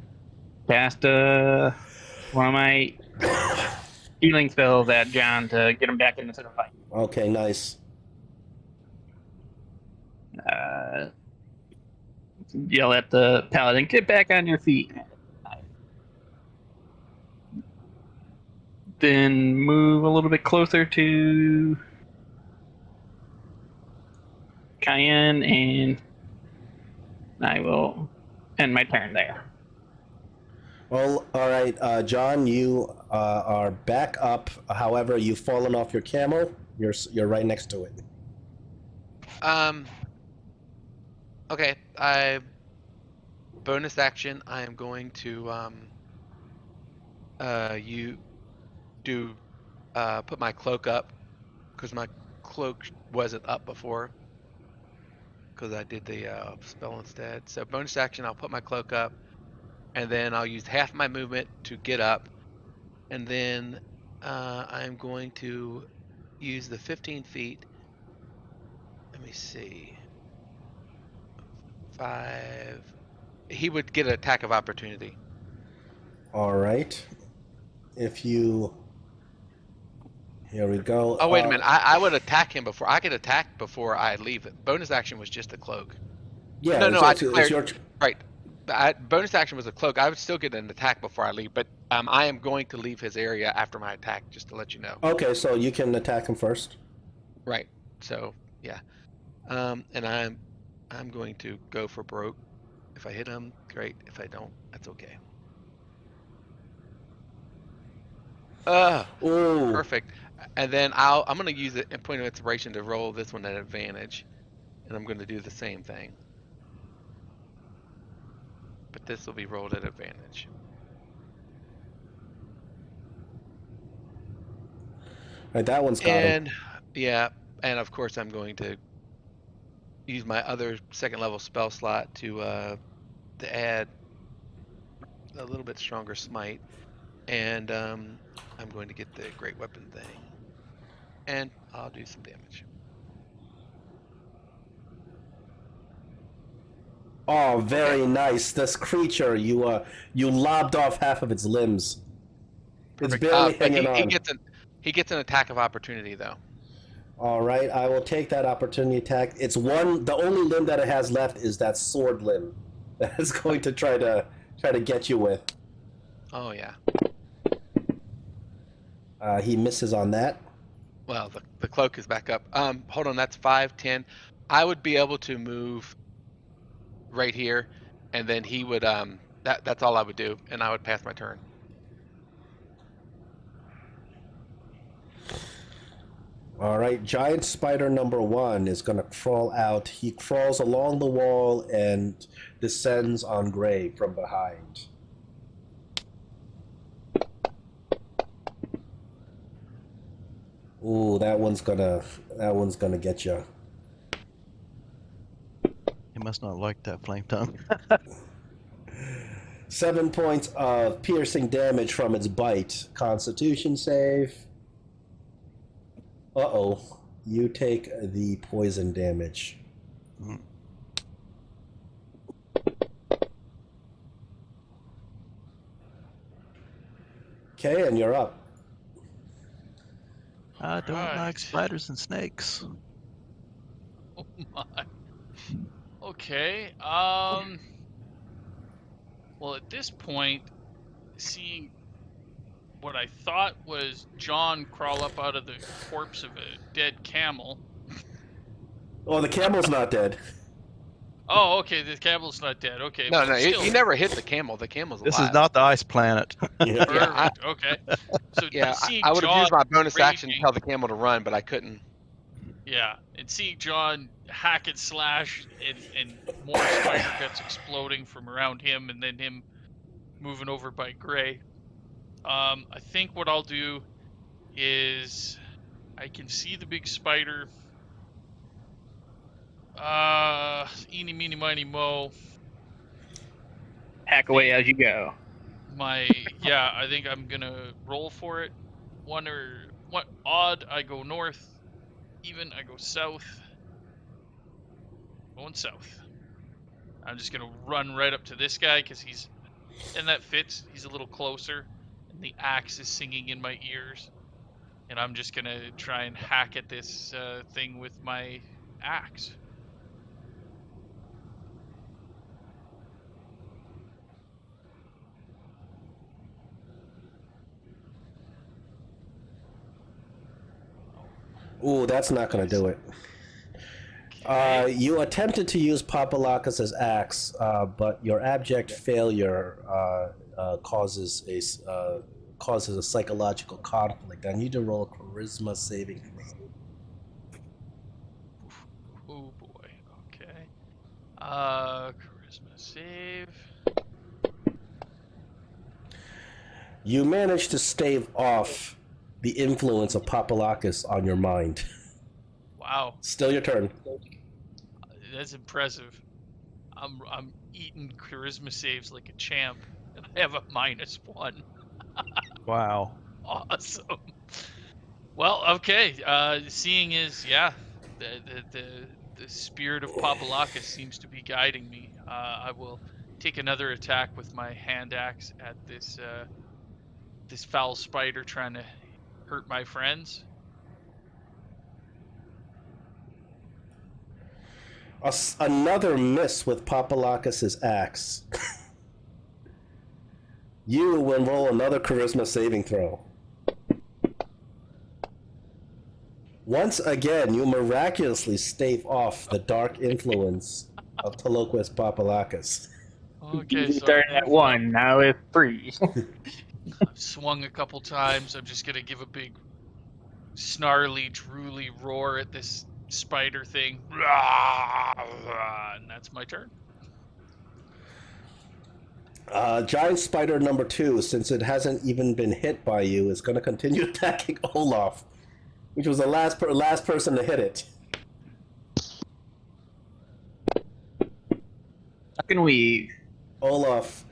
cast one of my healing spells at John to get him back into the fight. Okay, nice. Yell at the paladin, get back on your feet. Then move a little bit closer to Cayenne, and I will end my turn there. Well, all right, John, you are back up. However, you've fallen off your camel. You're right next to it. Okay. Bonus action. I am going to put my cloak up because my cloak wasn't up before because I did the spell instead. So bonus action, I'll put my cloak up, and then I'll use half my movement to get up, and then I'm going to use the 15 feet. Let me see. 5. He would get an attack of opportunity. All right. If you... Here we go. Oh, wait a minute. I would attack him before. I could attack before I leave. Bonus action was just a cloak. Yeah, No, I it's declared, your... right. Bonus action was a cloak. I would still get an attack before I leave, but I am going to leave his area after my attack, just to let you know. Okay, so you can attack him first. Right. So, yeah. And I'm going to go for broke. If I hit him, great. If I don't, that's okay. Ooh. Perfect. And then I'm going to use it in point of inspiration to roll this one at advantage, and I'm going to do the same thing. but this will be rolled at advantage. Right, that one's got him. And yeah, and of course I'm going to use my other second level spell slot to add a little bit stronger smite, and I'm going to get the great weapon thing, and I'll do some damage. Oh, very nice. This creature, you lobbed off half of its limbs. It's Perfect. barely But hanging on. he gets an attack of opportunity though. All right, I will take that opportunity attack. It's the only limb that it has left is that sword limb that it's going to try to get you with. Oh yeah. He misses on that. Well, the cloak is back up. Hold on, that's 5, 10. I would be able to move right here, and then he would that's all I would do, and I would pass my turn. All right, giant spider number 1 is going to crawl out. He crawls along the wall and descends on Gray from behind. Ooh, that one's gonna get you. He must not like that flame tongue. 7 points of piercing damage from its bite. Constitution save. Uh-oh. You take the poison damage. Mhm. Okay, and you're up. I don't Right. like spiders and snakes. Oh my. Okay. Well, at this point, seeing what I thought was John crawl up out of the corpse of a dead camel. Oh, the camel's not dead. Oh, okay. The camel's not dead. Okay. No, but no, still, he never hit the camel. The camel's alive. This is not the ice planet. Yeah. Perfect. Okay. So Yeah, seeing I would have John used my bonus action to raging- tell the camel to run, but I couldn't. Yeah, and seeing John hack and slash, and more spider guts exploding from around him, and then him moving over by Gray. I think what I'll do is I can see the big spider. Eeny, meeny, miny, mo. Hack away as you go. I think I'm gonna roll for it. What odd? I go north. Even I go south. Going south. I'm just gonna run right up to this guy because that fits. He's a little closer, and the axe is singing in my ears, and I'm just gonna try and hack at this thing with my axe. Ooh, that's not going to do it. Okay. You attempted to use Papalakis' axe, but your abject failure causes a psychological conflict. I need to roll a charisma saving throw. Oh boy. Okay. Charisma save. You managed to stave off the influence of Papalakis on your mind. Wow, Still your turn. that's impressive. I'm eating charisma saves like a champ, and I have a -1. Wow. Awesome. Well, okay. Seeing is the spirit of Papalakis seems to be guiding me. I will take another attack with my hand axe at this foul spider trying to hurt my friends. Another miss with Papalakis' axe. You will roll another charisma saving throw. Once again, you miraculously stave off the dark influence of Taloquis Papalakis. Okay, You so started at 1, now it's 3. I've swung a couple times. I'm just gonna give a big snarly, drooly roar at this spider thing. And that's my turn. Giant spider number 2, since it hasn't even been hit by you, is going to continue attacking Olaf, which was the last person to hit it. I can weave. Olaf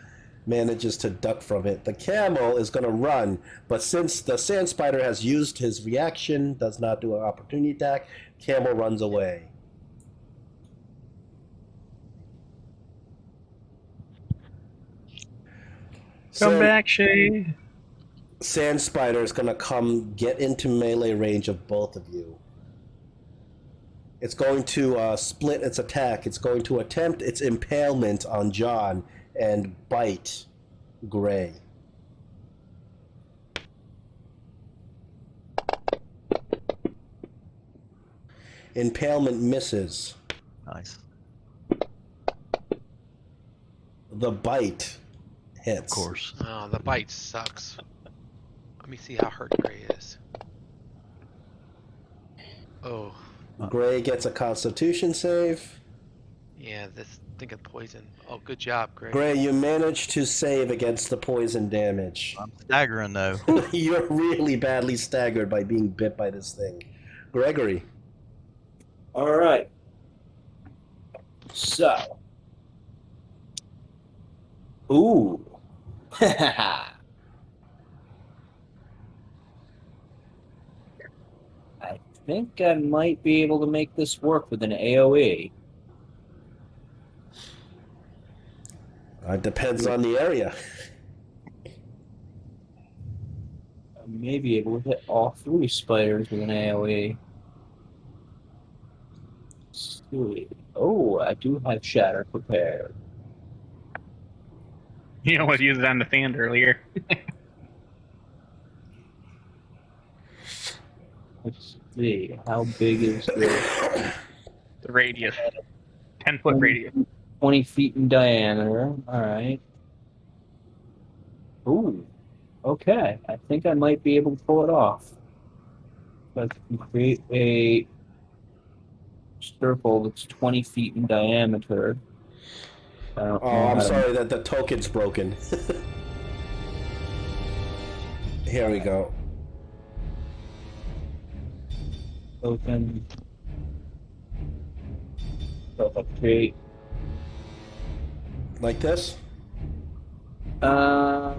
manages to duck from it. The camel is going to run, but since the sand spider has used his reaction, does not do an opportunity attack, camel runs away. Come back, Shade. Sand spider is going to come get into melee range of both of you. It's going to split its attack. It's going to attempt its impalement on John and bite Gray. Impalement misses. Nice. The bite hits. Of course. Oh, the bite sucks. Let me see how hurt Gray is. Oh, Gray gets a Constitution save. yeah, this think of poison. Oh, good job, Gray. Gray, you managed to save against the poison damage. I'm staggering though. You're really badly staggered by being bit by this thing. Gregory. All right. So. Ooh. I think I might be able to make this work with an AoE. It depends on the area. I may be able to hit all 3 spiders with an AoE. Let's see. Oh, I do have Shatter prepared. You almost used it on the sand earlier. Let's see. How big is this? The radius. 10-foot radius. 20 feet in diameter. All right. Ooh. Okay. I think I might be able to pull it off. Let's create a circle that's 20 feet in diameter. Oh, I'm sorry that the token's broken. Here we go. Token. So if I create. Like this? Yeah,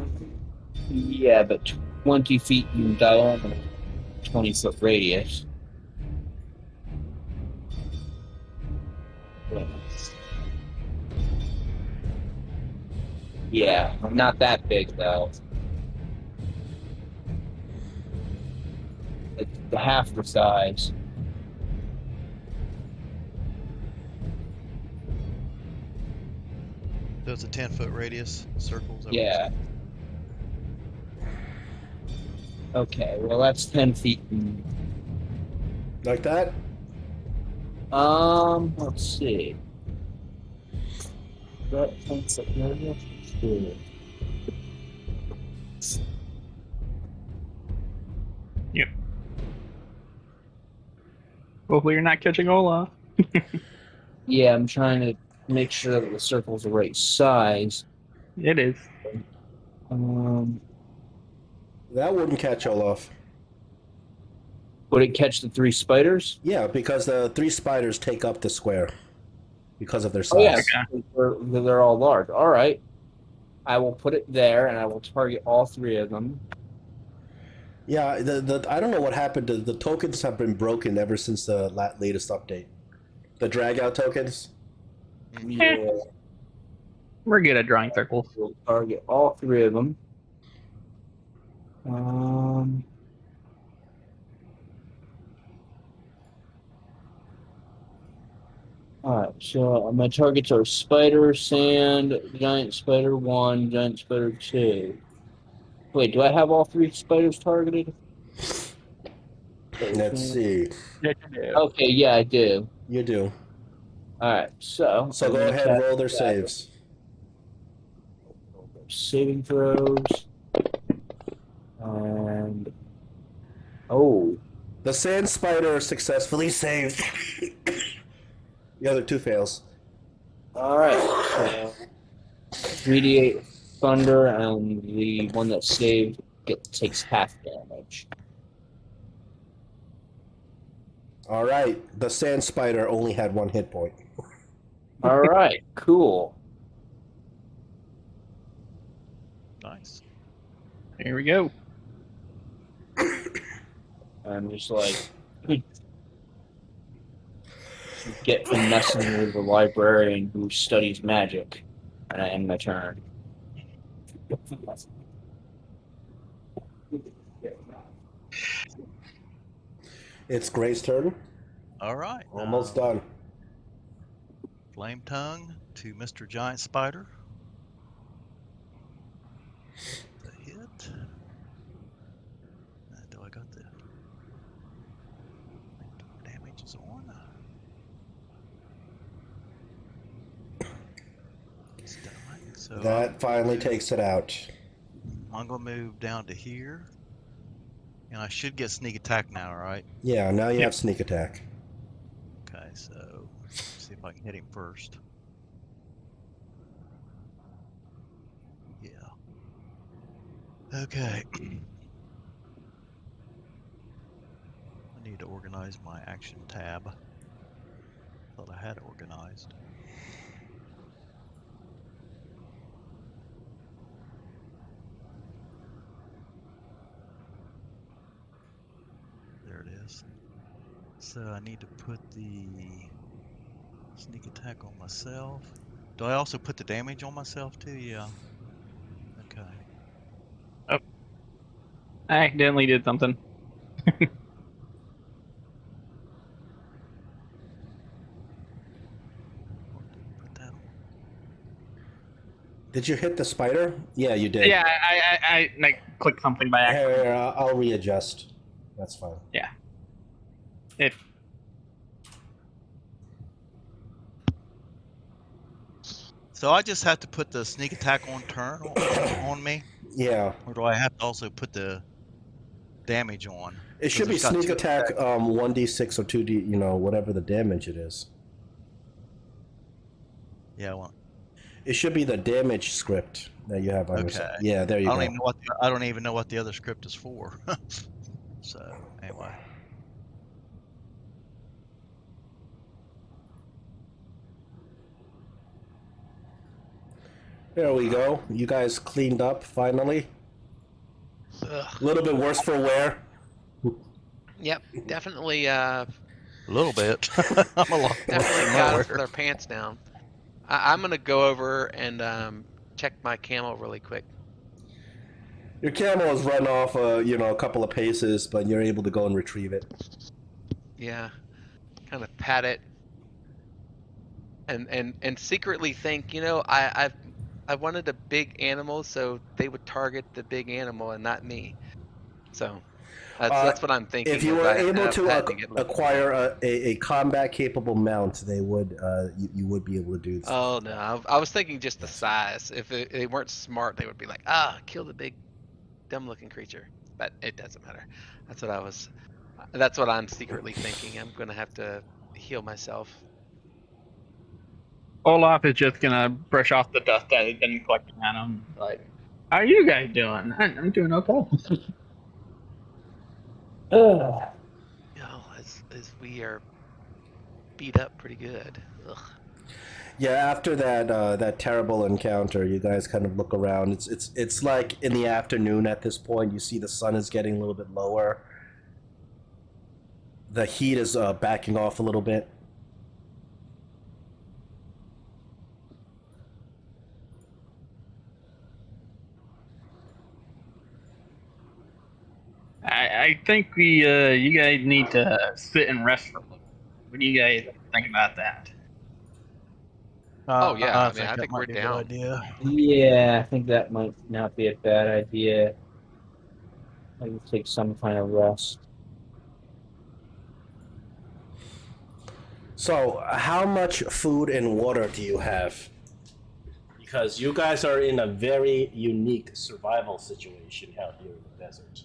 but 20 feet in diameter, 20-foot radius. Yeah, not that big though. It's half the size. So it's a 10-foot radius circles. Yeah. Okay, well that's 10 feet. Like that? Let's see. That 10-foot radius. Let's see. Yep. Hopefully you're not catching Olaf. Yeah, I'm trying to make sure that the circle's the right size. It is. That wouldn't catch Olaf. Would it catch the 3 spiders? Yeah, because the 3 spiders take up the square because of their size. Oh, yeah, they're all large. All right. I will put it there, and I will target all 3 of them. Yeah, I don't know what happened. The tokens have been broken ever since the latest update. The drag out tokens. Yeah. We're good at drawing circles. We'll target all 3 of them. Alright, so my targets are spider, sand, giant spider 1, giant spider 2. Wait, do I have all 3 spiders targeted? Let's see. Okay, yeah, I do. You do. Alright, so So go ahead and roll their saves. Saving throws. And oh, The sand spider successfully saved. The other 2 fails. all right. So 3d8 thunder, and the one that saved takes half damage. All right. The sand spider only had 1 hit point. All right, cool. Nice. Here we go. I'm just like, get from messing with the librarian who studies magic, and I end my turn. It's Gray's turn. All right. Almost done. Flame tongue to Mr. Giant Spider. The hit. Do I got the damage is on? It's dying, so That finally takes it out. I'm gonna move down to here, and I should get sneak attack now, right? Yeah, now you have sneak attack. Okay, so let's see if I can hit him first. Yeah. Okay. I need to organize my action tab. Thought I had it organized. There it is. So I need to put the sneak attack on myself. Do I also put the damage on myself too? Yeah. Okay. I accidentally did something. Put that on. Did you hit the spider? Yeah, you did. Yeah, I like clicked something by accident. Here, I'll readjust. That's fine. It So I just have to put the sneak attack on turn on me, Yeah. or do I have to also put the damage on? It should be it's got sneak two attack attacks. 1d6 or 2d, whatever the damage it is. Yeah, well, It should be the damage script that you have on your Okay. side. Yeah, there I you don't go. even know what I don't even know what the other script is for. So anyway, There we go. You guys cleaned up finally. Ugh. A little bit worse for wear. Yep, definitely. a little bit. I'm a lot Definitely worse got than us with nowhere. our pants down. I'm gonna go over and check my camo really quick. Your camel has run off, a couple of paces, but you're able to go and retrieve it. Yeah, kind of pat it, and secretly think, I wanted a big animal, so they would target the big animal and not me. So that's what I'm thinking. If you as were I end able up to patting it like- acquire a combat capable mount, they would you would be able to do this. Oh no, I was thinking just the size. If they weren't smart, they would be like, kill the big, dumb-looking creature. But it doesn't matter. That's what I'm secretly thinking. I'm gonna have to heal myself. Olaf is just gonna brush off the dust that had been collecting on him. Like, how are you guys doing? I'm doing okay. As we are beat up pretty good. Ugh. Yeah, after that terrible encounter, you guys kind of look around. It's like in the afternoon at this point. You see the sun is getting a little bit lower. The heat is backing off a little bit. I think you guys need to sit and rest for a little. What do you guys think about that? Oh, yeah, I that think might we're be a good down. idea. Yeah, I think that might not be a bad idea. I can take some kind of rest. So, how much food and water do you have? Because you guys are in a very unique survival situation out here in the desert.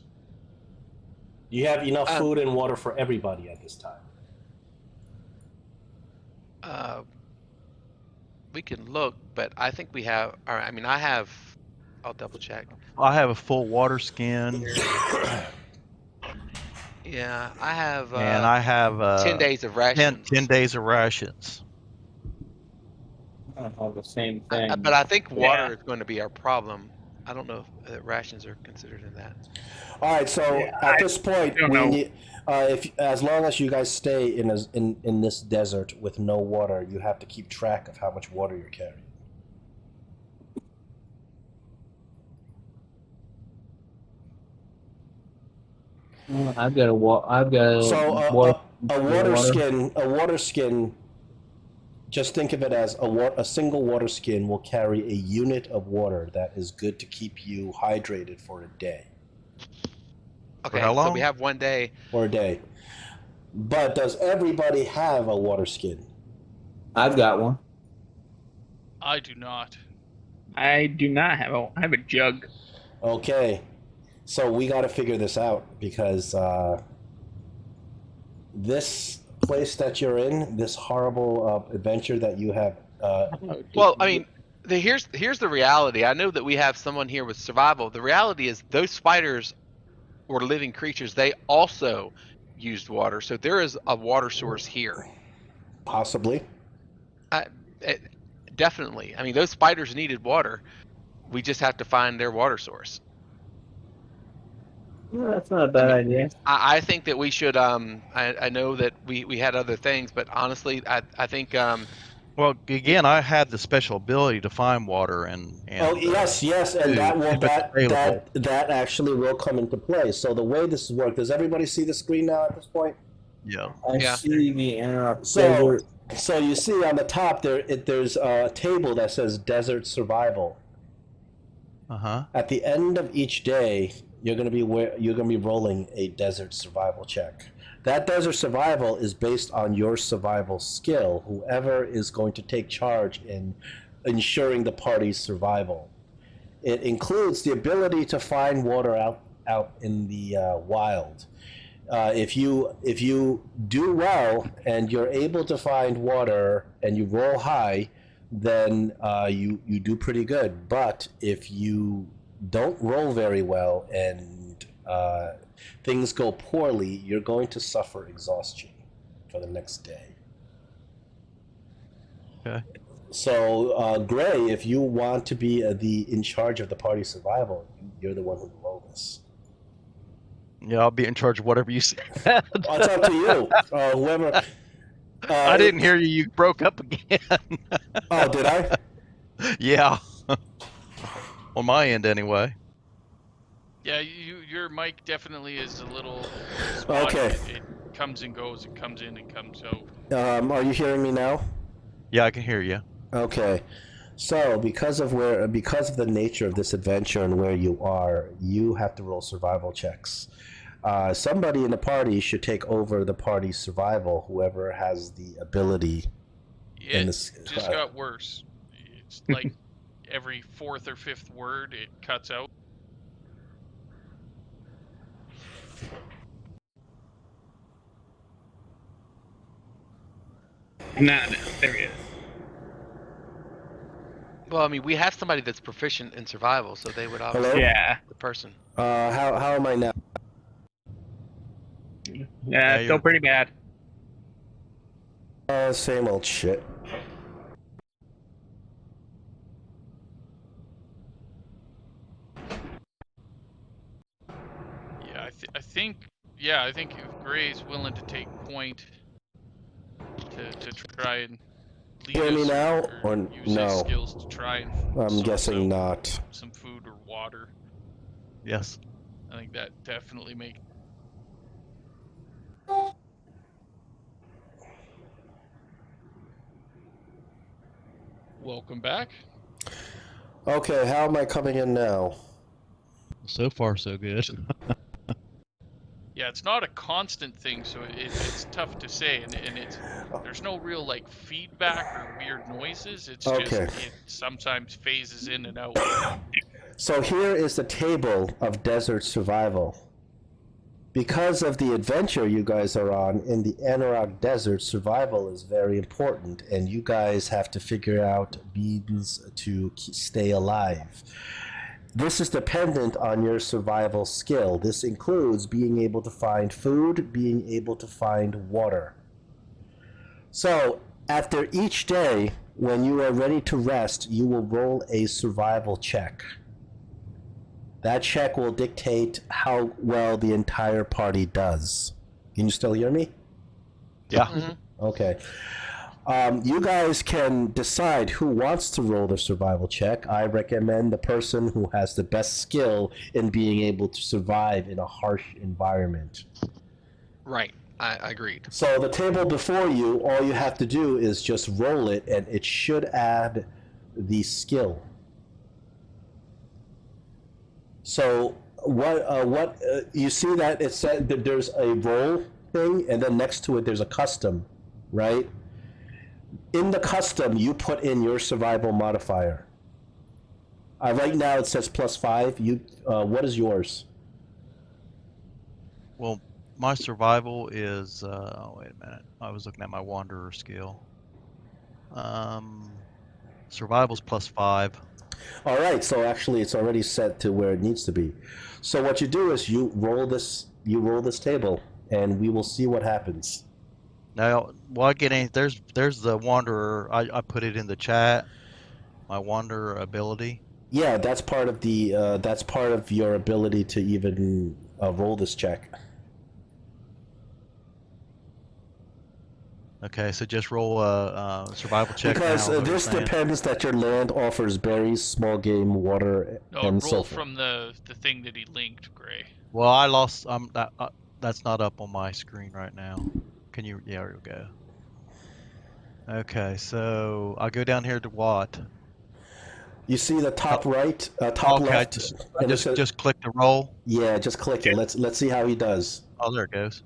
You have enough food and water for everybody at this time. We can look, but I think we have. I have I'll double check. I have a full water skin, Yeah, I have and I have 10 days of rations. 10 days of rations. I don't have the same thing. But I think water Yeah. is going to be our problem. I don't know if rations are considered in that. All right, so Yeah, at this point, don't we know. need, if as long as you guys stay in this desert with no water, you have to keep track of how much water you're carrying. I've got a So water, a water skin. Just think of it as a single water skin will carry a unit of water that is good to keep you hydrated for a day. Okay, how so long? we have 1 day. But does everybody have a water skin? I've got one. I do not. I do not have I have a jug. Okay, so we got to figure this out because this place that you're in, this horrible adventure that you have. Well, I mean, here's the reality. I know that we have someone here with survival. The reality is those spiders were living creatures. They also used water, so there is a water source here. Possibly. Definitely. I mean, those spiders needed water. We just have to find their water source. No, that's not a bad idea. I think that we should. I know that we had other things, but honestly, I think. Well, again, I had the special ability to find water and Oh yes, and food that will if it's available. that actually will come into play. So the way this is worked, does everybody see the screen now at this point? Yeah. I Yeah. see the Anauroch So, desert. so you see on the top there's a table that says Desert Survival. At the end of each day, you're going to be rolling a Desert Survival check. That Desert Survival is based on your survival skill. Whoever is going to take charge in ensuring the party's survival. It includes the ability to find water out in the wild. If you do well and you're able to find water and you roll high, then you do pretty good. But if you don't roll very well and things go poorly, you're going to suffer exhaustion for the next day. Okay. So, Gray, if you want to be in charge of the party survival, you're the one who will roll this. Yeah, I'll be in charge of whatever you said. It's up to you. Whoever. I didn't hear you. You broke up again. Oh, did I? Yeah. On my end, anyway. Yeah, your mic definitely is a little spotty. Okay. It comes and goes. It comes in and comes out. Are you hearing me now? Yeah, I can hear you. Okay. So, because of the nature of this adventure and where you are, you have to roll survival checks. Somebody in the party should take over the party's survival. Whoever has the ability. It just got worse. It's like every fourth or fifth word it cuts out. No, there he is. Well, I mean, we have somebody that's proficient in survival, so they would obviously Hello? Yeah. the person. How am I now? Yeah, still you're- pretty bad. Same old shit. Yeah, I think if Gray's willing to take point to try and lead Hear me us now, or use his no? skills to try and I'm sort guessing out not. some food or water. Yes. I think that definitely make. Welcome back. Okay, how am I coming in now? So far, so good. Yeah, it's not a constant thing, so it's tough to say, and there's no real like feedback or weird noises. It's just Okay. it sometimes phases in and out. So here is the table of desert survival. Because of the adventure you guys are on in the Anauroch Desert, survival is very important, and you guys have to figure out means to stay alive. This is dependent on your survival skill. This includes being able to find food, being able to find water. So, after each day, when you are ready to rest, you will roll a survival check. That check will dictate how well the entire party does. Can you still hear me? Yeah. Mm-hmm. Okay. You guys can decide who wants to roll the survival check. I recommend the person who has the best skill in being able to survive in a harsh environment. Right. I agreed. So the table before you, all you have to do is just roll it, and it should add the skill. So what you see that it said that there's a roll thing, and then next to it there's a custom, right? In the custom, you put in your survival modifier. Right now it says +5. You, what is yours? Well, my survival is. Oh, wait a minute. I was looking at my wanderer skill. Survival's +5. All right, so actually it's already set to where it needs to be. So what you do is you roll this table, and we will see what happens. Now, will I get any? There's the wanderer. I put it in the chat. My wanderer ability. Yeah, that's part of the that's part of your ability to even roll this check. Okay, so just roll a survival check. Because now, this depends that your land offers berries, small game, water, No, and roll so forth. from the thing that he linked, Gray. Well, I lost. That's not up on my screen right now. Can you? Yeah, there we go. Okay, so I'll go down here to what? You see the top right, top Okay, left. just click the roll. Yeah, just click it. Let's see how he does. Oh, there it goes.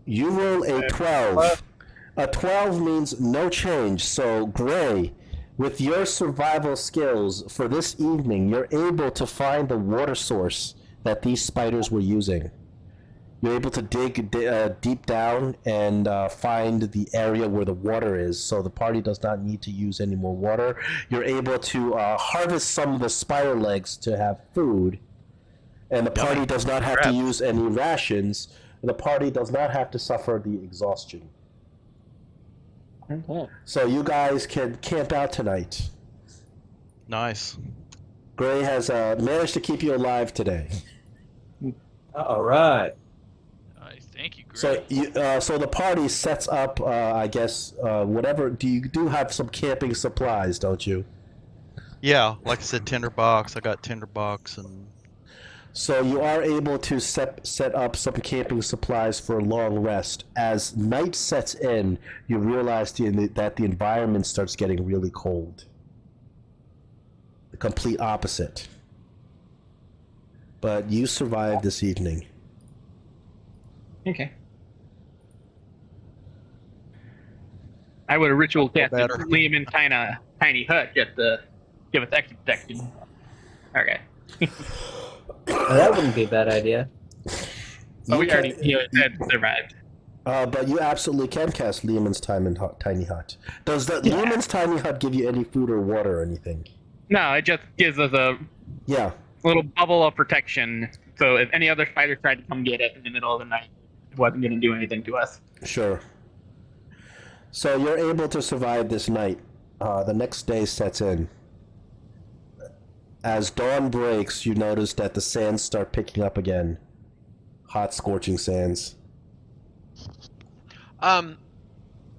You roll a 12. A 12 means no change. So, Gray, with your survival skills for this evening, you're able to find the water source that these spiders were using. You're able to dig deep down and find the area where the water is, so the party does not need to use any more water. You're able to harvest some of the spider legs to have food, and the party does not have to use any rations. The party does not have to suffer the exhaustion. Okay. So you guys can camp out tonight. Nice. Gray has managed to keep you alive today. All right. Nice, thank you, Gray. So the party sets up, I guess, whatever. You do have some camping supplies, don't you? Yeah, like I said, tinderbox. I got tinderbox and. So you are able to set up some camping supplies for a long rest. As night sets in, you realize that the environment starts getting really cold. The complete opposite. But you survived this evening. Okay. I would have ritual casted Liam in tiny hut just to give us extra protection. Okay. That wouldn't be a bad idea. But we already had survived. But you absolutely can cast Lehman's Tiny Hut. Does Lehman's Tiny Hut give you any food or water or anything? No, it just gives us a little bubble of protection. So if any other spider tried to come get us in the middle of the night, it wasn't going to do anything to us. Sure. So you're able to survive this night. The next day sets in. As dawn breaks, you notice that the sands start picking up again. Hot, scorching sands. Do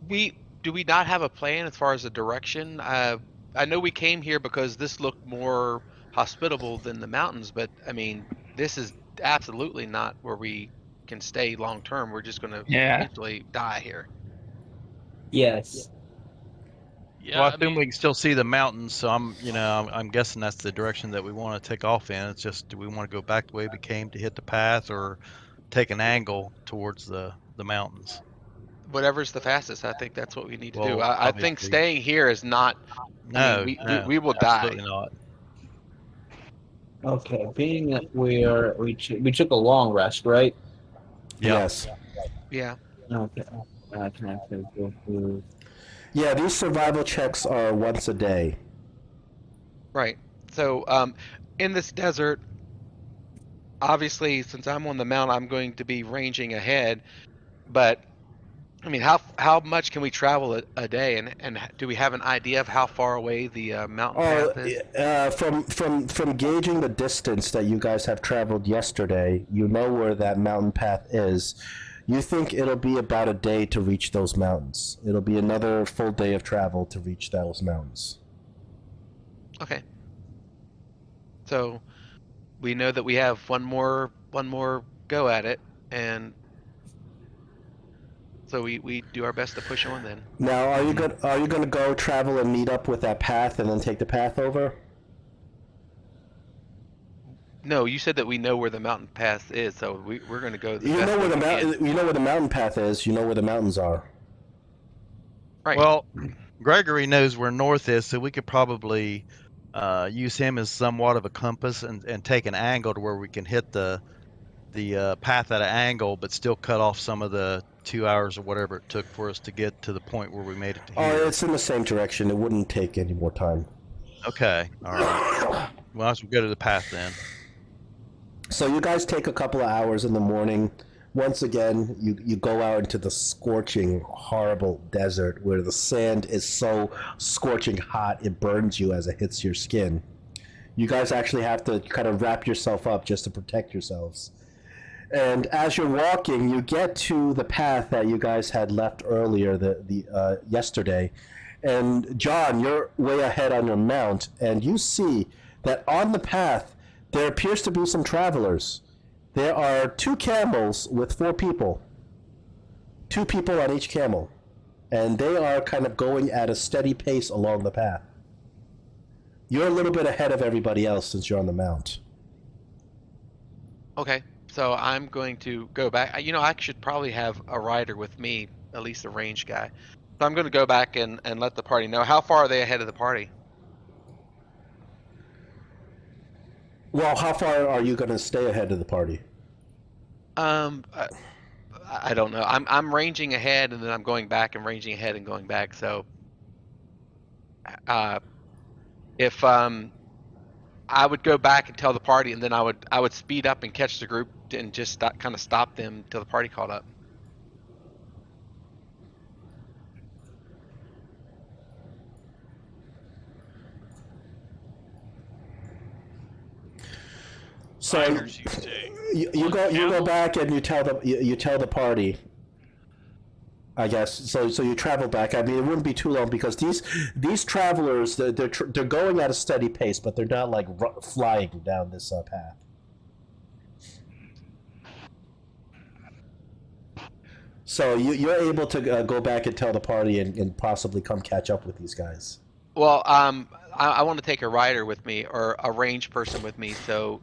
we not have a plan as far as the direction? I know we came here because this looked more hospitable than the mountains, but I mean, this is absolutely not where we can stay long term. We're just going to eventually die here. Yes. Yeah, Well, I assume we can still see the mountains, so I'm guessing that's the direction that we want to take off in. It's just, do we want to go back the way we came to hit the path, or take an angle towards the mountains? Whatever's the fastest, I think that's what we need to do. Well, I think staying here is not. No, we will die. absolutely not. Okay, being that we took a long rest, right? Yeah. Yes. Yeah. Okay. I can go through. Yeah, these survival checks are once a day. Right. So, in this desert, obviously, since I'm on the mount, I'm going to be ranging ahead. But I mean, how much can we travel a day, and do we have an idea of how far away the mountain Oh, path is? from gauging the distance that you guys have traveled yesterday, you know where that mountain path is. You think it'll be about a day to reach those mountains. It'll be another full day of travel to reach those mountains. Okay. So we know that we have one more go at it, and so we do our best to push on then. Now, are you gonna go travel and meet up with that path and then take the path over? No, you said that we know where the mountain path is, so we're going to go. You know where the mountain path is. You know where the mountains are. Right. Well, Gregory knows where north is, so we could probably use him as somewhat of a compass and take an angle to where we can hit the path at an angle, but still cut off some of the 2 hours or whatever it took for us to get to the point where we made it to here. Oh, it's in the same direction. It wouldn't take any more time. Okay, all right. Well, as we go to the path then. So you guys take a couple of hours in the morning. Once again, you go out into the scorching, horrible desert where the sand is so scorching hot it burns you as it hits your skin. You guys actually have to kind of wrap yourself up just to protect yourselves. And as you're walking, you get to the path that you guys had left earlier yesterday. And John, you're way ahead on your mount, and you see that on the path there appears to be some travelers. There are 2 camels with 4 people. 2 people on each camel. And they are kind of going at a steady pace along the path. You're a little bit ahead of everybody else since you're on the mount. Okay, so I'm going to go back. You know, I should probably have a rider with me, at least a range guy. So I'm going to go back and let the party know. How far are they ahead of the party? Well, how far are you going to stay ahead of the party? I don't know. I'm ranging ahead, and then I'm going back and ranging ahead and going back. So, if I would go back and tell the party, and then I would speed up and catch the group and just kind of stop them till the party caught up. So Miners, you stay. you go back and you tell the party, I guess. So you travel back. I mean, it wouldn't be too long because these travelers they're going at a steady pace, but they're not like flying down this path. So you're able to go back and tell the party and possibly come catch up with these guys. Well, I want to take a rider with me or a range person with me. So,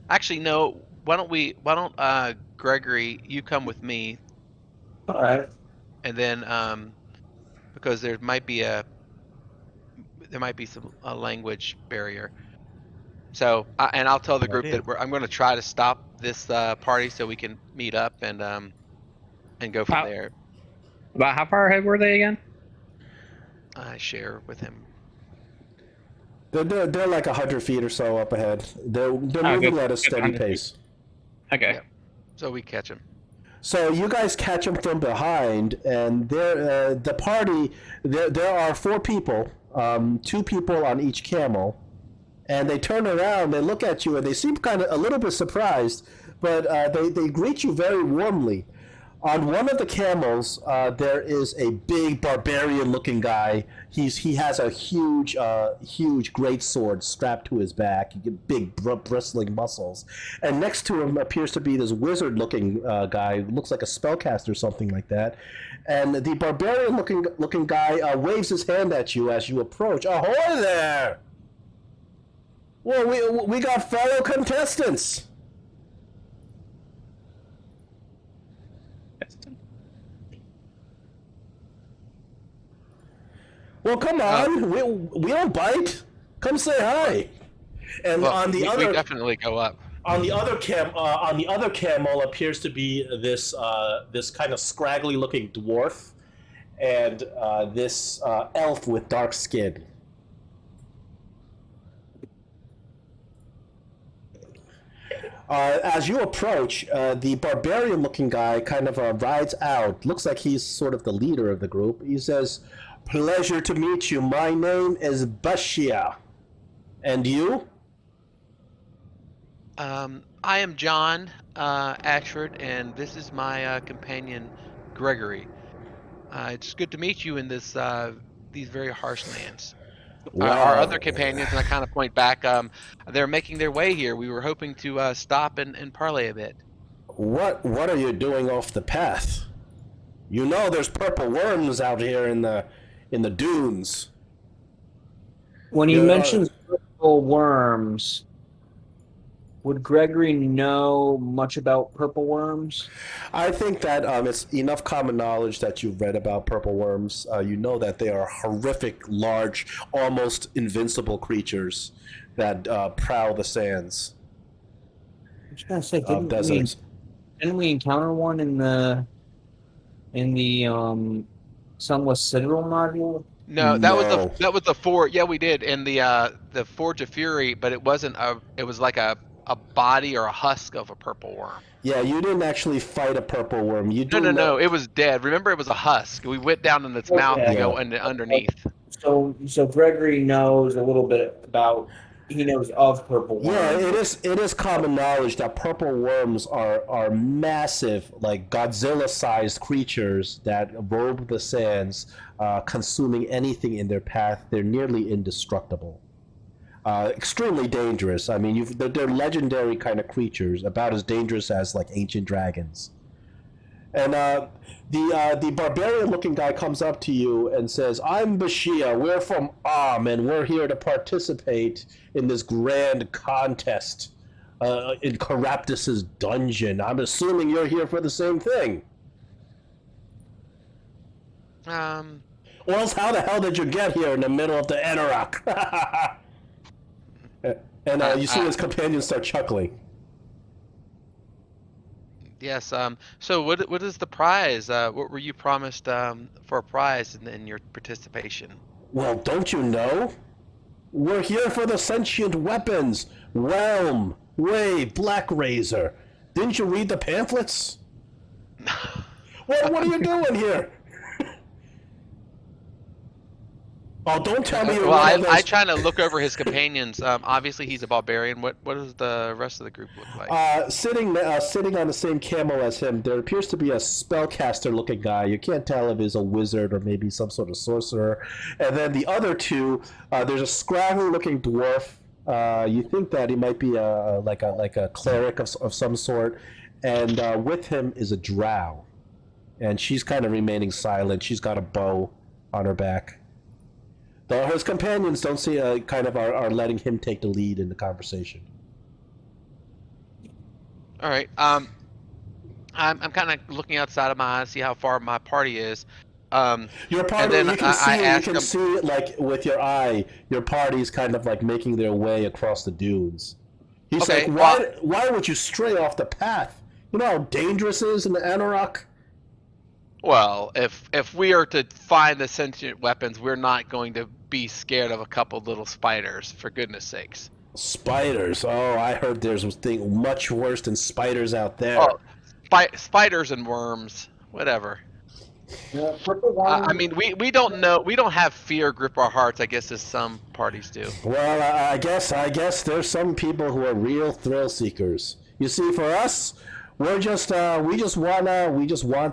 actually, no. Why don't Gregory, you come with me? All right. And then, because there might be some language barrier. So, and I'll tell the group that I'm going to try to stop this party so we can meet up and go from there. About how far ahead were they again? I share with him. They're like 100 feet or so up ahead. They're moving at a steady pace. Okay. Yeah. So we catch them. So you guys catch them from behind, and the party. There are 4 people, 2 people on each camel, and they turn around, they look at you, and they seem kind of a little bit surprised, but they greet you very warmly. On one of the camels, there is a big barbarian-looking guy. He has a huge greatsword strapped to his back. You get big bristling muscles, and next to him appears to be this wizard-looking guy. Who looks like a spellcaster or something like that. And the barbarian-looking guy waves his hand at you as you approach. Ahoy there! Well, we got fellow contestants. Well, come on, we don't bite. Come say hi. And Well, we definitely go up. on the other camel appears to be this kind of scraggly looking dwarf, and this elf with dark skin. As you approach, the barbarian-looking guy kind of rides out. Looks like he's sort of the leader of the group. He says, "Pleasure to meet you. My name is Bashia. And you?" I am John Ashford, and this is my companion, Gregory. It's good to meet you in these very harsh lands. Our other companions, and I kind of point back, they're making their way here. We were hoping to stop and parley a bit. What are you doing off the path? You know there's purple worms out here in the dunes. When he mentions purple worms, would Gregory know much about purple worms? I think that it's enough common knowledge that you've read about purple worms. You know that they are horrific, large, almost invincible creatures that prowl the sands I was gonna say, of deserts. didn't we encounter one in the Sunless Citadel module? No, that was the Forge. Yeah, we did in the Forge of Fury, but it wasn't a. It was like a body or a husk of a purple worm. Yeah, you didn't actually fight a purple worm. No, it was dead. Remember, it was a husk. We went down in its mouth to go underneath. So Gregory knows a little bit about. He knows of purple worms. Yeah, it is common knowledge that purple worms are massive, like Godzilla-sized creatures that roam the sands, consuming anything in their path. They're nearly indestructible. Extremely dangerous. I mean, they're legendary kind of creatures, about as dangerous as like ancient dragons. And the barbarian-looking guy comes up to you and says, "I'm Bashia. We're from and we're here to participate in this grand contest in Caraptus's dungeon. I'm assuming you're here for the same thing. Or else how the hell did you get here in the middle of the Anauroch?" And you see his companions start chuckling. Yes. So what is the prize? What were you promised for a prize in your participation? Well, don't you know? We're here for the sentient weapons. Whelm, Wave, Black Razor. Didn't you read the pamphlets? What are you doing here? Oh, don't tell me you're Well, one of those... I try to look over his companions. Obviously, he's a barbarian. What does the rest of the group look like? Sitting on the same camel as him, there appears to be a spellcaster-looking guy. You can't tell if he's a wizard or maybe some sort of sorcerer. And then the other two, there's a scraggly-looking dwarf. You think that he might be like a cleric of some sort. And with him is a drow. And she's kind of remaining silent. She's got a bow on her back. Though his companions don't see are letting him take the lead in the conversation. All right. I'm kind of looking outside of my eyes, see how far my party is. Your party, and then you can see like with your eye, your party's kind of like making their way across the dunes. He's okay, like, why would you stray off the path? You know how dangerous it is in the Anauroch? Well, if we are to find the sentient weapons, we're not going to be scared of a couple little spiders, for goodness sakes. Spiders? Oh, I heard there's a thing much worse than spiders out there. Oh, spiders and worms, whatever. Yeah, I mean, we don't know. We don't have fear grip our hearts, I guess, as some parties do. Well, I guess there's some people who are real thrill seekers. You see, for us, we just want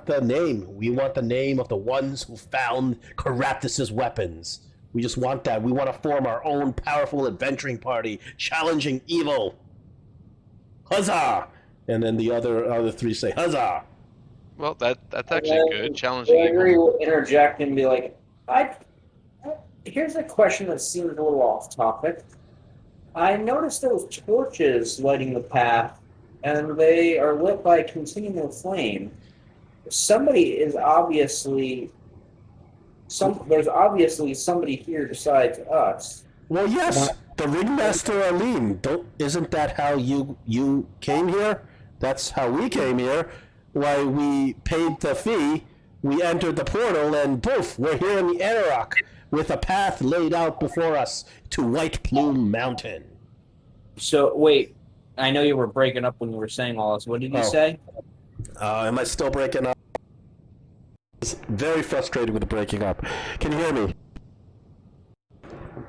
the name. We want the name of the ones who found Caraptus's weapons. We just want that. We want to form our own powerful adventuring party, challenging evil. Huzzah! And then the other three say huzzah. Well, that's actually good. Challenging Gregory evil. will interject and be like, here's a question that seems a little off topic. I noticed those torches lighting the path, and they are lit by continual flame. There's obviously somebody here besides us. Well, yes, the ringmaster Aline. Isn't that how you came here? That's how we came here. Why, we paid the fee, we entered the portal, and poof, we're here in the Anauroch with a path laid out before us to White Plume Mountain. So, wait, I know you were breaking up when you were saying all this. What did you Oh. say? Am I still breaking up? Very frustrated with the breaking up. Can you hear me?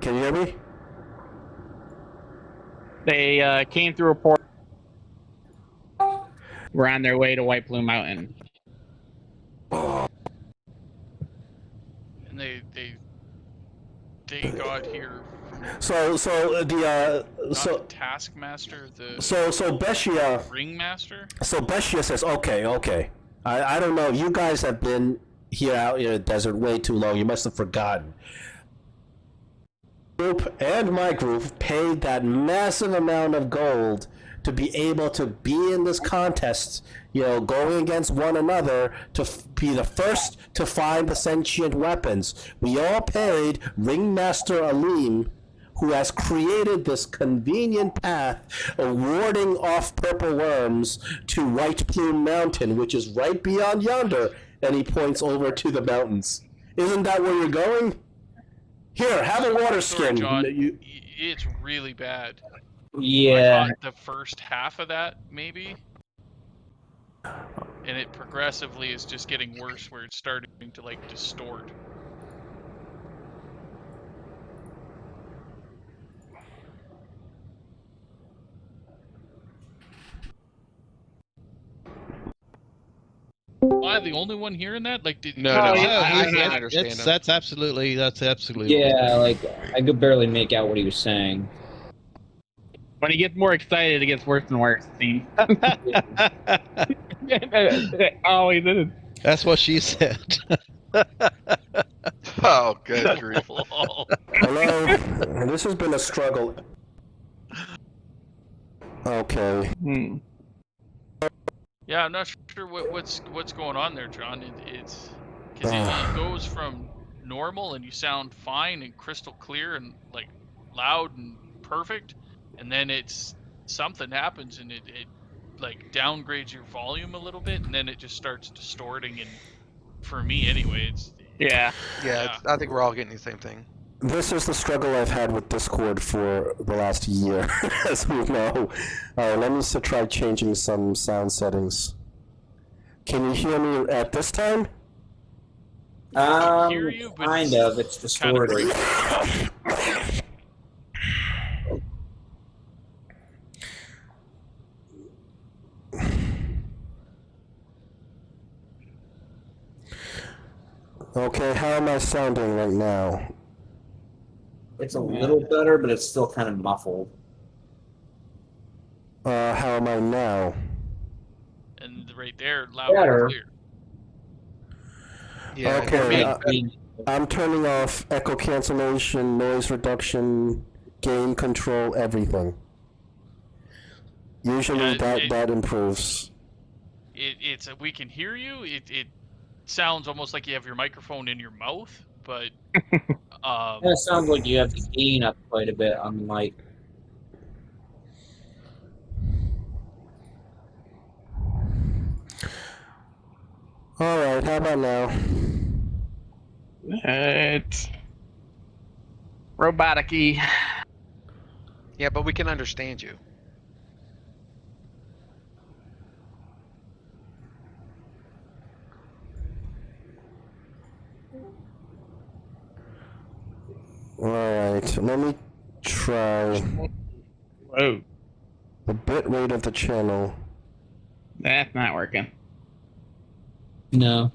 Can you hear me? They came through a port. We're on their way to White Plume Mountain. And they got here from So the not the Taskmaster, the so Beshia. Ringmaster. So Beshia says, okay. I don't know. You guys have been here out in the desert way too long. You must have forgotten. Group and my group paid that massive amount of gold to be able to be in this contest, going against one another to be the first to find the sentient weapons. We all paid Ringmaster Alim, who has created this convenient path of warding off purple worms to White Plume Mountain, which is right beyond yonder, and he points over to the mountains. Isn't that where you're going? Here, have a water Sorry, skin. John, it's really bad. Yeah. I caught the first half of that, maybe. And it progressively is just getting worse where it's starting to, like, distort. Am I the only one hearing that? Like, did No, Oh, no, yeah, I yeah, can't understand him. That's absolutely Yeah, like, I could barely make out what he was saying. When he gets more excited, it gets worse and worse, it seems. Always is. That's what she said. Oh, good grief. Hello? This has been a struggle. Okay. Hmm. Yeah, I'm not sure what's going on there, John. It's because it goes from normal and you sound fine and crystal clear and like loud and perfect, and then it's something happens and it like downgrades your volume a little bit, and then it just starts distorting. And for me, anyway, it's Yeah. Yeah, I think we're all getting the same thing. This is the struggle I've had with Discord for the last year, as we know. Let me try changing some sound settings. Can you hear me at this time? hear you, but Kind of. It's kind of distorted. Okay, how am I sounding right now? It's a little better, but it's still kind of muffled. How am I now? and right there, loud Better. and clear. Yeah, Okay, for me, I mean, I'm turning off echo cancellation, noise reduction, gain control, everything. Usually Yeah, that improves. It's we can hear you. It sounds almost like you have your microphone in your mouth, but it sounds like you have the gain up quite a bit on the mic. Alright, how about now? It's robotic-y. yeah, but we can understand you. Alright, let me try Whoa. the bit rate of the channel. That's not working. No.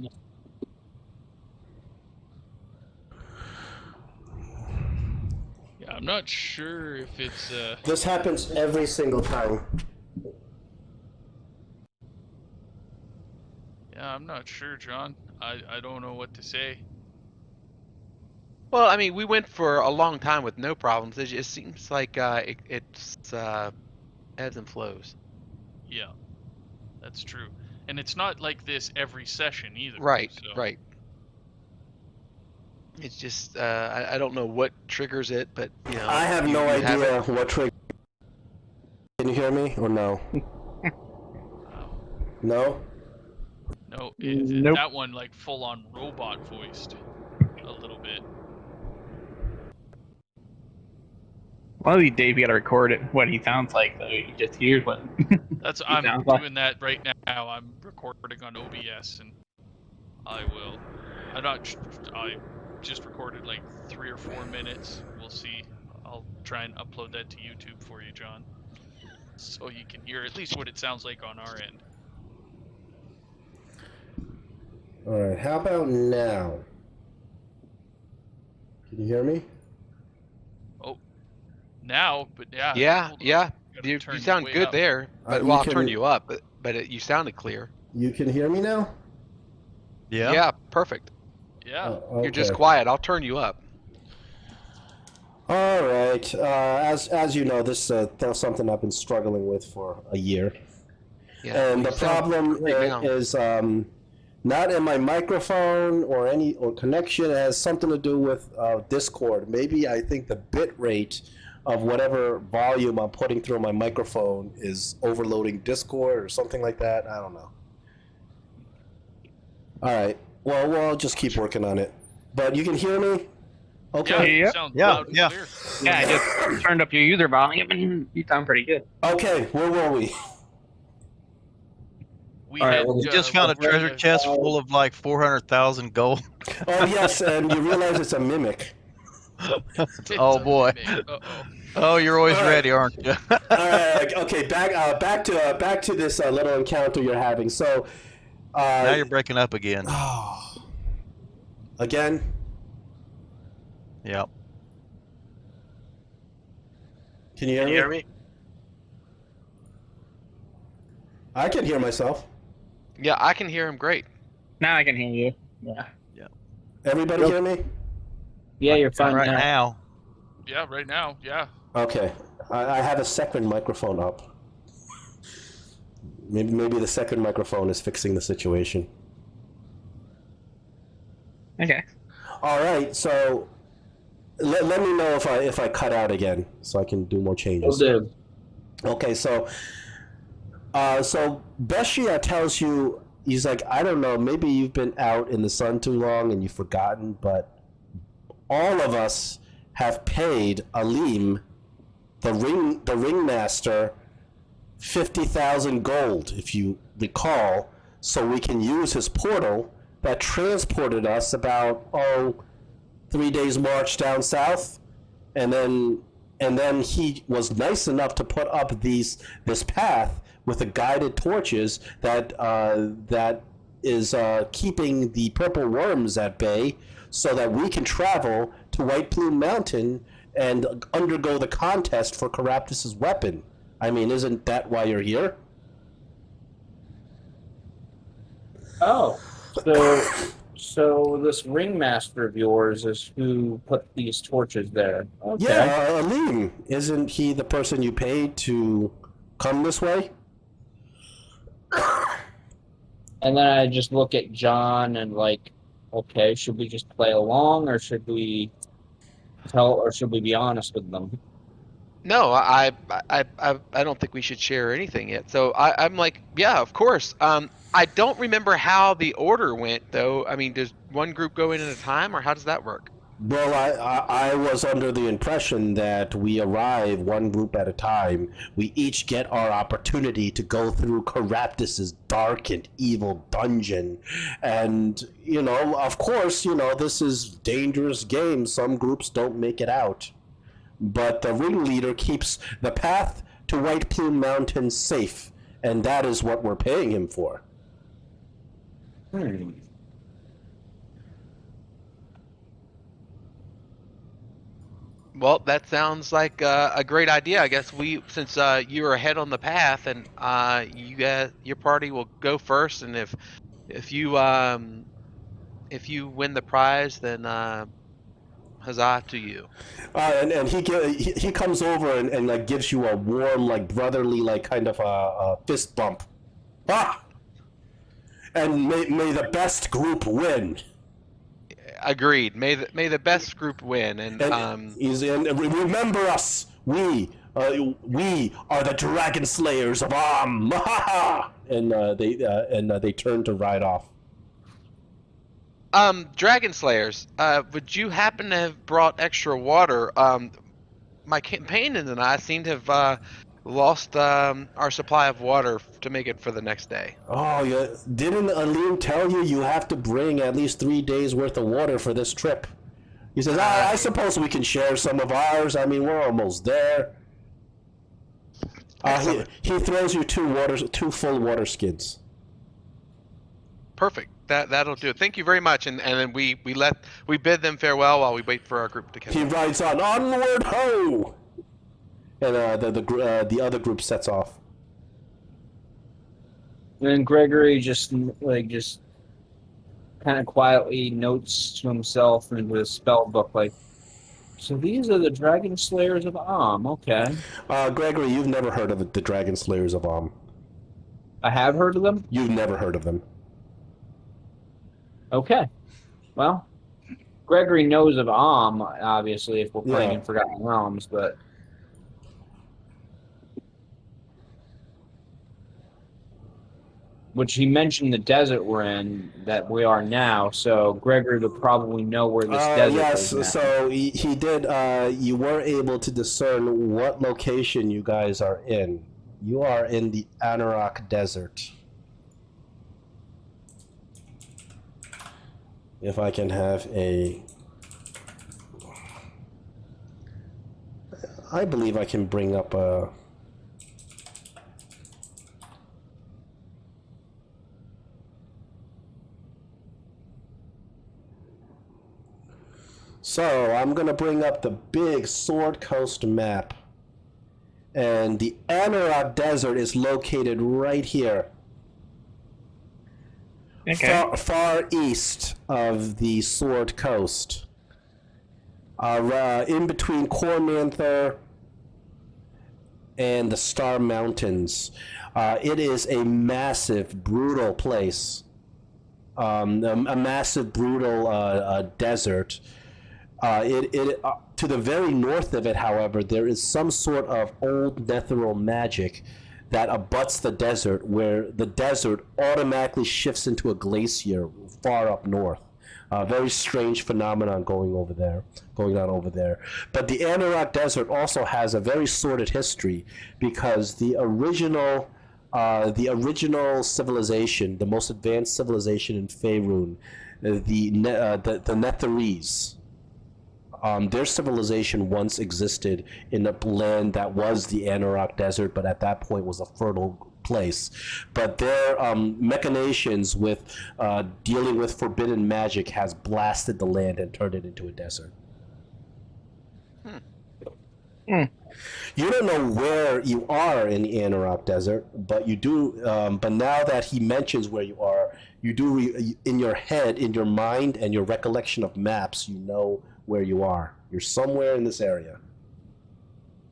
yeah, I'm not sure if it's This happens every single time. yeah, I'm not sure, John. I don't know what to say. Well, I mean, we went for a long time with no problems. It just seems like it's ebbs and flows. Yeah, that's true. And it's not like this every session either. Right, So. right. It's just I don't know what triggers it, but I have no you have idea it. what trigger. Can you hear me or no? No? No, Nope. that one like full on robot voiced a little bit. One of these days we gotta record it, what he sounds like, so he just hears what That's he I'm sounds like. doing that right now. I'm recording on OBS, and I will. I just recorded like 3 or 4 minutes. We'll see. I'll try and upload that to YouTube for you, John, so you can hear at least what it sounds like on our end. All right. How about now? Can you hear me? Now, but yeah. Yeah, hold on. yeah. Gotta You turn you sound way good up. there, but you well, I'll can- turn you up. But you sounded clear. You can hear me now? Yeah. Yeah, perfect. Yeah. Oh, You're just okay. quiet. I'll turn you up. All right. As you know, this that's something I've been struggling with for a year. Yeah. And you the sound problem great now. is not in my microphone or connection. It has something to do with Discord. Maybe I think the bit rate of whatever volume I'm putting through my microphone is overloading Discord or something like that. I don't know. All right. Well, we'll just keep working on it. But you can hear me? Yeah, Okay. you Yeah. sound Yeah, loud and yeah. clear. Yeah, I just turned up your user volume and you sound pretty good. Okay. Where were we? All We right, had, well, We just found a we're treasure gonna- chest full of like 400,000 gold. Oh, yes. And you realize it's a mimic. It's Oh a boy. mimic. Uh-oh. Oh, you're always All right. ready, aren't you? All right. Okay. Back to this little encounter you're having. So. Now you're breaking up again. Again? Yep. Can you hear me? I can hear myself. Yeah, I can hear him great. Now I can hear you. Yeah. Everybody hear me? Yeah, you're fine Right now. now. Yeah, right now. Yeah. Okay. I have a second microphone up. Maybe the second microphone is fixing the situation. Okay. All right. So let me know if I cut out again, so I can do more Will changes. do. Okay. So Beshia tells you, he's like, I don't know, maybe you've been out in the sun too long and you've forgotten, but all of us have paid Alim, the ringmaster, 50,000 gold, if you recall, so we can use his portal that transported us about 3 days march down south, and then he was nice enough to put up this path with the guided torches that is keeping the purple worms at bay, so that we can travel to White Plume Mountain and undergo the contest for Caraptus's weapon. I mean, isn't that why you're here? Oh, so this ringmaster of yours is who put these torches there. Okay. Yeah, Alim. Isn't he the person you paid to come this way? And then I just look at John and like, okay, should we just play along, or should we be honest with them? No, I don't think we should share anything yet. So I'm like, yeah, of course. I don't remember how the order went though. I mean, does one group go in at a time, or how does that work? Well, I was under the impression that we arrive one group at a time. We each get our opportunity to go through Caraptus's dark and evil dungeon. And, of course, this is dangerous game. Some groups don't make it out. But the ringleader keeps the path to White Plume Mountain safe. And that is what we're paying him for. Well, that sounds like a great idea. I guess since you were ahead on the path, and your party will go first, and if you win the prize, then huzzah to you. And he comes over and like gives you a warm, like brotherly, like kind of a fist bump. Ah! And may the best group win. Agreed. May the best group win, and remember us. We are the dragon slayers of Am. And they turn to ride off. Dragon Slayers, would you happen to have brought extra water? my companion and I seem to have lost our supply of water to make it for the next day. Oh, yeah. Didn't Alim tell you you have to bring at least 3 days worth of water for this trip? He says, I suppose we can share some of ours. I mean, we're almost there. He throws you 2 full water skins. Perfect. That'll do it. Thank you very much. And then we bid them farewell while we wait for our group to catch up. He rides on, onward ho! And the other group sets off. And Gregory just kind of quietly notes to himself in his spell book, like, so these are the Dragon Slayers of okay. Gregory, you've never heard of the Dragon Slayers of I have heard of them? You've never heard of them. Okay. Well, Gregory knows of obviously, if we're playing in Forgotten Realms, but... Which he mentioned the desert we're in, that we are now, so Gregory would probably know where this desert is now. Yes, so he did, you were able to discern what location you guys are in. You are in the Anauroch Desert. If I can have a... I believe I can bring up a... So, I'm going to bring up the big Sword Coast map. And the Anauroch Desert is located right here. Okay. Far east of the Sword Coast. In between Cormanther and the Star Mountains. It is a massive, brutal place. A massive, brutal desert. To the very north of it, however, there is some sort of old Netheril magic that abuts the desert, where the desert automatically shifts into a glacier far up north. Very strange phenomenon going on over there. But the Anauroch Desert also has a very sordid history, because the original civilization, the most advanced civilization in Faerun, the Netherese. Their civilization once existed in a land that was the Anauroch Desert, but at that point was a fertile place. But their machinations with dealing with forbidden magic has blasted the land and turned it into a desert. You don't know where you are in the Anauroch Desert, but you do. But now that he mentions where you are, you do in your head, in your mind, and your recollection of maps, you know where you are. You're somewhere in this area.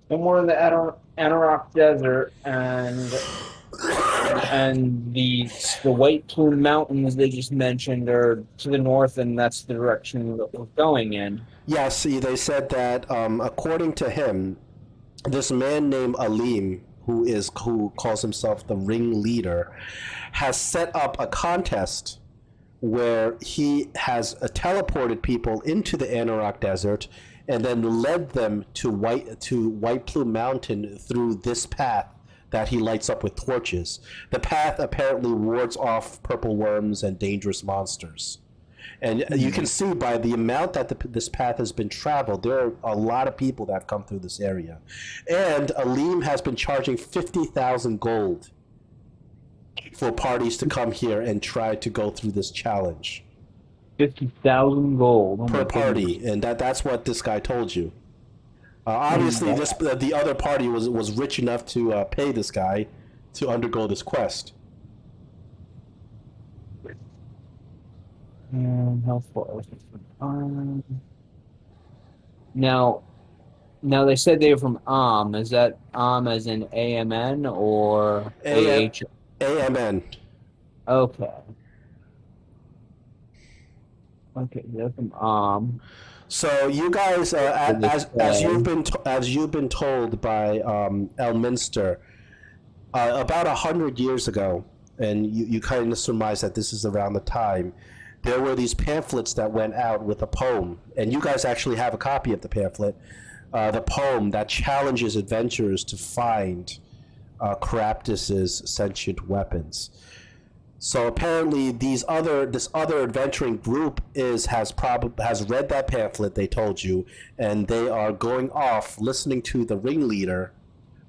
Somewhere in the Anauroch Desert, and the White Plume Mountains they just mentioned are to the north, and that's the direction that we're going in. Yes, they said that according to him, this man named Alim, who calls himself the ring leader, has set up a contest where he has teleported people into the Anauroch Desert and then led them to White Plume Mountain through this path that he lights up with torches. The path apparently wards off purple worms and dangerous monsters. And you can see by the amount that this path has been traveled, there are a lot of people that have come through this area. And Alim has been charging 50,000 gold for parties to come here and try to go through this challenge. 50,000 gold per party, and that's what this guy told you. Obviously, the other party was rich enough to pay this guy to undergo this quest. How far? Now they said they were from Is that as in AMN or AH? AMN. Okay. Okay, they're from So you guys, as you've been told by Elminster, about 100 years ago, and you kind of surmise that this is around the time, there were these pamphlets that went out with a poem, and you guys actually have a copy of the pamphlet, the poem that challenges adventurers to find Caraptus's sentient weapons. So apparently, this other adventuring group has read that pamphlet they told you, and they are going off listening to the ringleader,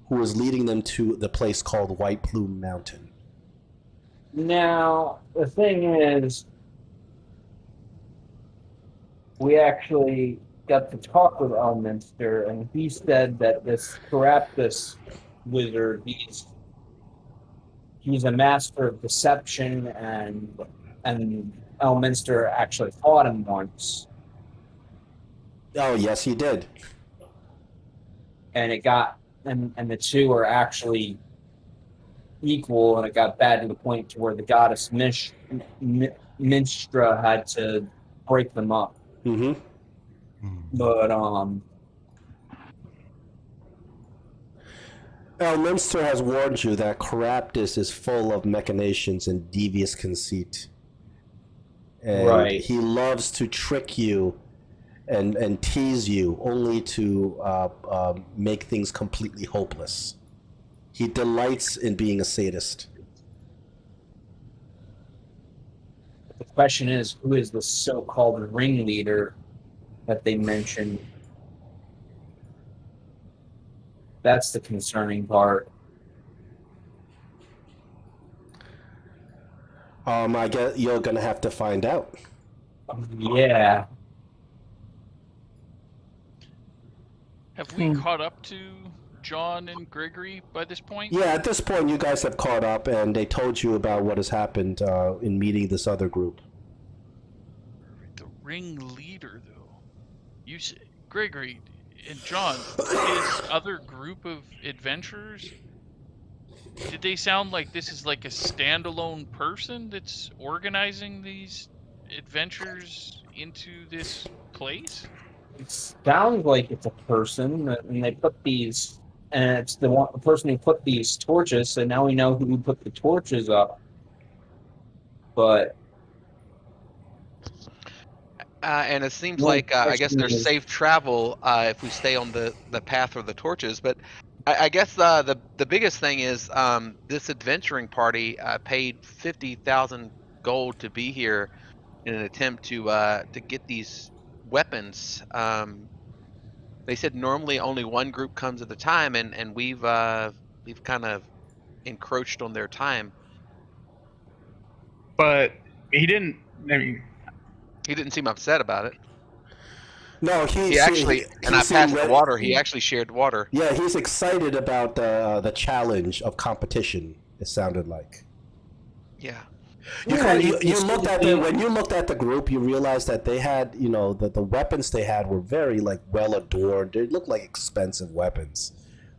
who is leading them to the place called White Plume Mountain. Now, the thing is, we actually got to talk with Elminster, and he said that this Caraptus wizard, he's a master of deception, and Elminster actually fought him once, Oh yes, he did. and and the two are actually equal, and it got bad to the point to where the goddess Minstra had to break them up. Mm-hmm. But Elminster has warned you that Caraptus is full of machinations and devious conceit. And Right. he loves to trick you and tease you, only to make things completely hopeless. He delights in being a sadist. the question is, who is the so-called ringleader that they mentioned? That's the concerning part. I guess you're gonna have to find out. Yeah. Have we caught up to John and Gregory by this point? Yeah, at this point, you guys have caught up, and they told you about what has happened in meeting this other group. The ringleader, though. You say, Gregory and John, his other group of adventurers, did they sound like this is like a standalone person that's organizing these adventures into this place? It sounds like it's a person, and they put these, and it's the person who put these torches, so now we know who put the torches up. But And it seems Well, like I guess question there's is- safe travel if we stay on the path of the torches. But I guess the biggest thing is this adventuring party paid 50,000 gold to be here in an attempt to get these weapons. They said normally only one group comes at a time, and we've kind of encroached on their time. But he didn't. I mean, He didn't seem upset about it. No, He actually, and I passed the water. He actually shared water. Yeah, he's excited about the challenge of competition. It sounded like. Yeah. You looked at when you looked at the group, you realized that they had, the weapons they had were very well adorned. They looked like expensive weapons.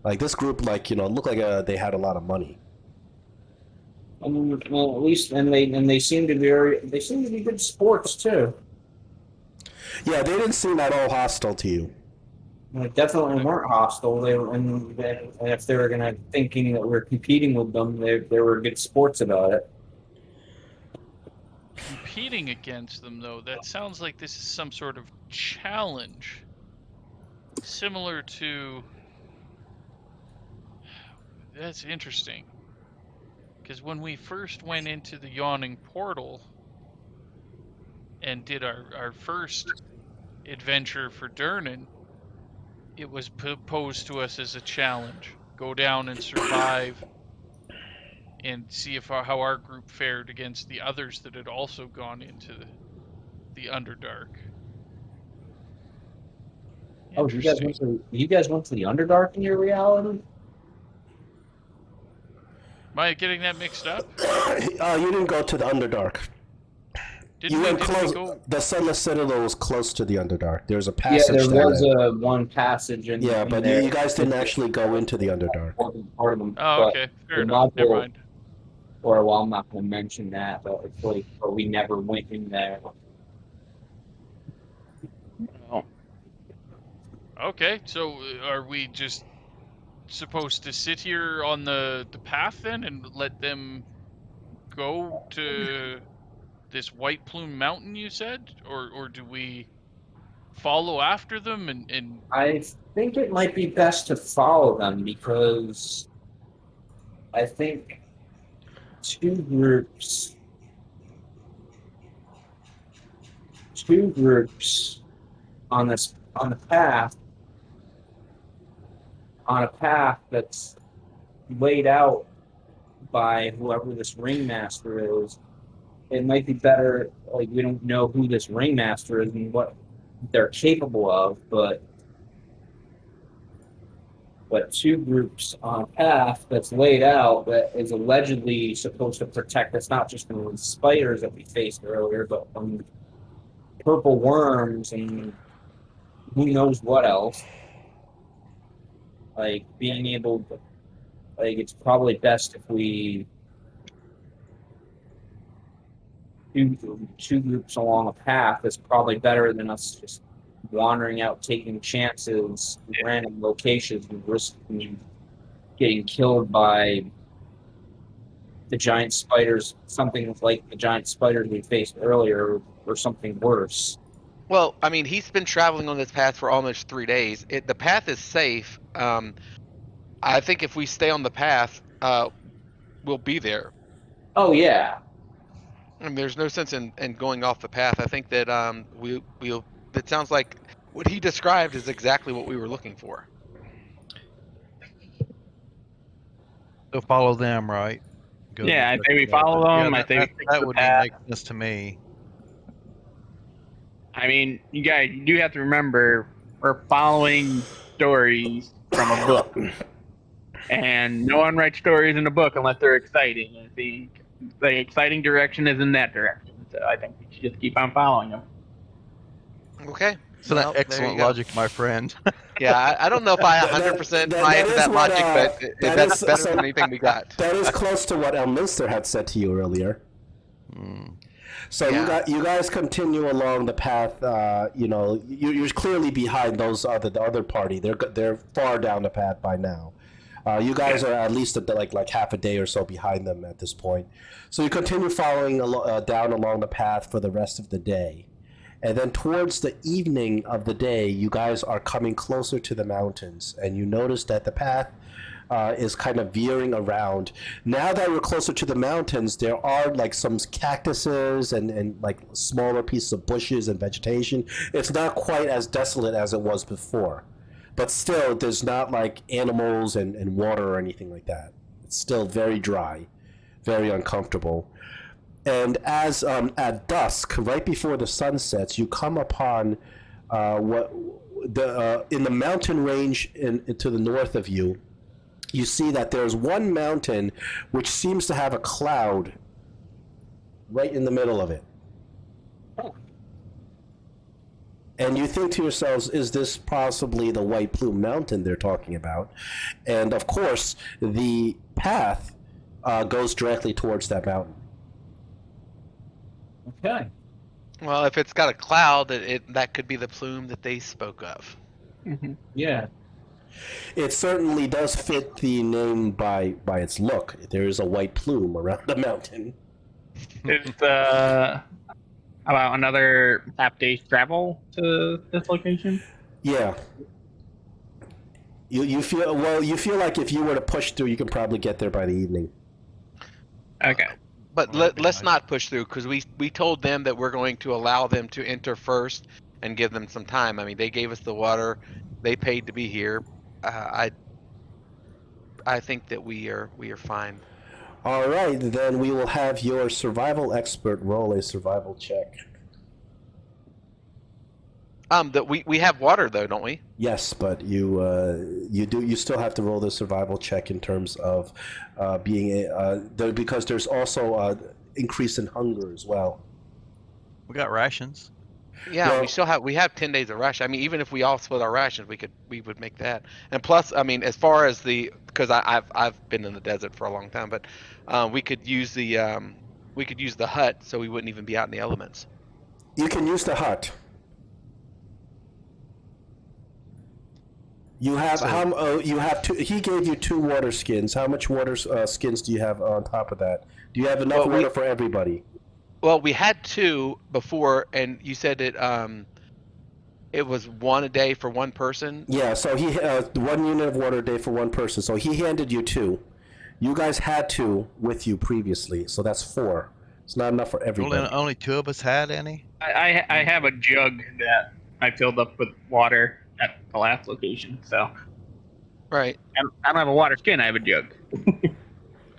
Like this group, looked like they had a lot of money. well, at least, and they seem to be good sports too. Yeah, they didn't seem at all hostile to you. They definitely weren't hostile. And if they were thinking that we're competing with them, they were good sports about it. Competing against them, though, that sounds like this is some sort of challenge. Similar to... That's interesting. Because when we first went into the Yawning portal and did our first adventure for Durnan, it was posed to us as a challenge. Go down and survive and see how our group fared against the others that had also gone into the Underdark. Oh, you guys went to the Underdark in your reality? Am I getting that mixed up? You didn't go to the Underdark. Didn't we close. go? The Sunless Citadel was close to the Underdark. There's a Yeah, passage. there was one passage in. Yeah, in but there. you guys didn't actually go into the Underdark. Part of them, Oh, but okay. Fair the enough. Never module- mind. Or well, I'm not going to mention that, but it's like, or we never went in there. Okay, so are we just supposed to sit here on the path then and let them go to this White Plume Mountain, you said? Or do we follow after them and I think it might be best to follow them because I think two groups on a path that's laid out by whoever this ringmaster is. It might be better, like, we don't know who this ringmaster is and what they're capable of, but two groups on a path that's laid out that is allegedly supposed to protect us not just from the spiders that we faced earlier, but from purple worms and who knows what else. Like, being able to, like, it's probably best if we do two groups along a path. Is probably better than us just wandering out, taking chances in random locations and risking getting killed by the giant spiders, something like the giant spiders we faced earlier, or something worse. Well, I mean, he's been traveling on this path for almost 3 days. The path is safe. I think if we stay on the path, we'll be there. Oh yeah. I mean, there's no sense in going off the path. I think that we'll. It sounds like what he described is exactly what we were looking for. So follow them, right? Go Yeah, I to- think we follow them. I think that would make sense to me. I mean, you guys, you do have to remember we're following stories from a book, and no one writes stories in a book unless they're exciting. And the exciting direction is in that direction. So I think we should just keep on following them. Okay. So Well, that there you excellent go. logic, my friend. Yeah, I don't know if I 100% buy into is that what, logic, but that's better than anything we got. That is close to what Elminster had said to you earlier. So Yeah. you guys continue along the path. You're clearly behind the other party. They're far down the path by now. You guys are at least like half a day or so behind them at this point. So you continue following down along the path for the rest of the day. And then towards the evening of the day, you guys are coming closer to the mountains, and you notice that the path is kind of veering around. Now that we're closer to the mountains, there are like some cactuses and like smaller pieces of bushes and vegetation. It's not quite as desolate as it was before, but still there's not like animals and water or anything like that. It's still very dry, very uncomfortable. And as at dusk, right before the sun sets, you come upon in the mountain range to the north of you. You see that there's one mountain which seems to have a cloud right in the middle of it. And you think to yourselves, is this possibly the White Plume Mountain they're talking about? And of course, the path goes directly towards that mountain. Okay. Well, if it's got a cloud, that could be the plume that they spoke of. Yeah. It certainly does fit the name by its look. There is a white plume around the mountain. It's about another half day's travel to this location. Yeah. You feel like if you were to push through, you could probably get there by the evening. Okay. But Well, that'd be let's nice. not push through, because we told them that we're going to allow them to enter first and give them some time. I mean, they gave us the water, they paid to be here. I think that we are fine. All right, then we will have your survival expert roll a survival check. That we have water though, don't we? Yes, but you still have to roll the survival check in terms of because there's also increase in hunger as well. We got rations. Yeah, Well- we have 10 days of ration. I mean, even if we all split our rations, we would make that. And plus, I mean, as far as because I've been in the desert for a long time, but we could use the hut, so we wouldn't even be out in the elements. You can use the hut. You have you have two. He gave you 2 water skins. How much water skins do you have on top of that? Do you have enough Well, water for everybody? Well, we had 2 before, and you said that It was one a day for one person. Yeah, so he 1 unit of water a day for one person. So he handed you 2. You guys had 2 with you previously, so that's 4. It's not enough for everybody. Only 2 of us had any. I have a jug that I filled up with water at the last location, so Right. I don't have a water skin. I have a jug.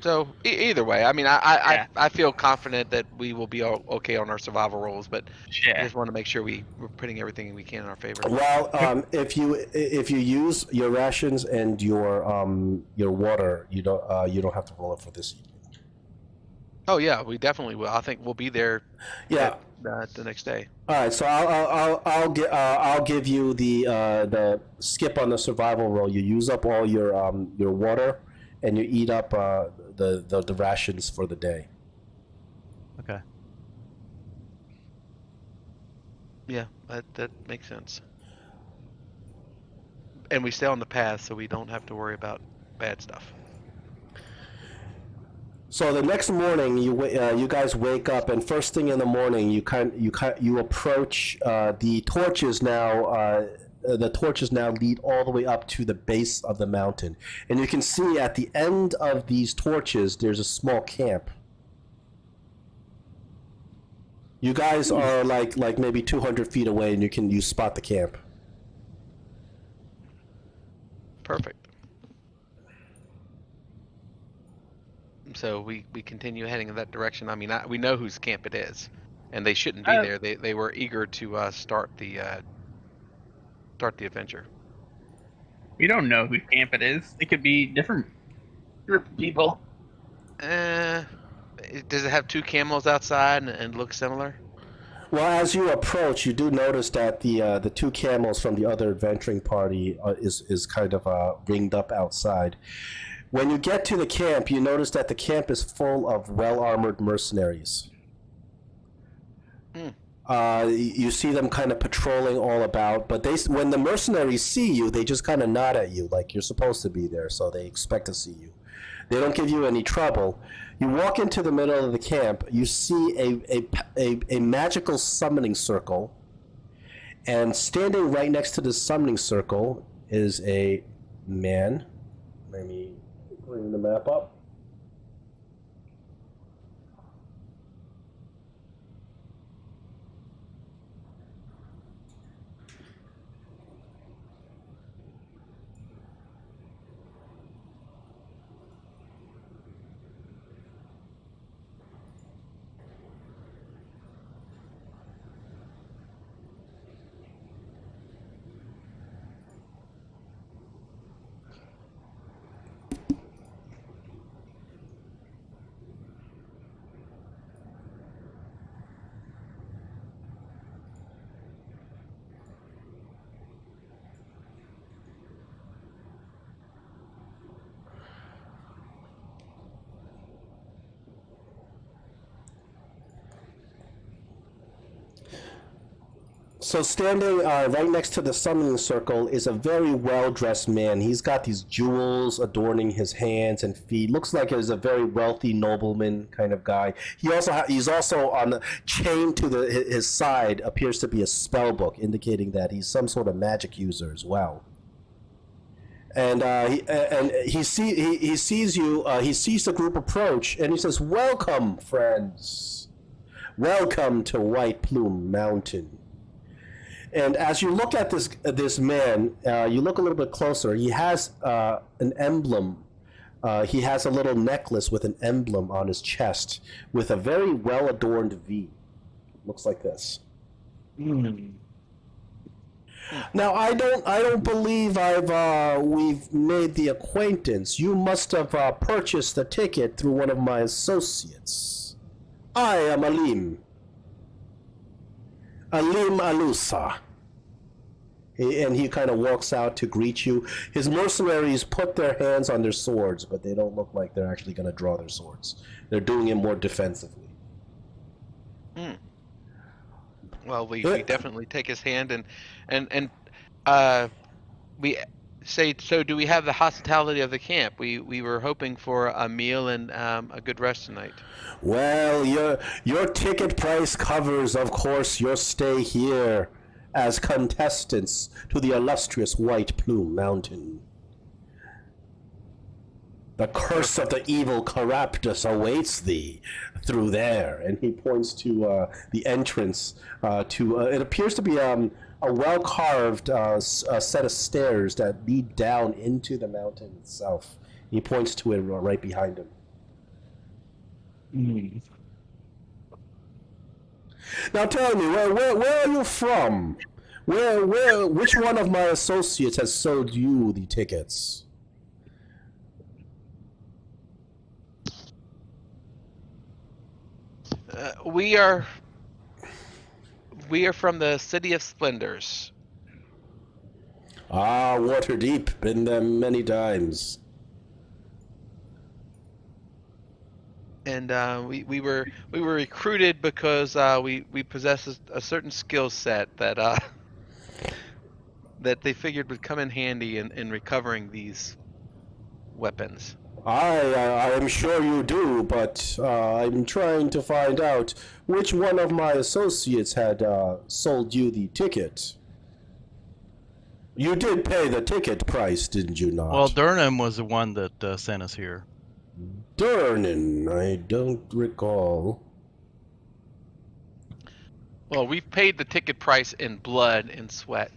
So either way, I mean, I feel confident that we will be okay on our survival rolls, but I Yeah. just want to make sure we're putting everything we can in our favor. Well, if you use your rations and your water, you don't have to roll it for this evening. Oh yeah, we definitely will. I think we'll be there. Yeah. The next day. All right, so I'll give you the skip on the survival roll. You use up all your water, and you eat up the rations for the day. Okay. Yeah, that makes sense. And we stay on the path, so we don't have to worry about bad stuff. So the next morning, you guys wake up, and first thing in the morning, you approach the torches now. The torches now lead all the way up to the base of the mountain, and you can see at the end of these torches, there's a small camp. You guys are like maybe 200 feet away, and you spot the camp. Perfect. So we continue heading in that direction. I mean, we know whose camp it is, and they shouldn't be there. They were eager to start the adventure. We don't know whose camp it is. It could be different group of people. Does it have 2 camels outside and look similar? Well, as you approach, you do notice that the 2 camels from the other adventuring party is kind of ringed up outside. When you get to the camp, you notice that the camp is full of well-armored mercenaries. You see them kind of patrolling all about, but when the mercenaries see you, they just kind of nod at you like you're supposed to be there, so they expect to see you. They don't give you any trouble. You walk into the middle of the camp, you see a magical summoning circle, and standing right next to the summoning circle is a man. Let me bring the map up. So standing right next to the summoning circle is a very well-dressed man. He's got these jewels adorning his hands and feet. Looks like he's a very wealthy nobleman kind of guy. He's also on the chain to his side appears to be a spell book, indicating that he's some sort of magic user as well. And he sees you. He sees the group approach, and he says, "Welcome, friends. Welcome to White Plume Mountain." And as you look at this man, you look a little bit closer. He has an emblem. He has a little necklace with an emblem on his chest, with a very well adorned V. Looks like this. Now I don't believe we've made the acquaintance. You must have purchased a ticket through one of my associates. I am Alim Alusa. And he kind of walks out to greet you. His mercenaries put their hands on their swords, but they don't look like they're actually going to draw their swords. They're doing it more defensively. Well, we definitely take his hand and we say, so do we have the hospitality of the camp? We were hoping for a meal and a good rest tonight. Well, your ticket price covers, of course, your stay here as contestants to the illustrious White Plume Mountain. The curse of the evil Caraptus awaits thee through there. And he points to the entrance to, it appears to be a well-carved set of stairs that lead down into the mountain itself. He points to it right behind him. Now tell me, where are you from? Which one of my associates has sold you the tickets? We are from the City of Splendors. Ah, Waterdeep. Been there many times. And we were recruited because we possess a certain skill set that that they figured would come in handy in recovering these weapons. I am sure you do, but I'm trying to find out which one of my associates had sold you the ticket. You did pay the ticket price, didn't you not? Well, Durham was the one that sent us here. Durnan, I don't recall. Well, we've paid the ticket price in blood and sweat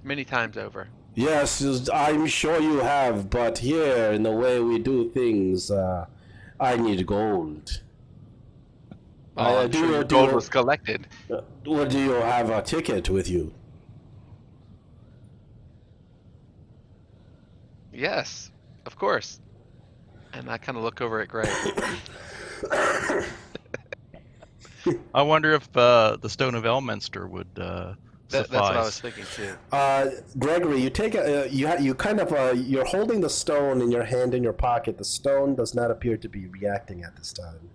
many times over. Yes, I'm sure you have, but here, in the way we do things, I need gold. Well, I'm sure your gold was collected. Or do you have a ticket with you? Yes, of course. And I kind of look over at Greg. I wonder if the Stone of Elminster would suffice. That's what I was thinking too. Gregory, you take you kind of you're holding the stone in your hand in your pocket. The stone does not appear to be reacting at this time.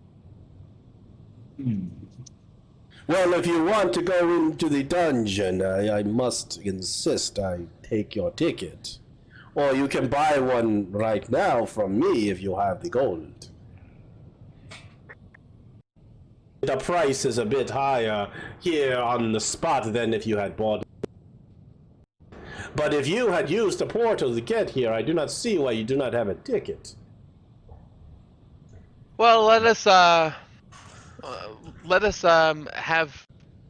Well, if you want to go into the dungeon, I must insist I take your ticket. Or you can buy one right now from me if you have the gold. The price is a bit higher here on the spot than if you had bought. But if you had used the portal to get here, I do not see why you do not have a ticket. Well, let us have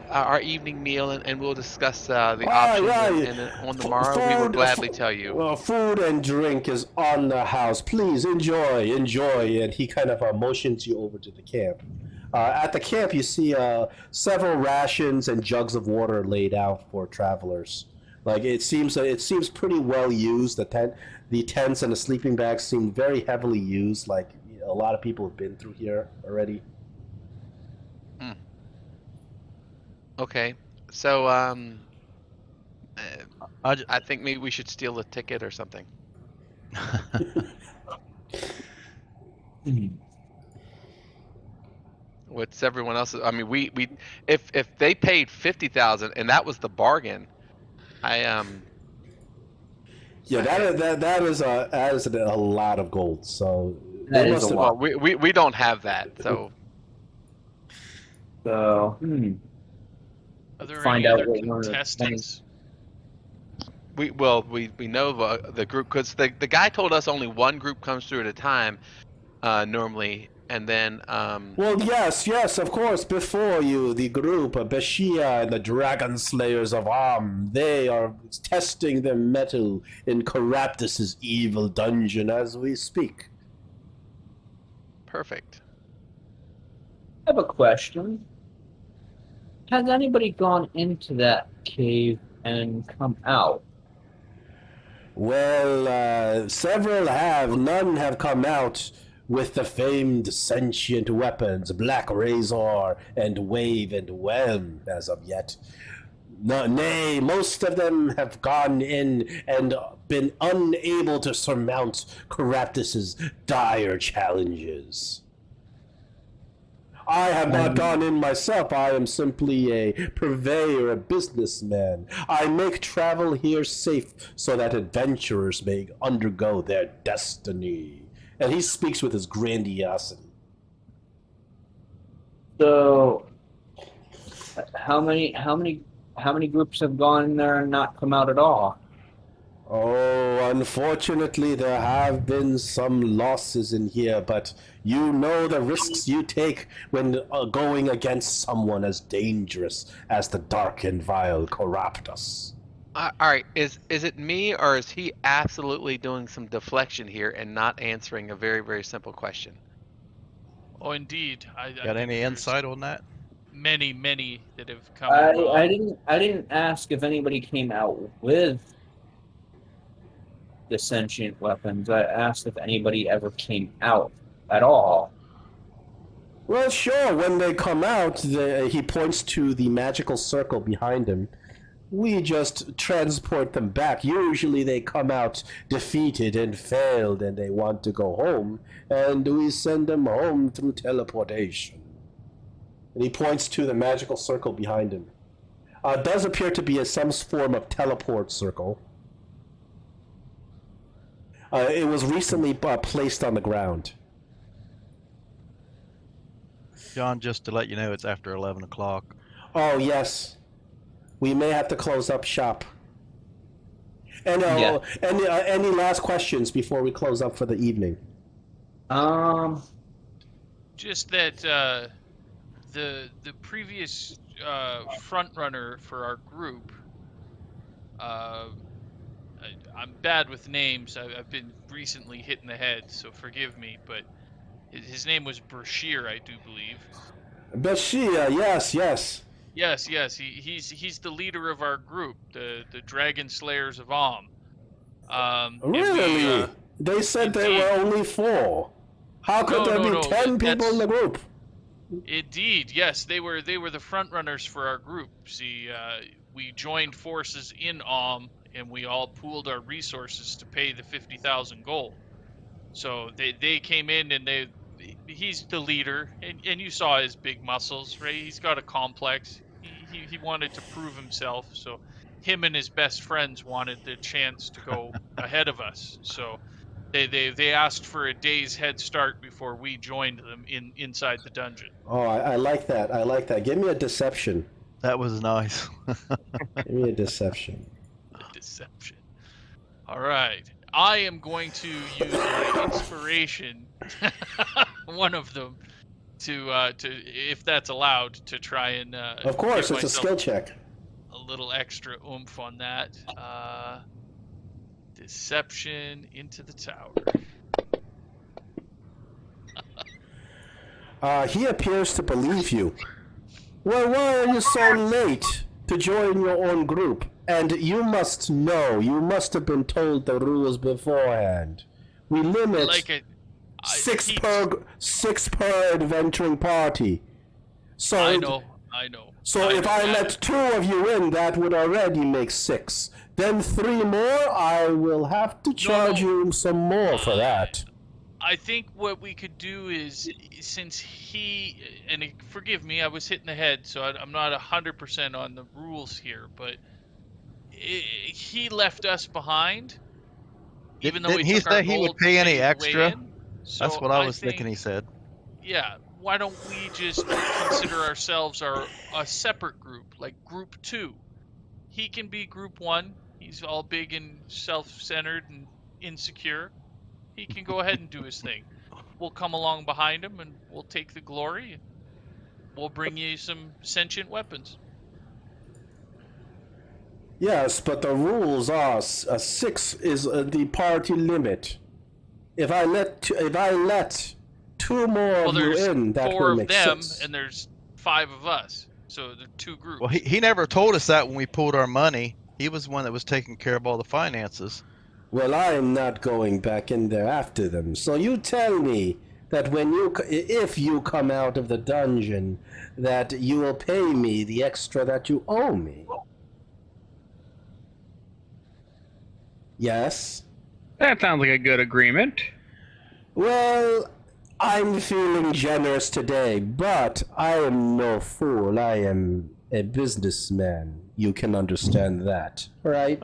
our evening meal, and we'll discuss the options. Right. And on the morrow, we will gladly tell you. Well, food and drink is on the house. Please enjoy. And he kind of motions you over to the camp. At the camp, you see several rations and jugs of water laid out for travelers. Like it seems pretty well used. The tents and the sleeping bags seem very heavily used. Like a lot of people have been through here already. Okay, so I think maybe we should steal a ticket or something. What's everyone else? I mean, we if they paid 50,000 and that was the bargain, Yeah, that is a lot of gold. So That is a lot. well, we don't have that, so. So, Are there Find any out other what one of the contestants? We know the group, because the guy told us only one group comes through at a time, normally, and then Well, yes, of course. Before you, the group, Bashia and the Dragon Slayers of Am, they are testing their mettle in Caraptus's evil dungeon as we speak. perfect. I have a question. Has anybody gone into that cave and come out? Well, several have. None have come out with the famed sentient weapons, Black Razor and Wave and Whelm, as of yet. No, nay, most of them have gone in and been unable to surmount Caraptus's dire challenges. I have not gone in myself. I am simply a purveyor, a businessman. I make travel here safe so that adventurers may undergo their destiny. And he speaks with his grandiosity. So, how many how many groups have gone in there and not come out at all? Oh, unfortunately, there have been some losses in here, but you know the risks you take when going against someone as dangerous as the Dark and Vile Corruptus. All right, is it me or is he absolutely doing some deflection here and not answering a very, very simple question? Oh, indeed. I Got think any there's insight on that? many that have come. I didn't ask if anybody came out with the sentient weapons. I asked if anybody ever came out at all. Well, sure, when they come out, he points to the magical circle behind him. We just transport them back. Usually they come out defeated and failed and they want to go home, and we send them home through teleportation. And he points to the magical circle behind him. It does appear to be some form of teleport circle. It was recently placed on the ground. John, just to let you know, it's after 11 o'clock. Oh, yes. We may have to close up shop. And Yeah. any last questions before we close up for the evening? Just that the previous front runner for our group. I'm bad with names. I've been recently hit in the head, so forgive me. But his name was Brashear, I do believe. Bashir, yes. Yes. He's the leader of our group, the Dragon Slayers of Om. Really? They said they were only 4. How could there be 10 people in the group? Indeed, yes, they were the front runners for our group. See, we joined forces in Om, and we all pooled our resources to pay the 50,000 gold. So they came in, and he's the leader, and you saw his big muscles, right? He's got a complex. He wanted to prove himself, so him and his best friends wanted the chance to go ahead of us. So they asked for a day's head start before we joined them inside the dungeon. Oh, I like that. Give me a deception. That was nice. Give me a deception. Deception. All right. I am going to use my inspiration, one of them, to if that's allowed, to try and Of course, give it's a myself skill check. a little extra oomph on that. Deception into the tower. He appears to believe you. Well, why are you so late to join your own group? And you must know, you must have been told the rules beforehand. We limit six per adventuring party. So I know. So if I let 2 of you in, that would already make 6. Then 3 more, I will have to charge you some more for that. I think what we could do is, since and forgive me, I was hit in the head, so I'm not 100% on the rules here, but he left us behind, even though Didn't he say he would pay any extra? So that's what I was thinking he said. Yeah, why don't we just consider ourselves a separate group, like Group 2. He can be Group 1. He's all big and self-centered and insecure. He can go ahead and do his thing. We'll come along behind him and we'll take the glory. We'll bring you some sentient weapons. Yes, but the rules are 6 is the party limit. If I let 2 more of you in, that will make 6. There's 4 of them, and there's 5 of us. So the 2 groups. Well, he never told us that when we pulled our money. He was the one that was taking care of all the finances. Well, I am not going back in there after them. So you tell me that if you come out of the dungeon, that you will pay me the extra that you owe me. Yes? That sounds like a good agreement. Well, I'm feeling generous today, but I am no fool. I am a businessman. You can understand that, right?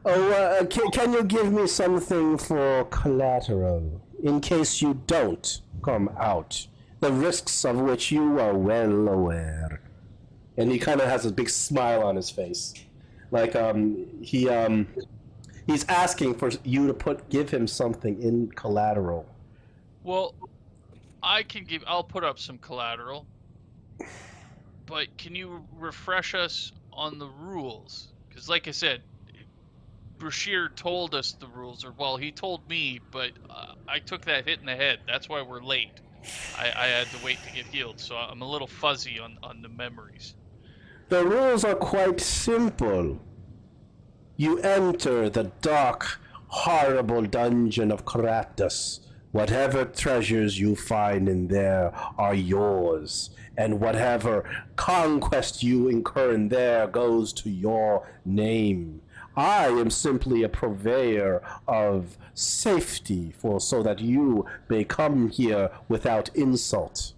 Can you give me something for collateral, in case you don't come out, the risks of which you are well aware? and he kind of has a big smile on his face, like he's asking for you to give him something in collateral. Well, I'll put up some collateral. But can you refresh us on the rules? Because like I said, Brashear told us the rules, or well, he told me, but I took that hit in the head. That's why we're late. I had to wait to get healed, so I'm a little fuzzy on the memories. The rules are quite simple. You enter the dark, horrible dungeon of Caractus. Whatever treasures you find in there are yours, and whatever conquest you incur in there goes to your name. I am simply a purveyor of safety so that you may come here without insult.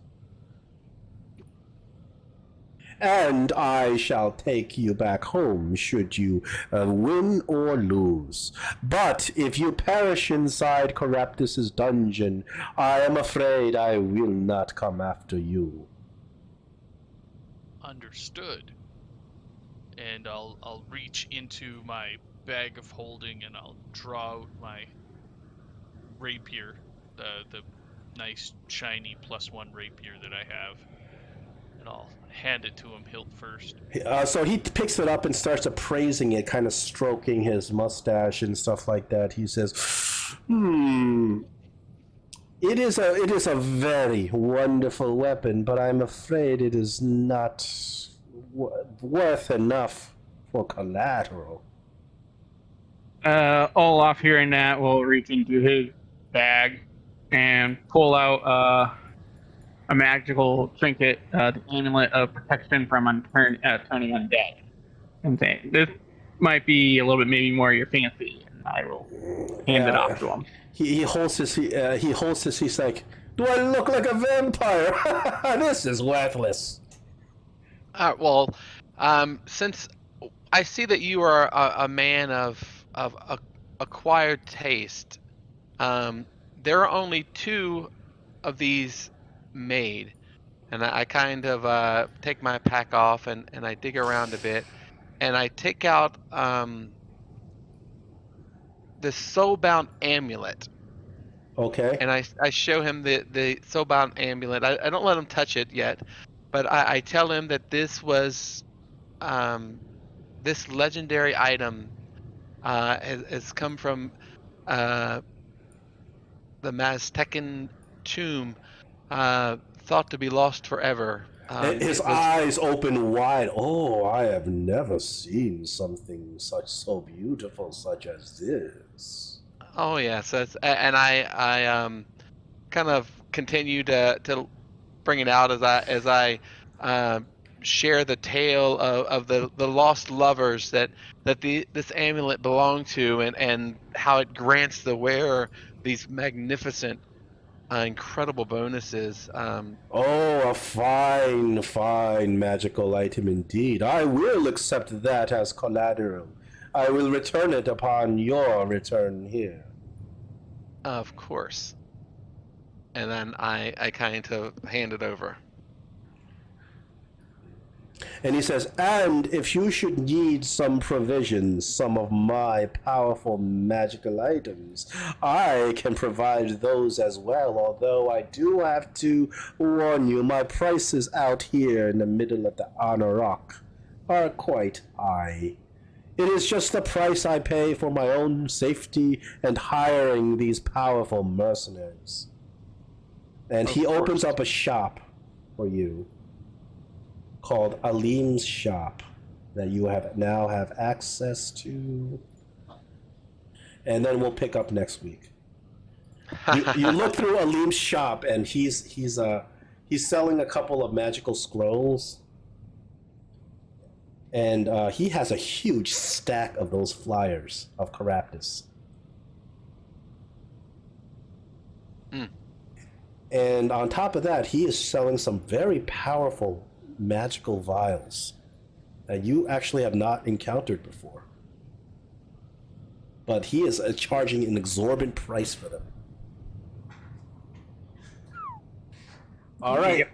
And I shall take you back home should you win or lose. But if you perish inside Caraptus's dungeon, I am afraid I will not come after you. Understood. And I'll reach into my bag of holding and I'll draw out my rapier, the nice shiny +1 rapier that I have. And I'll hand it to him hilt first. So he picks it up and starts appraising it, kind of stroking his mustache and stuff like that. He says, It is a very wonderful weapon, but I'm afraid it is not worth enough for collateral. Olaf, hearing that, will reach into his bag and pull out a magical trinket, the amulet of protection from turning undead. And say, this might be a little bit maybe more your fancy, and I will hand it off to him. He holds his. He's like, "Do I look like a vampire? This is worthless." Well, since I see that you are a man of acquired taste, there are only 2 of these made, and I kind of take my pack off and I dig around a bit, and I take out the soulbound amulet. Okay. And I show him the soulbound amulet. I don't let him touch it yet, but I tell him that this was this legendary item has come from the Maztecan tomb, thought to be lost forever. His eyes open wide. Oh, I have never seen something so beautiful such as this. Oh yes, and I kind of continue to bring it out as I share the tale of the lost lovers that this amulet belonged to, and how it grants the wearer these magnificent, incredible bonuses. Oh, a fine magical item indeed. I will accept that as collateral. I will return it upon your return here. Of course. And then I kind of hand it over. And he says, and if you should need some provisions, some of my powerful magical items, I can provide those as well, although I do have to warn you, my prices out here in the middle of the Anauroch are quite high. It is just the price I pay for my own safety and hiring these powerful mercenaries. And he opens up a shop for you called Alim's Shop that you now have access to. And then we'll pick up next week. You look through Alim's shop, and he's selling a couple of magical scrolls. And he has a huge stack of those flyers of Caraptus. And on top of that, he is selling some very powerful magical vials that you actually have not encountered before. But he is charging an exorbitant price for them. All right. Yep.